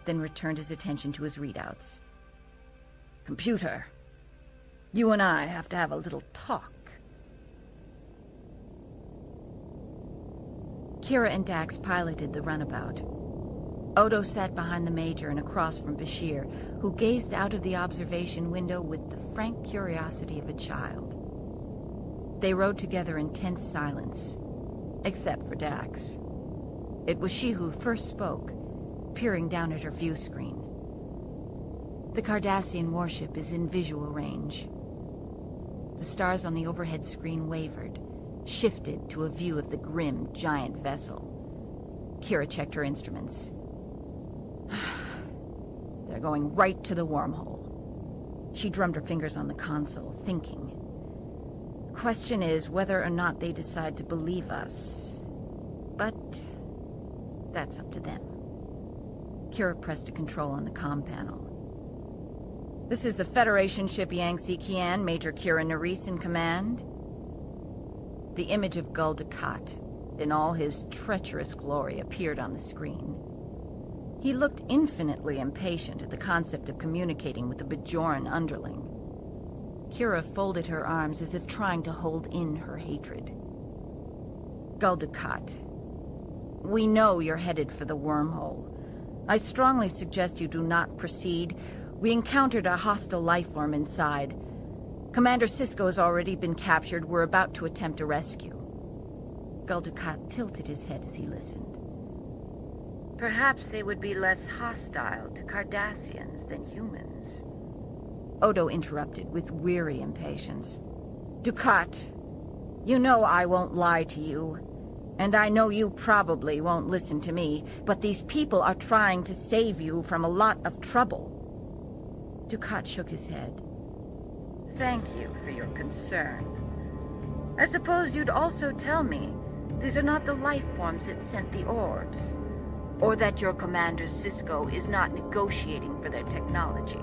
then returned his attention to his readouts. Computer, you and I have to have a little talk. Kira and Dax piloted the runabout. Odo sat behind the Major and across from Bashir, who gazed out of the observation window with the frank curiosity of a child. They rode together in tense silence, except for Dax. It was she who first spoke, peering down at her view screen. The Cardassian warship is in visual range. The stars on the overhead screen wavered, shifted to a view of the grim, giant vessel. Kira checked her instruments. They're going right to the wormhole. She drummed her fingers on the console, thinking. Question is whether or not they decide to believe us. But that's up to them. Kira pressed a control on the comm panel. This is the Federation ship Yangtze Kian, Major Kira Nerys in command. The image of Gul Dukat, in all his treacherous glory, appeared on the screen. He looked infinitely impatient at the concept of communicating with the Bajoran underling. Kira folded her arms as if trying to hold in her hatred. Gul Dukat. We know you're headed for the wormhole. I strongly suggest you do not proceed. We encountered a hostile life form inside. Commander Sisko has already been captured. We're about to attempt a rescue. Gul Dukat tilted his head as he listened. Perhaps they would be less hostile to Cardassians than humans. Odo interrupted with weary impatience. Dukat, you know I won't lie to you. And I know you probably won't listen to me, but these people are trying to save you from a lot of trouble. Dukat shook his head. Thank you for your concern. I suppose you'd also tell me these are not the life forms that sent the orbs, or that your commander Sisko is not negotiating for their technology.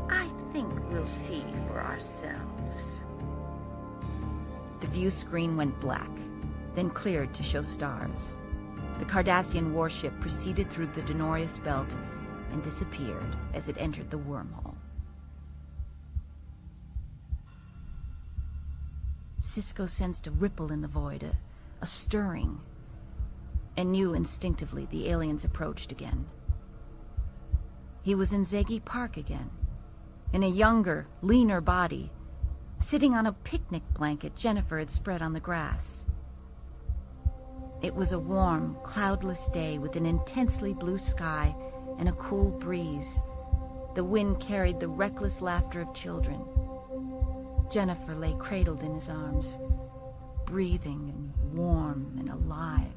I think we'll see for ourselves. The view screen went black, then cleared to show stars. The Cardassian warship proceeded through the Denorius belt and disappeared as it entered the wormhole. Sisko sensed a ripple in the void, a stirring, and knew instinctively the aliens approached again. He was in Zegi Park again, in a younger, leaner body, sitting on a picnic blanket Jennifer had spread on the grass. It was a warm, cloudless day with an intensely blue sky and a cool breeze. The wind carried the reckless laughter of children. Jennifer lay cradled in his arms, breathing and warm and alive.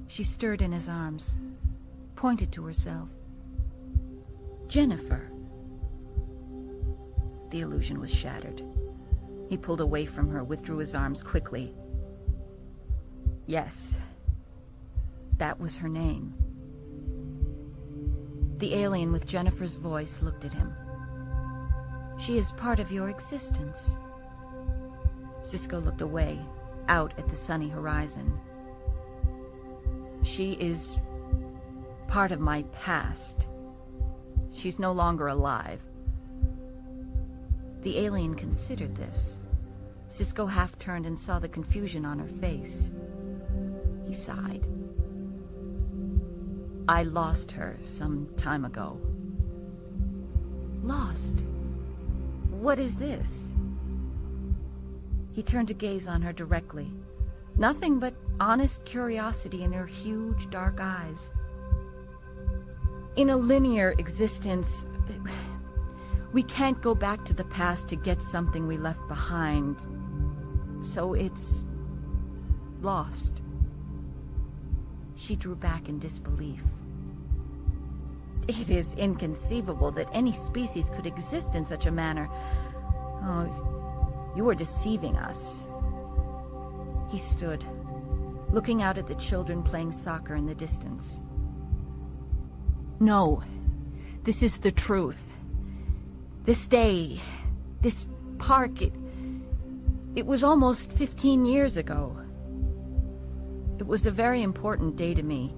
She stirred in his arms, pointed to herself. Jennifer. The illusion was shattered. He pulled away from her, withdrew his arms quickly. Yes, that was her name. The alien with Jennifer's voice looked at him. She is part of your existence. Sisko looked away, out at the sunny horizon. She is part of my past. She's no longer alive. The alien considered this. Sisko half turned and saw the confusion on her face. He sighed. I lost her some time ago. Lost? What is this? He turned to gaze on her directly. Nothing but honest curiosity in her huge, dark eyes. In a linear existence, we can't go back to the past to get something we left behind. So it's lost. She drew back in disbelief. It is inconceivable that any species could exist in such a manner. Oh, you are deceiving us. He stood, looking out at the children playing soccer in the distance. No, this is the truth. This day, this park, it was almost 15 years ago. It was a very important day to me.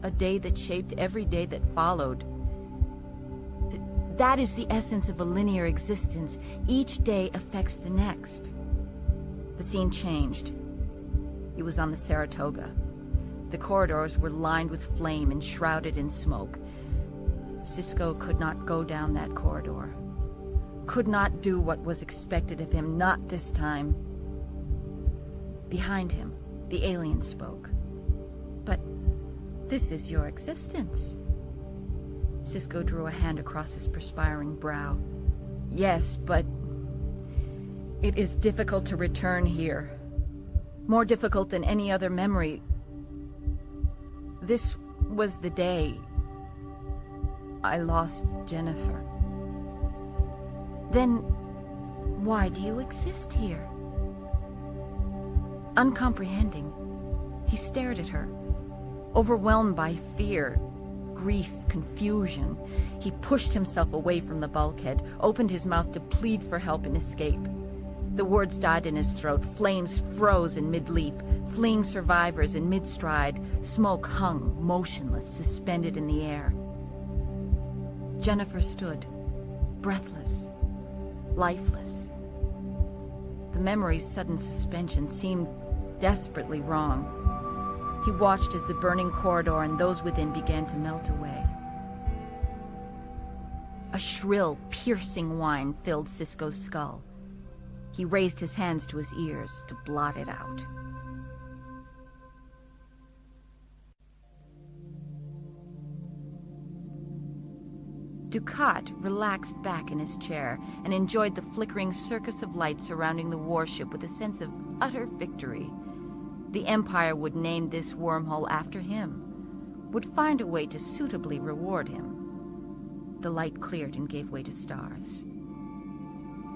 A day that shaped every day that followed. That is the essence of a linear existence. Each day affects the next. The scene changed. He was on the Saratoga. The corridors were lined with flame and shrouded in smoke. Sisko could not go down that corridor. Could not do what was expected of him, not this time. Behind him, the alien spoke. But this is your existence. Sisko drew a hand across his perspiring brow. Yes, but it is difficult to return here. More difficult than any other memory. This was the day I lost Jennifer. Then why do you exist here? Uncomprehending, he stared at her, overwhelmed by fear, grief, confusion. He pushed himself away from the bulkhead, opened his mouth to plead for help and escape. The words died in his throat. Flames froze in mid-leap, fleeing survivors in mid-stride. Smoke hung, motionless, suspended in the air. Jennifer stood, breathless, lifeless. The memory's sudden suspension seemed desperately wrong. He watched as the burning corridor and those within began to melt away. A shrill, piercing whine filled Sisko's skull. He raised his hands to his ears to blot it out. Ducat relaxed back in his chair and enjoyed the flickering circus of light surrounding the warship with a sense of utter victory. The Empire would name this wormhole after him, would find a way to suitably reward him. The light cleared and gave way to stars.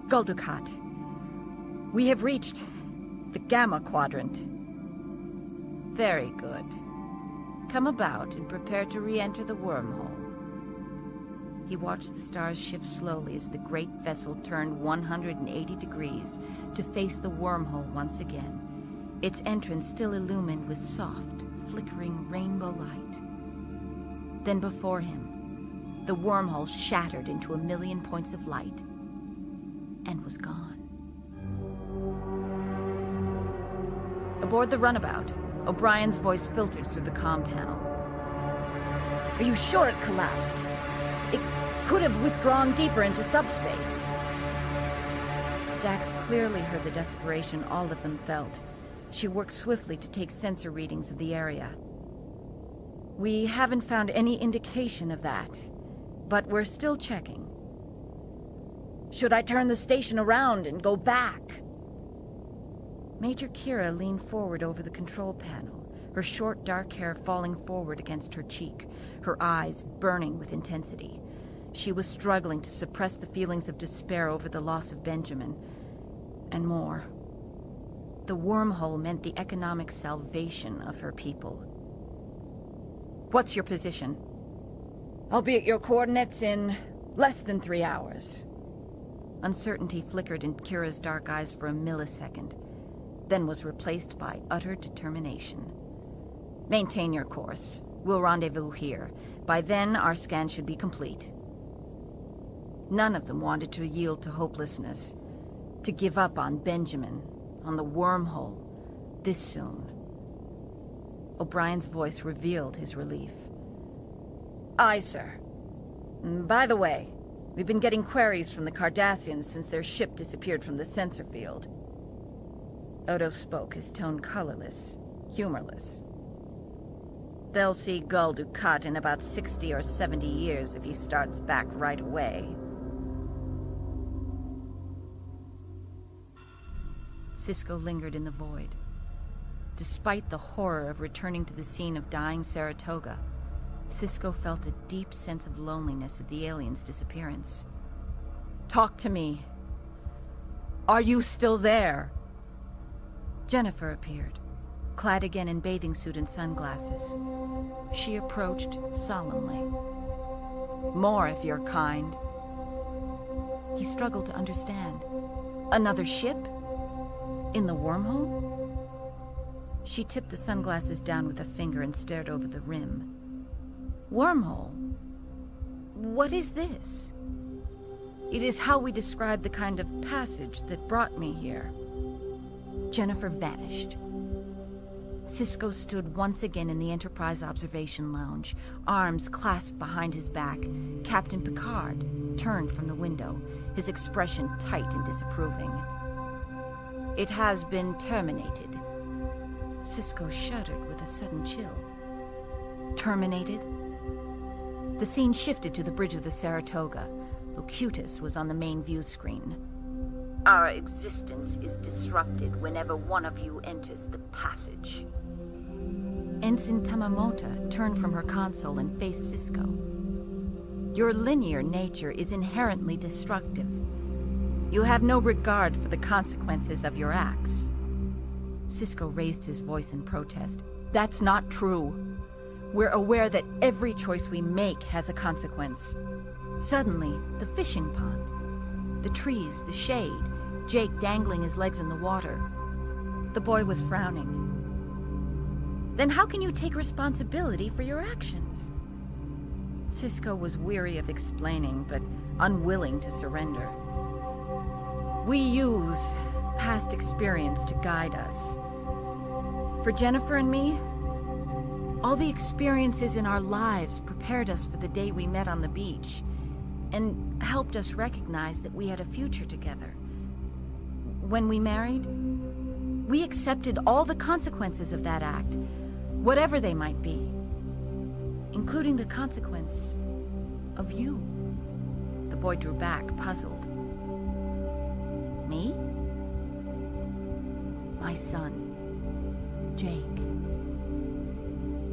Gul Dukat, we have reached the Gamma Quadrant. Very good. Come about and prepare to re-enter the wormhole. He watched the stars shift slowly as the great vessel turned 180 degrees to face the wormhole once again, its entrance still illumined with soft, flickering rainbow light. Then before him, the wormhole shattered into a million points of light and was gone. Aboard the runabout, O'Brien's voice filtered through the comm panel. Are you sure it collapsed? It could have withdrawn deeper into subspace. Dax clearly heard the desperation all of them felt. She worked swiftly to take sensor readings of the area. We haven't found any indication of that, but we're still checking. Should I turn the station around and go back? Major Kira leaned forward over the control panel, her short dark hair falling forward against her cheek, her eyes burning with intensity. She was struggling to suppress the feelings of despair over the loss of Benjamin, and more. The wormhole meant the economic salvation of her people. What's your position? I'll be at your coordinates in less than 3 hours. Uncertainty flickered in Kira's dark eyes for a millisecond, then was replaced by utter determination. Maintain your course. We'll rendezvous here. By then, our scan should be complete. None of them wanted to yield to hopelessness, to give up on Benjamin, on the wormhole, this soon. O'Brien's voice revealed his relief. Aye, sir. By the way, we've been getting queries from the Cardassians since their ship disappeared from the sensor field. Odo spoke, his tone colorless, humorless. They'll see Gul Dukat in about 60 or 70 years if he starts back right away. Sisko lingered in the void. Despite the horror of returning to the scene of dying Saratoga, Sisko felt a deep sense of loneliness at the alien's disappearance. Talk to me. Are you still there? Jennifer appeared, clad again in bathing suit and sunglasses. She approached solemnly. More if you're kind. He struggled to understand. Another ship? In the wormhole? She tipped the sunglasses down with a finger and stared over the rim. Wormhole? What is this? It is how we describe the kind of passage that brought me here. Jennifer vanished. Sisko stood once again in the Enterprise observation lounge, arms clasped behind his back. Captain Picard turned from the window, his expression tight and disapproving. It has been terminated. Sisko shuddered with a sudden chill. Terminated? The scene shifted to the bridge of the Saratoga. Locutus was on the main view screen. Our existence is disrupted whenever one of you enters the passage. Ensign Tamamota turned from her console and faced Sisko. Your linear nature is inherently destructive. You have no regard for the consequences of your acts. Sisko raised his voice in protest. That's not true. We're aware that every choice we make has a consequence. Suddenly, the fishing pond, the trees, the shade, Jake dangling his legs in the water. The boy was frowning. Then how can you take responsibility for your actions? Sisko was weary of explaining, but unwilling to surrender. We use past experience to guide us. For Jennifer and me, all the experiences in our lives prepared us for the day we met on the beach and helped us recognize that we had a future together. When we married, we accepted all the consequences of that act, whatever they might be, including the consequence of you. The boy drew back, puzzled. Me? My son, Jake.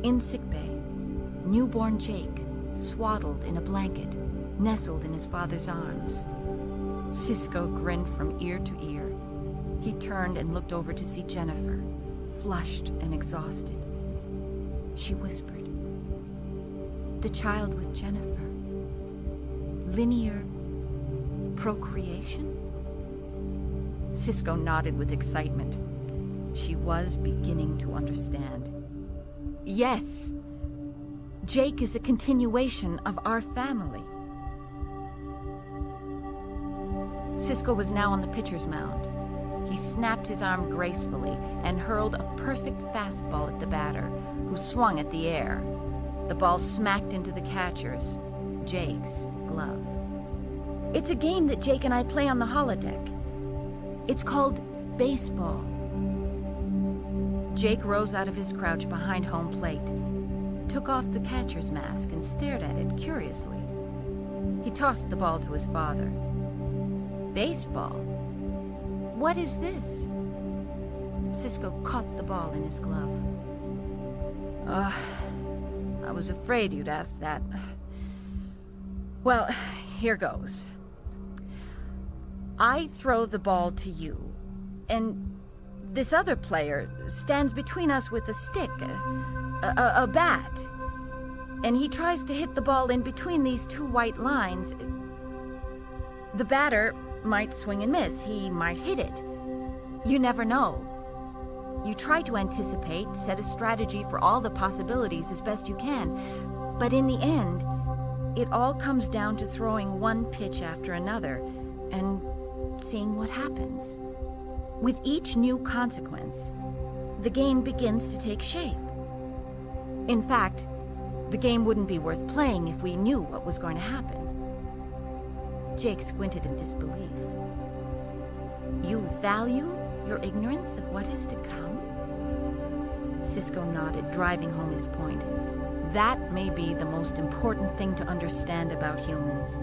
In sickbay, newborn Jake, swaddled in a blanket, nestled in his father's arms. Sisko grinned from ear to ear. He turned and looked over to see Jennifer, flushed and exhausted. She whispered, "The child with Jennifer. Linear procreation?" Sisko nodded with excitement. She was beginning to understand. Yes, Jake is a continuation of our family. Sisko was now on the pitcher's mound. He snapped his arm gracefully and hurled a perfect fastball at the batter, who swung at the air. The ball smacked into the catcher's, Jake's, glove. It's a game that Jake and I play on the holodeck. It's called baseball. Jake rose out of his crouch behind home plate, took off the catcher's mask and stared at it curiously. He tossed the ball to his father. Baseball? What is this? Sisko caught the ball in his glove. I was afraid you'd ask that. Well, here goes. I throw the ball to you, and this other player stands between us with a stick, a bat, and he tries to hit the ball in between these two white lines. The batter might swing and miss. He might hit it. You never know. You try to anticipate, set a strategy for all the possibilities as best you can, but in the end, it all comes down to throwing one pitch after another and seeing what happens. With each new consequence, the game begins to take shape. In fact, the game wouldn't be worth playing if we knew what was going to happen. Jake squinted in disbelief. You value your ignorance of what is to come? Sisko nodded, driving home his point. That may be the most important thing to understand about humans.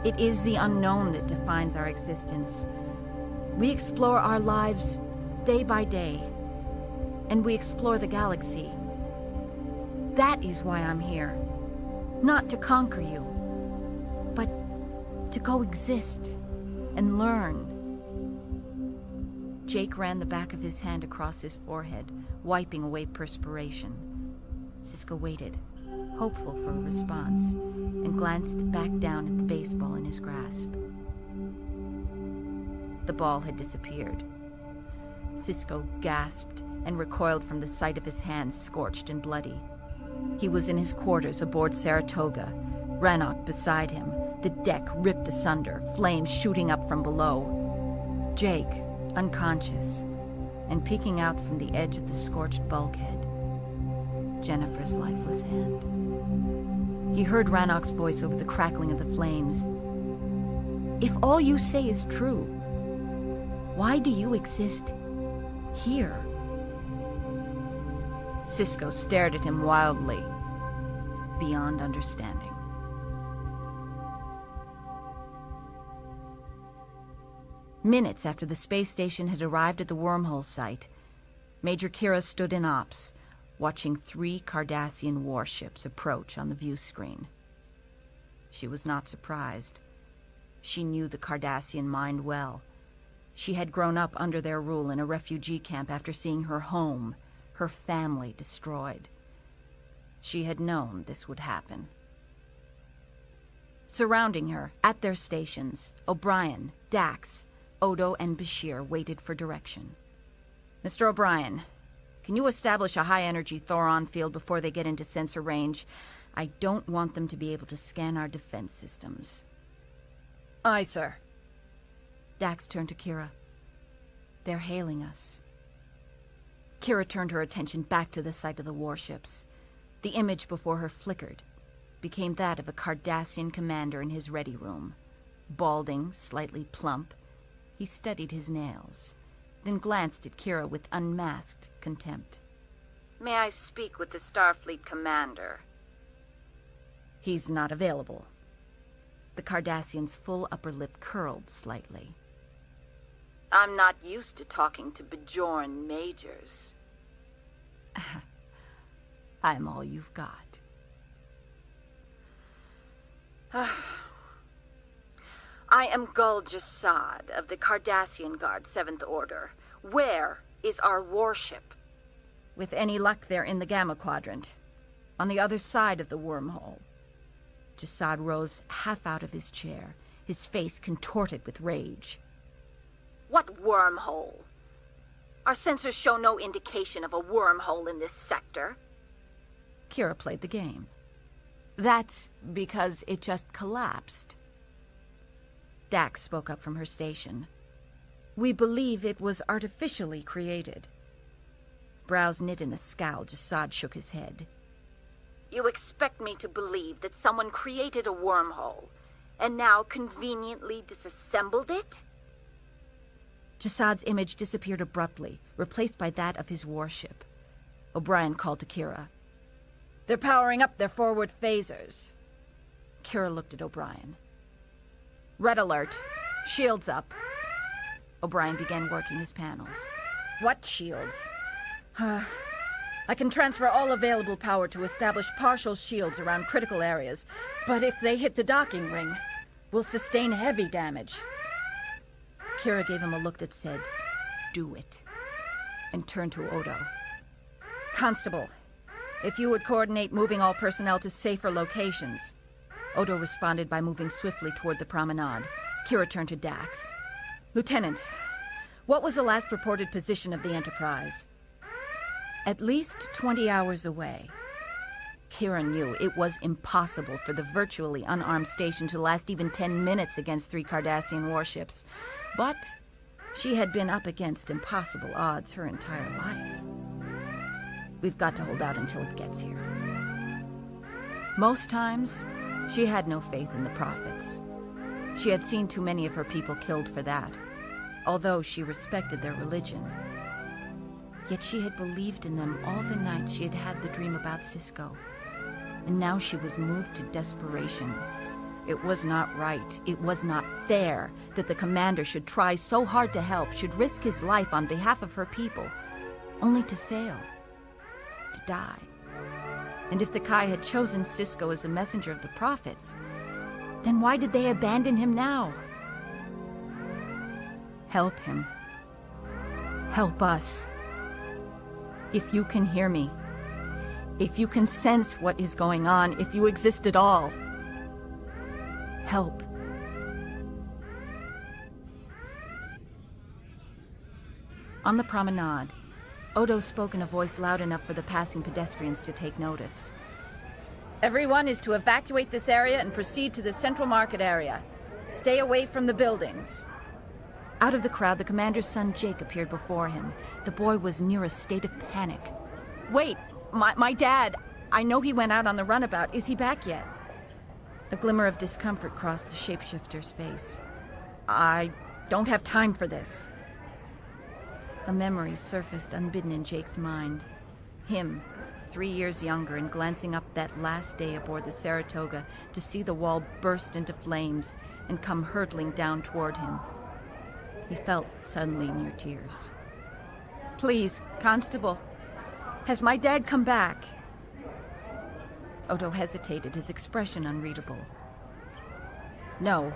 It is the unknown that defines our existence. We explore our lives day by day, and we explore the galaxy. That is why I'm here. Not to conquer you, but to coexist and learn. Jake ran the back of his hand across his forehead, wiping away perspiration. Sisko waited, hopeful for a response, and glanced back down at the baseball in his grasp. The ball had disappeared. Sisko gasped and recoiled from the sight of his hands scorched and bloody. He was in his quarters aboard Saratoga, Rannoch beside him, the deck ripped asunder, flames shooting up from below. Jake, unconscious, and peeking out from the edge of the scorched bulkhead, Jennifer's lifeless hand. He heard Rannoch's voice over the crackling of the flames. If all you say is true, why do you exist here? Sisko stared at him wildly, beyond understanding. Minutes after the space station had arrived at the wormhole site, Major Kira stood in ops, watching 3 Cardassian warships approach on the view screen. She was not surprised. She knew the Cardassian mind well. She had grown up under their rule in a refugee camp after seeing her home, her family destroyed. She had known this would happen. Surrounding her, at their stations, O'Brien, Dax, Odo, and Bashir waited for direction. Mr. O'Brien, can you establish a high-energy Thoron field before they get into sensor range? I don't want them to be able to scan our defense systems. Aye, sir. Dax turned to Kira. They're hailing us. Kira turned her attention back to the site of the warships. The image before her flickered, became that of a Cardassian commander in his ready room. Balding, slightly plump, he studied his nails, then glanced at Kira with unmasked contempt. May I speak with the Starfleet commander? He's not available. The Cardassian's full upper lip curled slightly. I'm not used to talking to Bajoran majors. I'm all you've got. I am Gul Jasad of the Cardassian Guard 7th Order. Where is our warship? With any luck, they're in the Gamma Quadrant, on the other side of the wormhole. Jasad rose half out of his chair, his face contorted with rage. What wormhole? Our sensors show no indication of a wormhole in this sector. Kira played the game. That's because it just collapsed. Dax spoke up from her station. We believe it was artificially created. Brows knit in a scowl, Jasad shook his head. You expect me to believe that someone created a wormhole and now conveniently disassembled it? Jasad's image disappeared abruptly, replaced by that of his warship. O'Brien called to Kira. They're powering up their forward phasers. Kira looked at O'Brien. Red alert. Shields up. O'Brien began working his panels. What shields? I can transfer all available power to establish partial shields around critical areas, but if they hit the docking ring, we'll sustain heavy damage. Kira gave him a look that said, do it, and turned to Odo. Constable, if you would coordinate moving all personnel to safer locations. Odo responded by moving swiftly toward the promenade. Kira turned to Dax. Lieutenant, what was the last reported position of the Enterprise? At least 20 hours away. Kira knew it was impossible for the virtually unarmed station to last even 10 minutes against 3 Cardassian warships. But she had been up against impossible odds her entire life. We've got to hold out until it gets here. Most times, she had no faith in the prophets. She had seen too many of her people killed for that, although she respected their religion. Yet she had believed in them all the nights she had had the dream about Sisko. And now she was moved to desperation. It was not right, it was not fair that the commander should try so hard to help, should risk his life on behalf of her people, only to fail, to die. And if the Kai had chosen Sisko as the messenger of the prophets, then why did they abandon him now? Help him. Help us. If you can hear me, if you can sense what is going on, if you exist at all, help. On the promenade, Odo spoke in a voice loud enough for the passing pedestrians to take notice. Everyone is to evacuate this area and proceed to the central market area. Stay away from the buildings. Out of the crowd, the commander's son Jake appeared before him. The boy was near a state of panic. Wait, my dad, I know he went out on the runabout. Is he back yet? A glimmer of discomfort crossed the shapeshifter's face. I don't have time for this. A memory surfaced unbidden in Jake's mind. Him, 3 years younger, and glancing up that last day aboard the Saratoga to see the wall burst into flames and come hurtling down toward him. He felt suddenly near tears. Please, Constable, has my dad come back? Odo hesitated, his expression unreadable. No.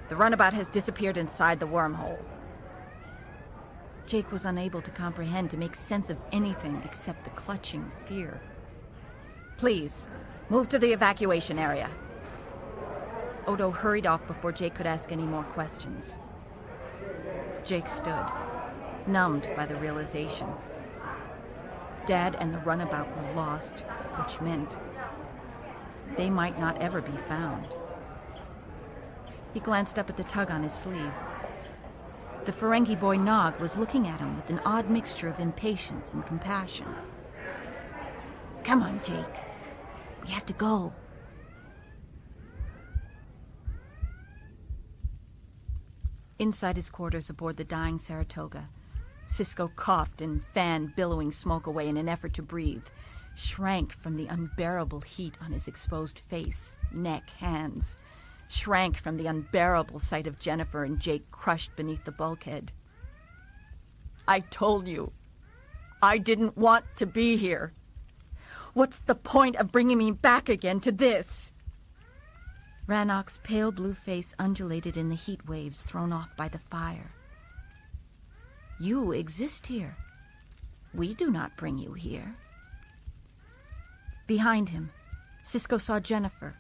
The runabout has disappeared inside the wormhole. Jake was unable to comprehend, to make sense of anything except the clutching fear. Please, move to the evacuation area. Odo hurried off before Jake could ask any more questions. Jake stood, numbed by the realization. Dad and the runabout were lost, which meant they might not ever be found. He glanced up at the tug on his sleeve. The Ferengi boy Nog was looking at him with an odd mixture of impatience and compassion. Come on, Jake. We have to go. Inside his quarters aboard the dying Saratoga, Sisko coughed and fanned billowing smoke away in an effort to breathe, shrank from the unbearable heat on his exposed face, neck, hands, shrank from the unbearable sight of Jennifer and Jake crushed beneath the bulkhead. I told you, I didn't want to be here. What's the point of bringing me back again to this? Rannoch's pale blue face undulated in the heat waves thrown off by the fire. You exist here. We do not bring you here. Behind him, Sisko saw Jennifer,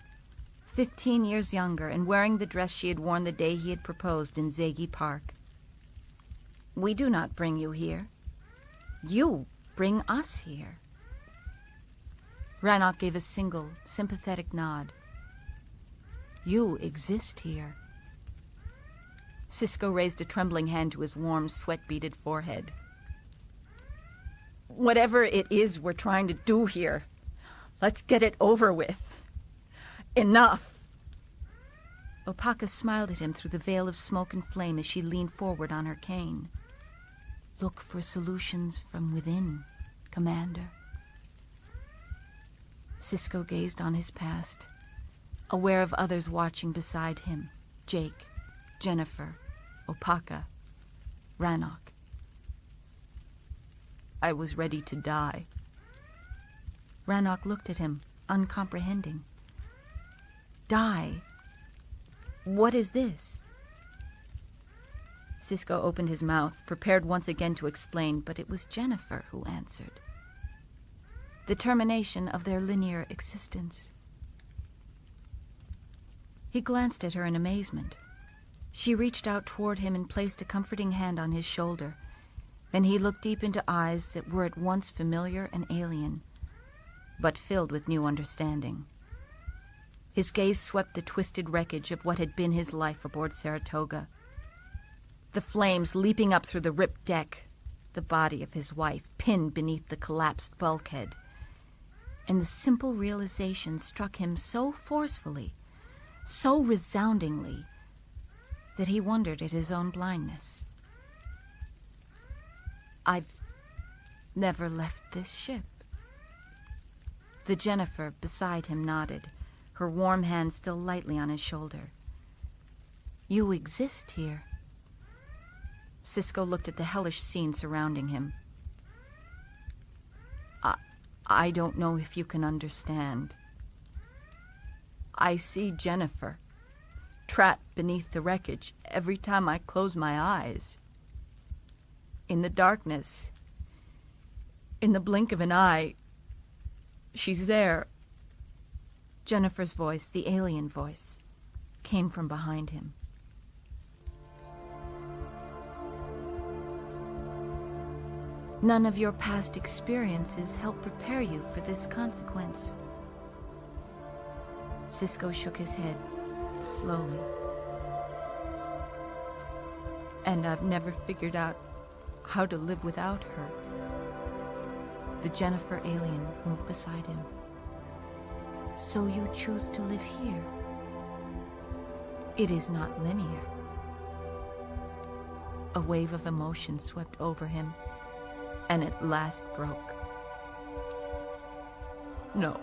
15 years younger and wearing the dress she had worn the day he had proposed in Zagi Park. We do not bring you here. You bring us here. Rannoch gave a single, sympathetic nod. You exist here. Sisko raised a trembling hand to his warm, sweat-beaded forehead. Whatever it is we're trying to do here, let's get it over with. Enough! Opaka smiled at him through the veil of smoke and flame as she leaned forward on her cane. Look for solutions from within, Commander. Sisko gazed on his past, aware of others watching beside him. Jake, Jennifer, Opaka, Rannoch. I was ready to die. Rannoch looked at him, uncomprehending. Die? What is this? Sisko opened his mouth, prepared once again to explain, but it was Jennifer who answered. The termination of their linear existence. He glanced at her in amazement. She reached out toward him and placed a comforting hand on his shoulder. Then he looked deep into eyes that were at once familiar and alien, but filled with new understanding. His gaze swept the twisted wreckage of what had been his life aboard Saratoga. The flames leaping up through the ripped deck, the body of his wife pinned beneath the collapsed bulkhead. And the simple realization struck him so forcefully, so resoundingly, that he wondered at his own blindness. I've never left this ship. The Jennifer beside him nodded, her warm hand still lightly on his shoulder. You exist here. Sisko looked at the hellish scene surrounding him. I don't know if you can understand. I see Jennifer, trapped beneath the wreckage every time I close my eyes. In the darkness, in the blink of an eye, she's there. Jennifer's voice, the alien voice, came from behind him. None of your past experiences help prepare you for this consequence. Sisko shook his head, slowly. And I've never figured out how to live without her. The Jennifer alien moved beside him. So you choose to live here. It is not linear. A wave of emotion swept over him, and at last broke. No,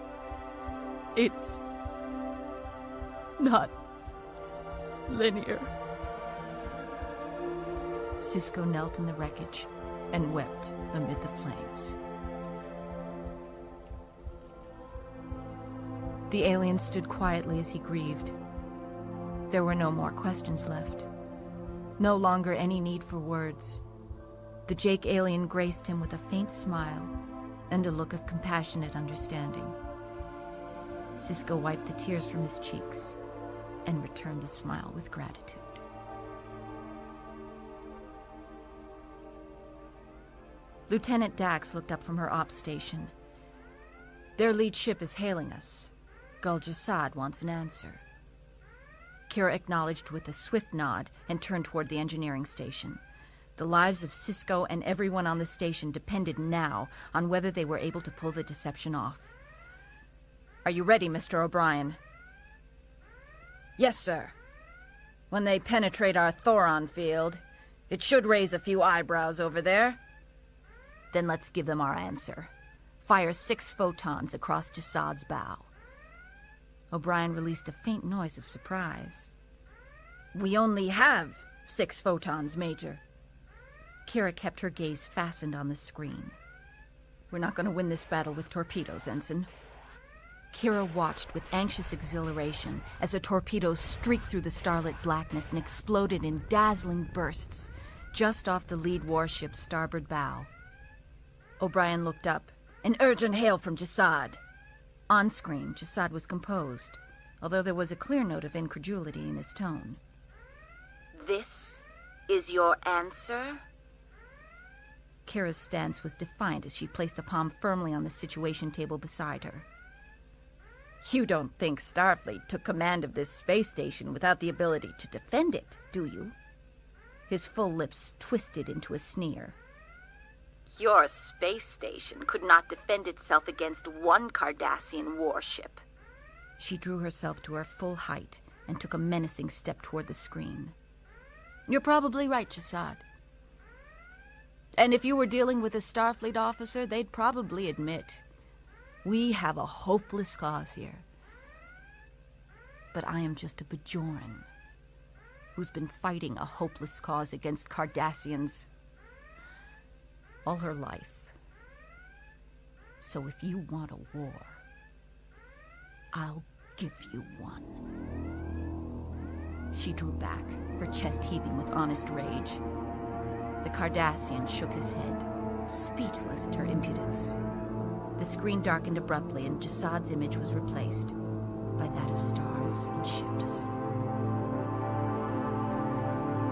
it's not linear. Sisko knelt in the wreckage and wept amid the flames. The alien stood quietly as he grieved. There were no more questions left. No longer any need for words. The Jake alien graced him with a faint smile and a look of compassionate understanding. Sisko wiped the tears from his cheeks and returned the smile with gratitude. Lieutenant Dax looked up from her ops station. Their lead ship is hailing us. Gul Jasad wants an answer. Kira acknowledged with a swift nod and turned toward the engineering station. The lives of Sisko and everyone on the station depended now on whether they were able to pull the deception off. "Are you ready, Mr. O'Brien?" Yes, sir. When they penetrate our Thoron field, it should raise a few eyebrows over there. Then let's give them our answer. Fire 6 photons across Jassad's bow. O'Brien released a faint noise of surprise. We only have 6 photons, Major. Kira kept her gaze fastened on the screen. We're not going to win this battle with torpedoes, Ensign. Kira watched with anxious exhilaration as a torpedo streaked through the starlit blackness and exploded in dazzling bursts just off the lead warship's starboard bow. O'Brien looked up. An urgent hail from Jassad. On screen, Jassad was composed, although there was a clear note of incredulity in his tone. This is your answer? Kira's stance was defiant as she placed a palm firmly on the situation table beside her. You don't think Starfleet took command of this space station without the ability to defend it, do you? His full lips twisted into a sneer. Your space station could not defend itself against one Cardassian warship. She drew herself to her full height and took a menacing step toward the screen. You're probably right, Jassad. And if you were dealing with a Starfleet officer, they'd probably admit, we have a hopeless cause here. But I am just a Bajoran who's been fighting a hopeless cause against Cardassians all her life. So if you want a war, I'll give you one. She drew back, her chest heaving with honest rage. The Cardassian shook his head, speechless at her impudence. The screen darkened abruptly, and Jassad's image was replaced by that of stars and ships.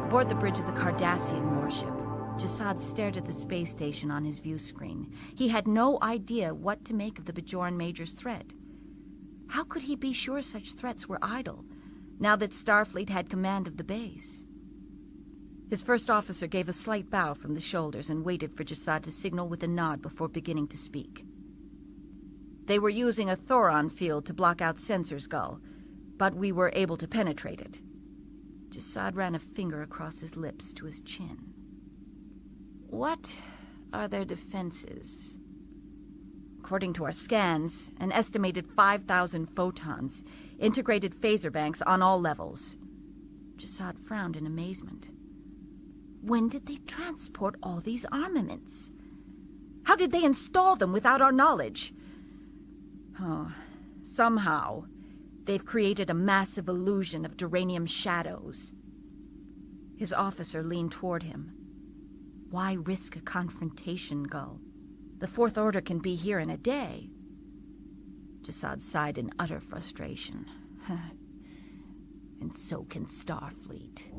Aboard the bridge of the Cardassian warship, Jassad stared at the space station on his view screen. He had no idea what to make of the Bajoran Major's threat. How could he be sure such threats were idle, now that Starfleet had command of the base? His first officer gave a slight bow from the shoulders and waited for Jassad to signal with a nod before beginning to speak. They were using a Thoron field to block out sensors, Gull, but we were able to penetrate it. Jassad ran a finger across his lips to his chin. What are their defenses? According to our scans, an estimated 5,000 photons, integrated phaser banks on all levels. Jassad frowned in amazement. When did they transport all these armaments? How did they install them without our knowledge? Oh, somehow, they've created a massive illusion of duranium shadows. His officer leaned toward him. Why risk a confrontation, Gull? The Fourth Order can be here in a day. Jassad sighed in utter frustration. And so can Starfleet.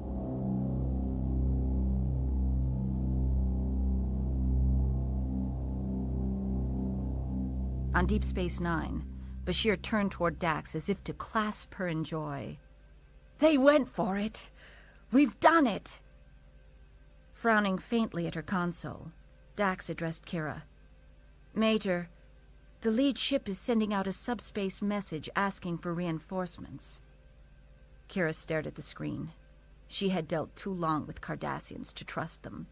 On Deep Space Nine, Bashir turned toward Dax as if to clasp her in joy. They went for it! We've done it! Frowning faintly at her console, Dax addressed Kira. Major, the lead ship is sending out a subspace message asking for reinforcements. Kira stared at the screen. She had dealt too long with Cardassians to trust them.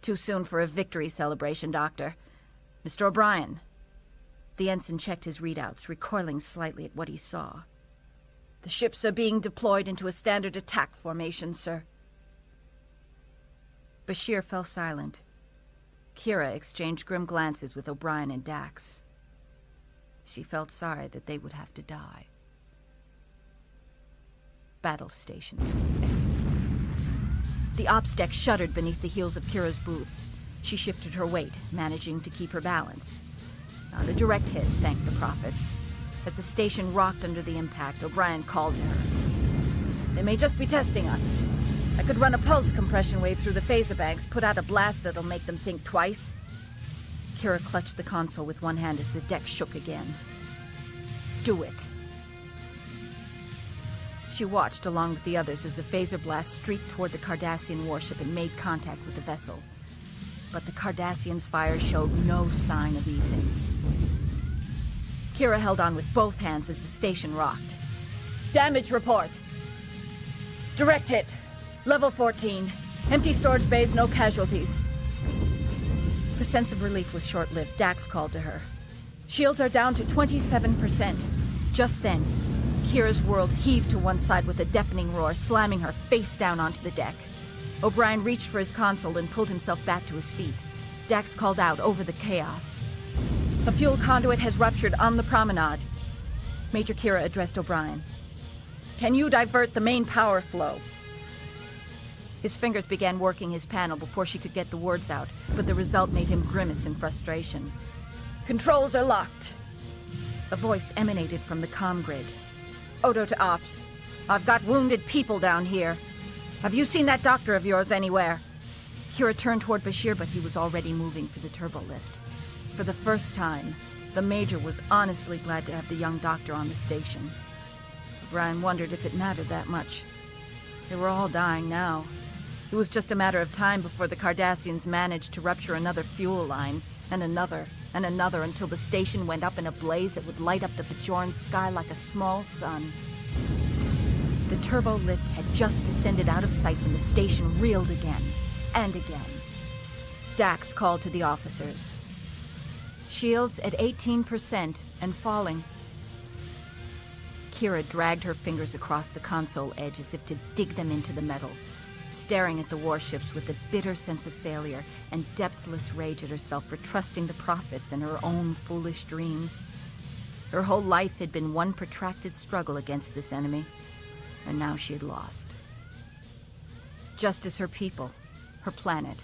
Too soon for a victory celebration, Doctor. Mr. O'Brien. The ensign checked his readouts, recoiling slightly at what he saw. The ships are being deployed into a standard attack formation, sir. Bashir fell silent. Kira exchanged grim glances with O'Brien and Dax. She felt sorry that they would have to die. Battle stations. The ops deck shuddered beneath the heels of Kira's boots. She shifted her weight, managing to keep her balance. Not a direct hit, thank the prophets. As the station rocked under the impact, O'Brien called to her. They may just be testing us. I could run a pulse compression wave through the phaser banks, put out a blast that'll make them think twice. Kira clutched the console with one hand as the deck shook again. Do it. She watched along with the others as the phaser blast streaked toward the Cardassian warship and made contact with the vessel. But the Cardassian's fire showed no sign of easing. Kira held on with both hands as the station rocked. Damage report. Direct hit. Level 14. Empty storage bays, no casualties. Her sense of relief was short-lived. Dax called to her. Shields are down to 27%. Just then, Kira's world heaved to one side with a deafening roar, slamming her face down onto the deck. O'Brien reached for his console and pulled himself back to his feet. Dax called out over the chaos. A fuel conduit has ruptured on the promenade. Major Kira addressed O'Brien. Can you divert the main power flow? His fingers began working his panel before she could get the words out, but the result made him grimace in frustration. Controls are locked. A voice emanated from the comm grid. Odo to Ops. I've got wounded people down here. Have you seen that doctor of yours anywhere? Kira turned toward Bashir, but he was already moving for the turbolift. For the first time, the Major was honestly glad to have the young doctor on the station. Brian wondered if it mattered that much. They were all dying now. It was just a matter of time before the Cardassians managed to rupture another fuel line, and another, until the station went up in a blaze that would light up the Bajoran sky like a small sun. The turbo lift had just descended out of sight when the station reeled again, and again. Dax called to the officers. Shields at 18% and falling. Kira dragged her fingers across the console edge as if to dig them into the metal, staring at the warships with a bitter sense of failure and depthless rage at herself for trusting the prophets and her own foolish dreams. Her whole life had been one protracted struggle against this enemy, and now she had lost. Just as her people, her planet,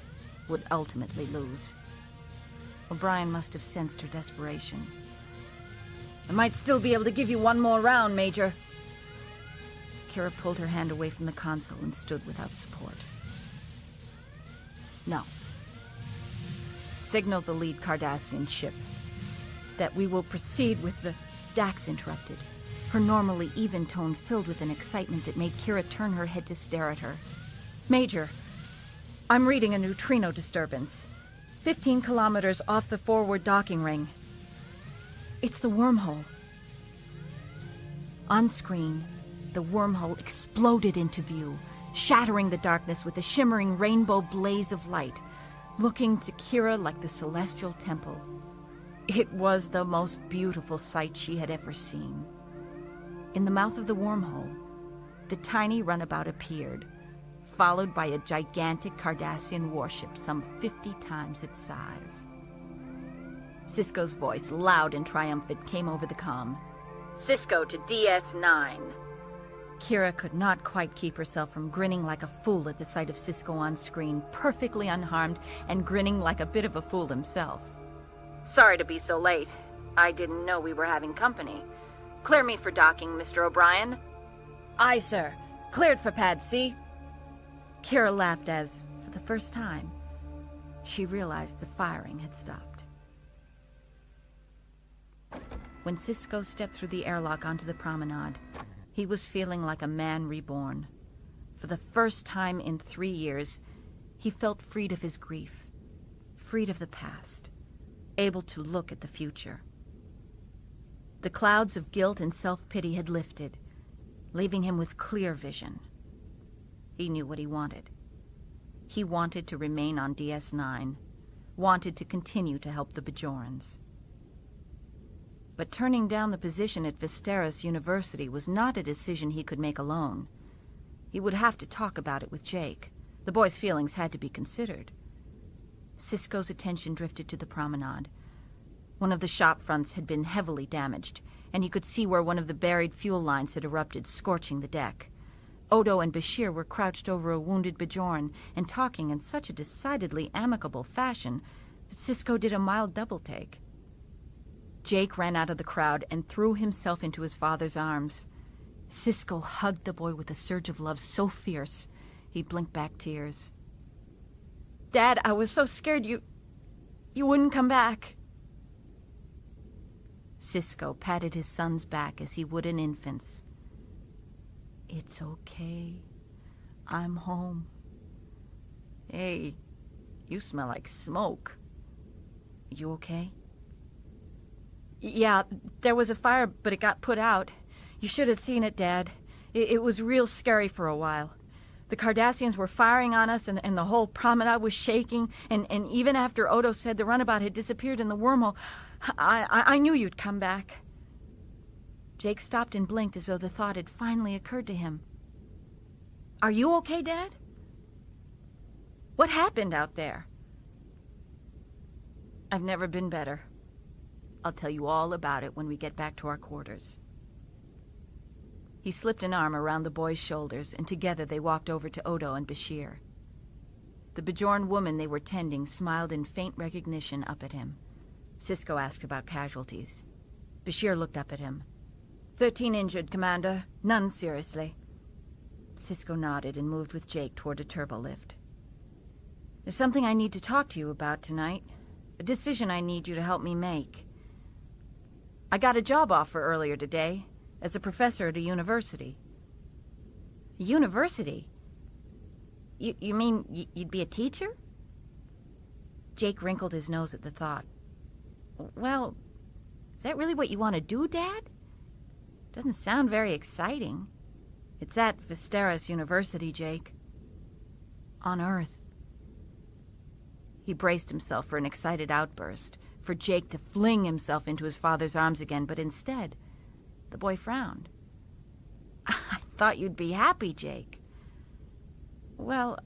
would ultimately lose. O'Brien must have sensed her desperation. I might still be able to give you one more round, Major. Kira pulled her hand away from the console and stood without support. No. Signal the lead Cardassian ship that we will proceed with the... Dax interrupted, her normally even tone filled with an excitement that made Kira turn her head to stare at her. Major, I'm reading a neutrino disturbance. 15 kilometers off the forward docking ring. It's the wormhole. On screen, the wormhole exploded into view, shattering the darkness with a shimmering rainbow blaze of light, looking to Kira like the celestial temple. It was the most beautiful sight she had ever seen. In the mouth of the wormhole, the tiny runabout appeared, followed by a gigantic Cardassian warship some 50 times its size. Sisko's voice, loud and triumphant, came over the comm. Sisko to DS9. Kira could not quite keep herself from grinning like a fool at the sight of Sisko on screen, perfectly unharmed and grinning like a bit of a fool himself. Sorry to be so late. I didn't know we were having company. Clear me for docking, Mr. O'Brien. Aye, sir. Cleared for pad C. Kira laughed as, for the first time, she realized the firing had stopped. When Sisko stepped through the airlock onto the promenade, he was feeling like a man reborn. For the first time in 3 years, he felt freed of his grief, freed of the past, able to look at the future. The clouds of guilt and self-pity had lifted, leaving him with clear vision. He knew what he wanted. He wanted to remain on DS9, wanted to continue to help the Bajorans. But turning down the position at Vesteros University was not a decision he could make alone. He would have to talk about it with Jake. The boy's feelings had to be considered. Sisko's attention drifted to the promenade. One of the shop fronts had been heavily damaged, and he could see where one of the buried fuel lines had erupted, scorching the deck. Odo and Bashir were crouched over a wounded Bajoran and talking in such a decidedly amicable fashion that Sisko did a mild double-take. Jake ran out of the crowd and threw himself into his father's arms. Sisko hugged the boy with a surge of love so fierce, he blinked back tears. Dad, I was so scared you wouldn't come back. Sisko patted his son's back as he would an infant's. It's okay. I'm home. Hey, you smell like smoke. You okay? Yeah, there was a fire, but it got put out. You should have seen it, Dad. It was real scary for a while. The Cardassians were firing on us, and the whole promenade was shaking, and even after Odo said the runabout had disappeared in the wormhole, I knew you'd come back. Jake stopped and blinked as though the thought had finally occurred to him. Are you okay, Dad? What happened out there? I've never been better. I'll tell you all about it when we get back to our quarters. He slipped an arm around the boy's shoulders, and together they walked over to Odo and Bashir. The Bajoran woman they were tending smiled in faint recognition up at him. Sisko asked about casualties. Bashir looked up at him. 13 injured, Commander. None seriously. Sisko nodded and moved with Jake toward a turbolift. There's something I need to talk to you about tonight. A decision I need you to help me make. I got a job offer earlier today as a professor at a university. A university? You mean you'd be a teacher? Jake wrinkled his nose at the thought. Well, is that really what you want to do, Dad? Doesn't sound very exciting. It's at Vesteros University, Jake. On Earth. He braced himself for an excited outburst, for Jake to fling himself into his father's arms again, but instead, the boy frowned. I thought you'd be happy, Jake. Well,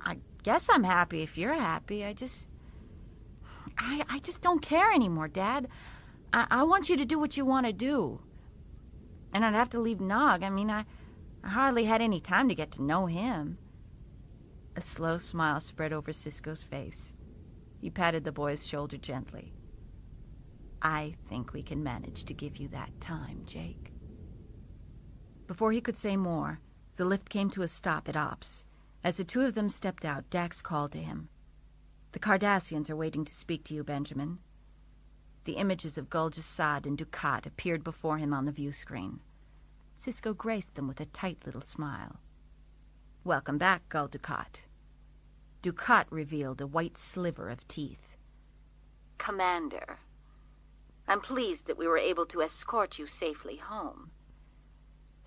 I guess I'm happy if you're happy. I just don't care anymore, Dad. I want you to do what you want to do. And I'd have to leave Nog. I mean, I hardly had any time to get to know him. A slow smile spread over Sisko's face. He patted the boy's shoulder gently. I think we can manage to give you that time, Jake. Before he could say more, the lift came to a stop at Ops. As the two of them stepped out, Dax called to him. The Cardassians are waiting to speak to you, Benjamin. The images of Gul Jasad and Dukat appeared before him on the view screen. Sisko graced them with a tight little smile. Welcome back, Gul Dukat. Dukat revealed a white sliver of teeth. Commander, I'm pleased that we were able to escort you safely home.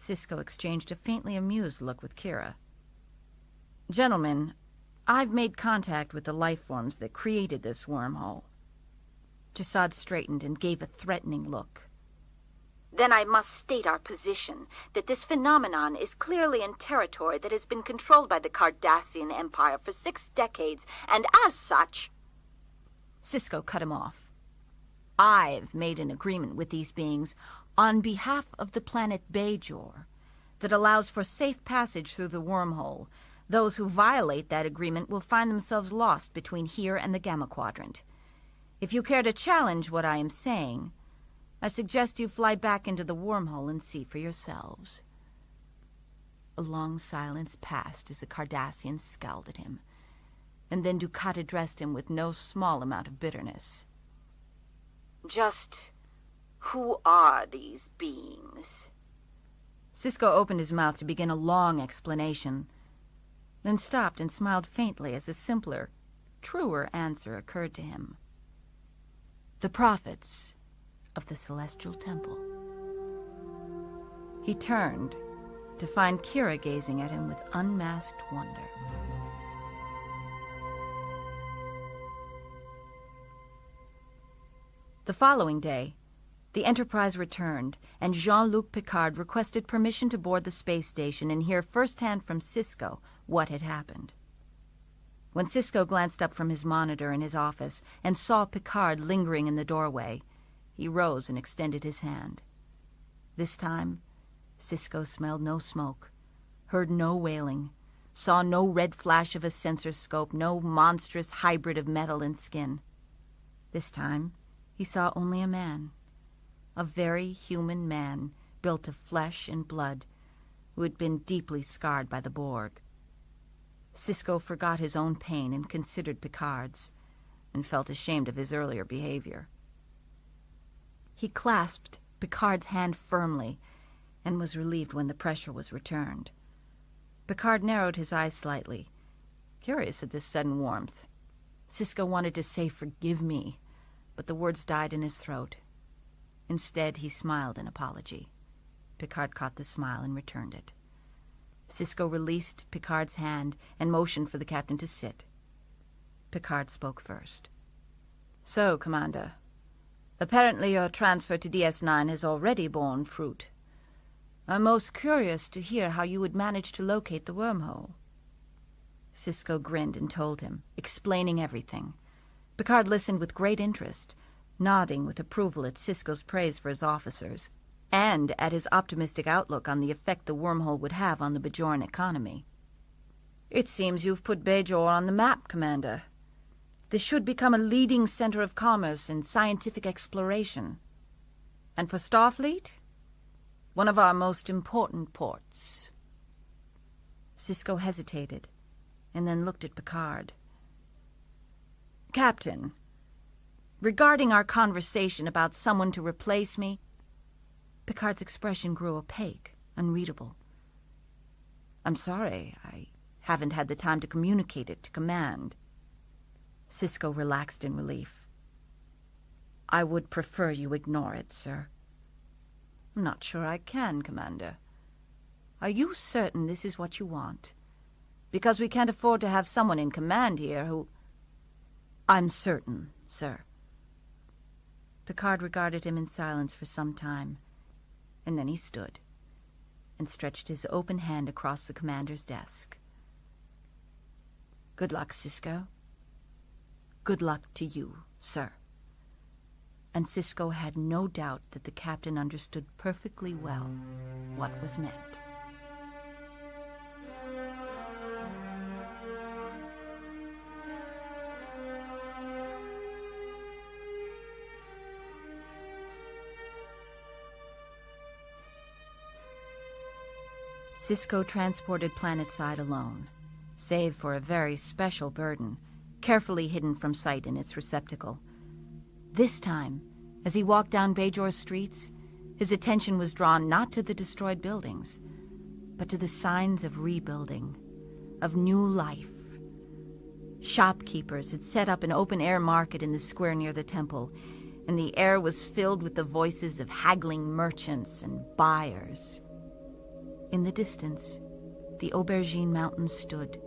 Sisko exchanged a faintly amused look with Kira. Gentlemen, I've made contact with the life forms that created this wormhole. Jasad straightened and gave a threatening look. Then I must state our position, that this phenomenon is clearly in territory that has been controlled by the Cardassian Empire for 6 decades, and as such... Sisko cut him off. I've made an agreement with these beings on behalf of the planet Bajor that allows for safe passage through the wormhole. Those who violate that agreement will find themselves lost between here and the Gamma Quadrant. If you care to challenge what I am saying, I suggest you fly back into the wormhole and see for yourselves. A long silence passed as the Cardassians scowled at him, and then Dukat addressed him with no small amount of bitterness. Just who are these beings? Sisko opened his mouth to begin a long explanation, then stopped and smiled faintly as a simpler, truer answer occurred to him. The prophets of the Celestial Temple. He turned to find Kira gazing at him with unmasked wonder. The following day, the Enterprise returned, and Jean-Luc Picard requested permission to board the space station and hear firsthand from Sisko what had happened. When Sisko glanced up from his monitor in his office and saw Picard lingering in the doorway, he rose and extended his hand. This time, Sisko smelled no smoke, heard no wailing, saw no red flash of a sensor scope, no monstrous hybrid of metal and skin. This time, he saw only a man, a very human man built of flesh and blood, who had been deeply scarred by the Borg. Sisko forgot his own pain and considered Picard's, and felt ashamed of his earlier behavior. He clasped Picard's hand firmly, and was relieved when the pressure was returned. Picard narrowed his eyes slightly, curious at this sudden warmth. Sisko wanted to say, "Forgive me," but the words died in his throat. Instead, he smiled in apology. Picard caught the smile and returned it. Sisko released Picard's hand and motioned for the captain to sit. Picard spoke first. "So, Commander, apparently your transfer to DS9 has already borne fruit. I'm most curious to hear how you would manage to locate the wormhole." Sisko grinned and told him, explaining everything. Picard listened with great interest, nodding with approval at Sisko's praise for his officers, and at his optimistic outlook on the effect the wormhole would have on the Bajoran economy. "It seems you've put Bajor on the map, Commander. This should become a leading center of commerce and scientific exploration. And for Starfleet, one of our most important ports." Sisko hesitated, and then looked at Picard. "Captain, regarding our conversation about someone to replace me..." Picard's expression grew opaque, unreadable. "I'm sorry, I haven't had the time to communicate it to command." Sisko relaxed in relief. "I would prefer you ignore it, sir." "I'm not sure I can, Commander. Are you certain this is what you want? Because we can't afford to have someone in command here who..." "I'm certain, sir." Picard regarded him in silence for some time, and then he stood and stretched his open hand across the commander's desk. "Good luck, Sisko. Good luck to you, sir." And Sisko had no doubt that the captain understood perfectly well what was meant. Sisko transported planetside alone, save for a very special burden, carefully hidden from sight in its receptacle. This time, as he walked down Bajor's streets, his attention was drawn not to the destroyed buildings, but to the signs of rebuilding, of new life. Shopkeepers had set up an open-air market in the square near the temple, and the air was filled with the voices of haggling merchants and buyers. In the distance, the Aubergine Mountains stood,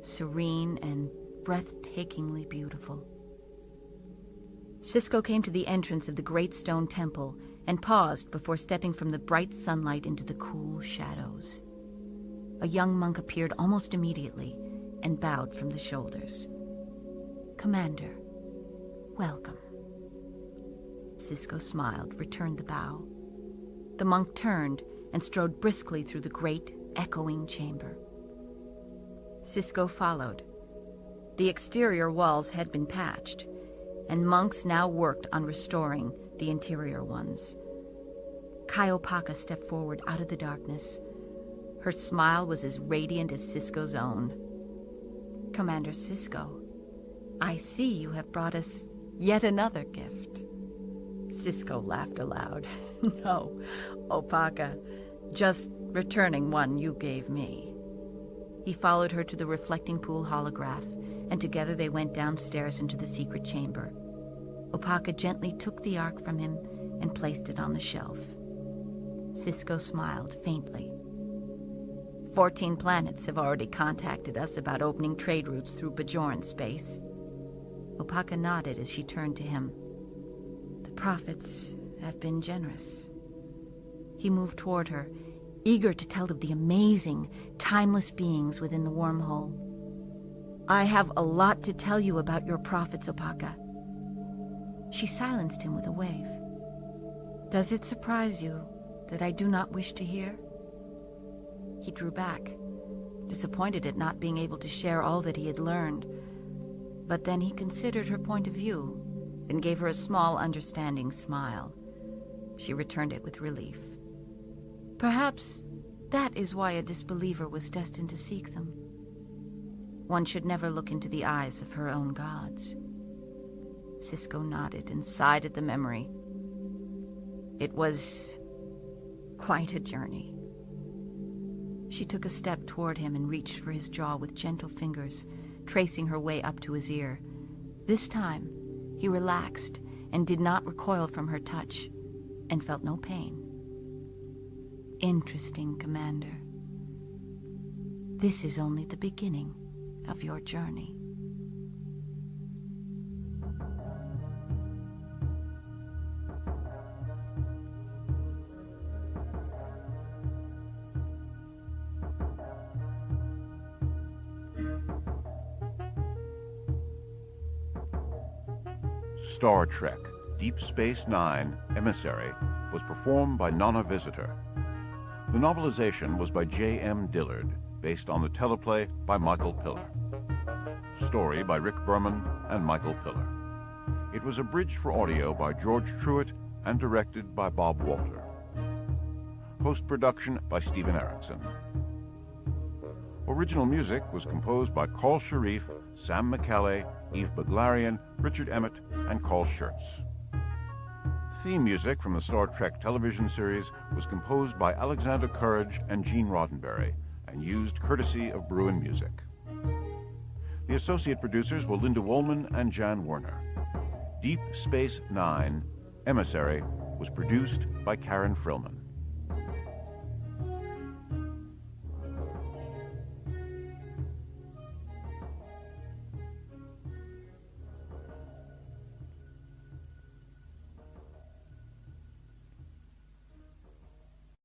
serene and breathtakingly beautiful. Sisko came to the entrance of the great stone temple and paused before stepping from the bright sunlight into the cool shadows. A young monk appeared almost immediately and bowed from the shoulders. "Commander, welcome." Sisko smiled, returned the bow. The monk turned and strode briskly through the great, echoing chamber. Sisko followed. The exterior walls had been patched, and monks now worked on restoring the interior ones. Opaka stepped forward out of the darkness. Her smile was as radiant as Sisko's own. "Commander Sisko, I see you have brought us yet another gift." Sisko laughed aloud. "No, Opaka, just returning one you gave me." He followed her to the reflecting pool holograph, and together they went downstairs into the secret chamber. Opaka gently took the ark from him and placed it on the shelf. Sisko smiled faintly. 14 planets have already contacted us about opening trade routes through Bajoran space. Opaka nodded as she turned to him. "The profits have been generous." He moved toward her, eager to tell of the amazing, timeless beings within the wormhole. "I have a lot to tell you about your profits, Opaka." She silenced him with a wave. "Does it surprise you that I do not wish to hear?" He drew back, disappointed at not being able to share all that he had learned. But then he considered her point of view and gave her a small, understanding smile. She returned it with relief. "Perhaps that is why a disbeliever was destined to seek them. One should never look into the eyes of her own gods." Sisko nodded and sighed at the memory. It was Quite a journey. She took a step toward him and reached for his jaw with gentle fingers, tracing her way up to his ear. This time, he relaxed and did not recoil from her touch, and felt no pain. Interesting, Commander. This is only the beginning of your journey. Star Trek Deep Space Nine, Emissary, was performed by Nana Visitor. The novelization was by J.M. Dillard, based on the teleplay by Michael Piller. Story by Rick Berman and Michael Piller. It was abridged for audio by George Truitt and directed by Bob Walter. Post-production by Stephen Erickson. Original music was composed by Carl Sharif, Sam McCallie, Eve Beglarian, Richard Emmett, and Carl Schurtz. Theme music from the Star Trek television series was composed by Alexander Courage and Gene Roddenberry and used courtesy of Bruin Music. The associate producers were Linda Woolman and Jan Werner. Deep Space Nine, Emissary, was produced by Karen Frillman.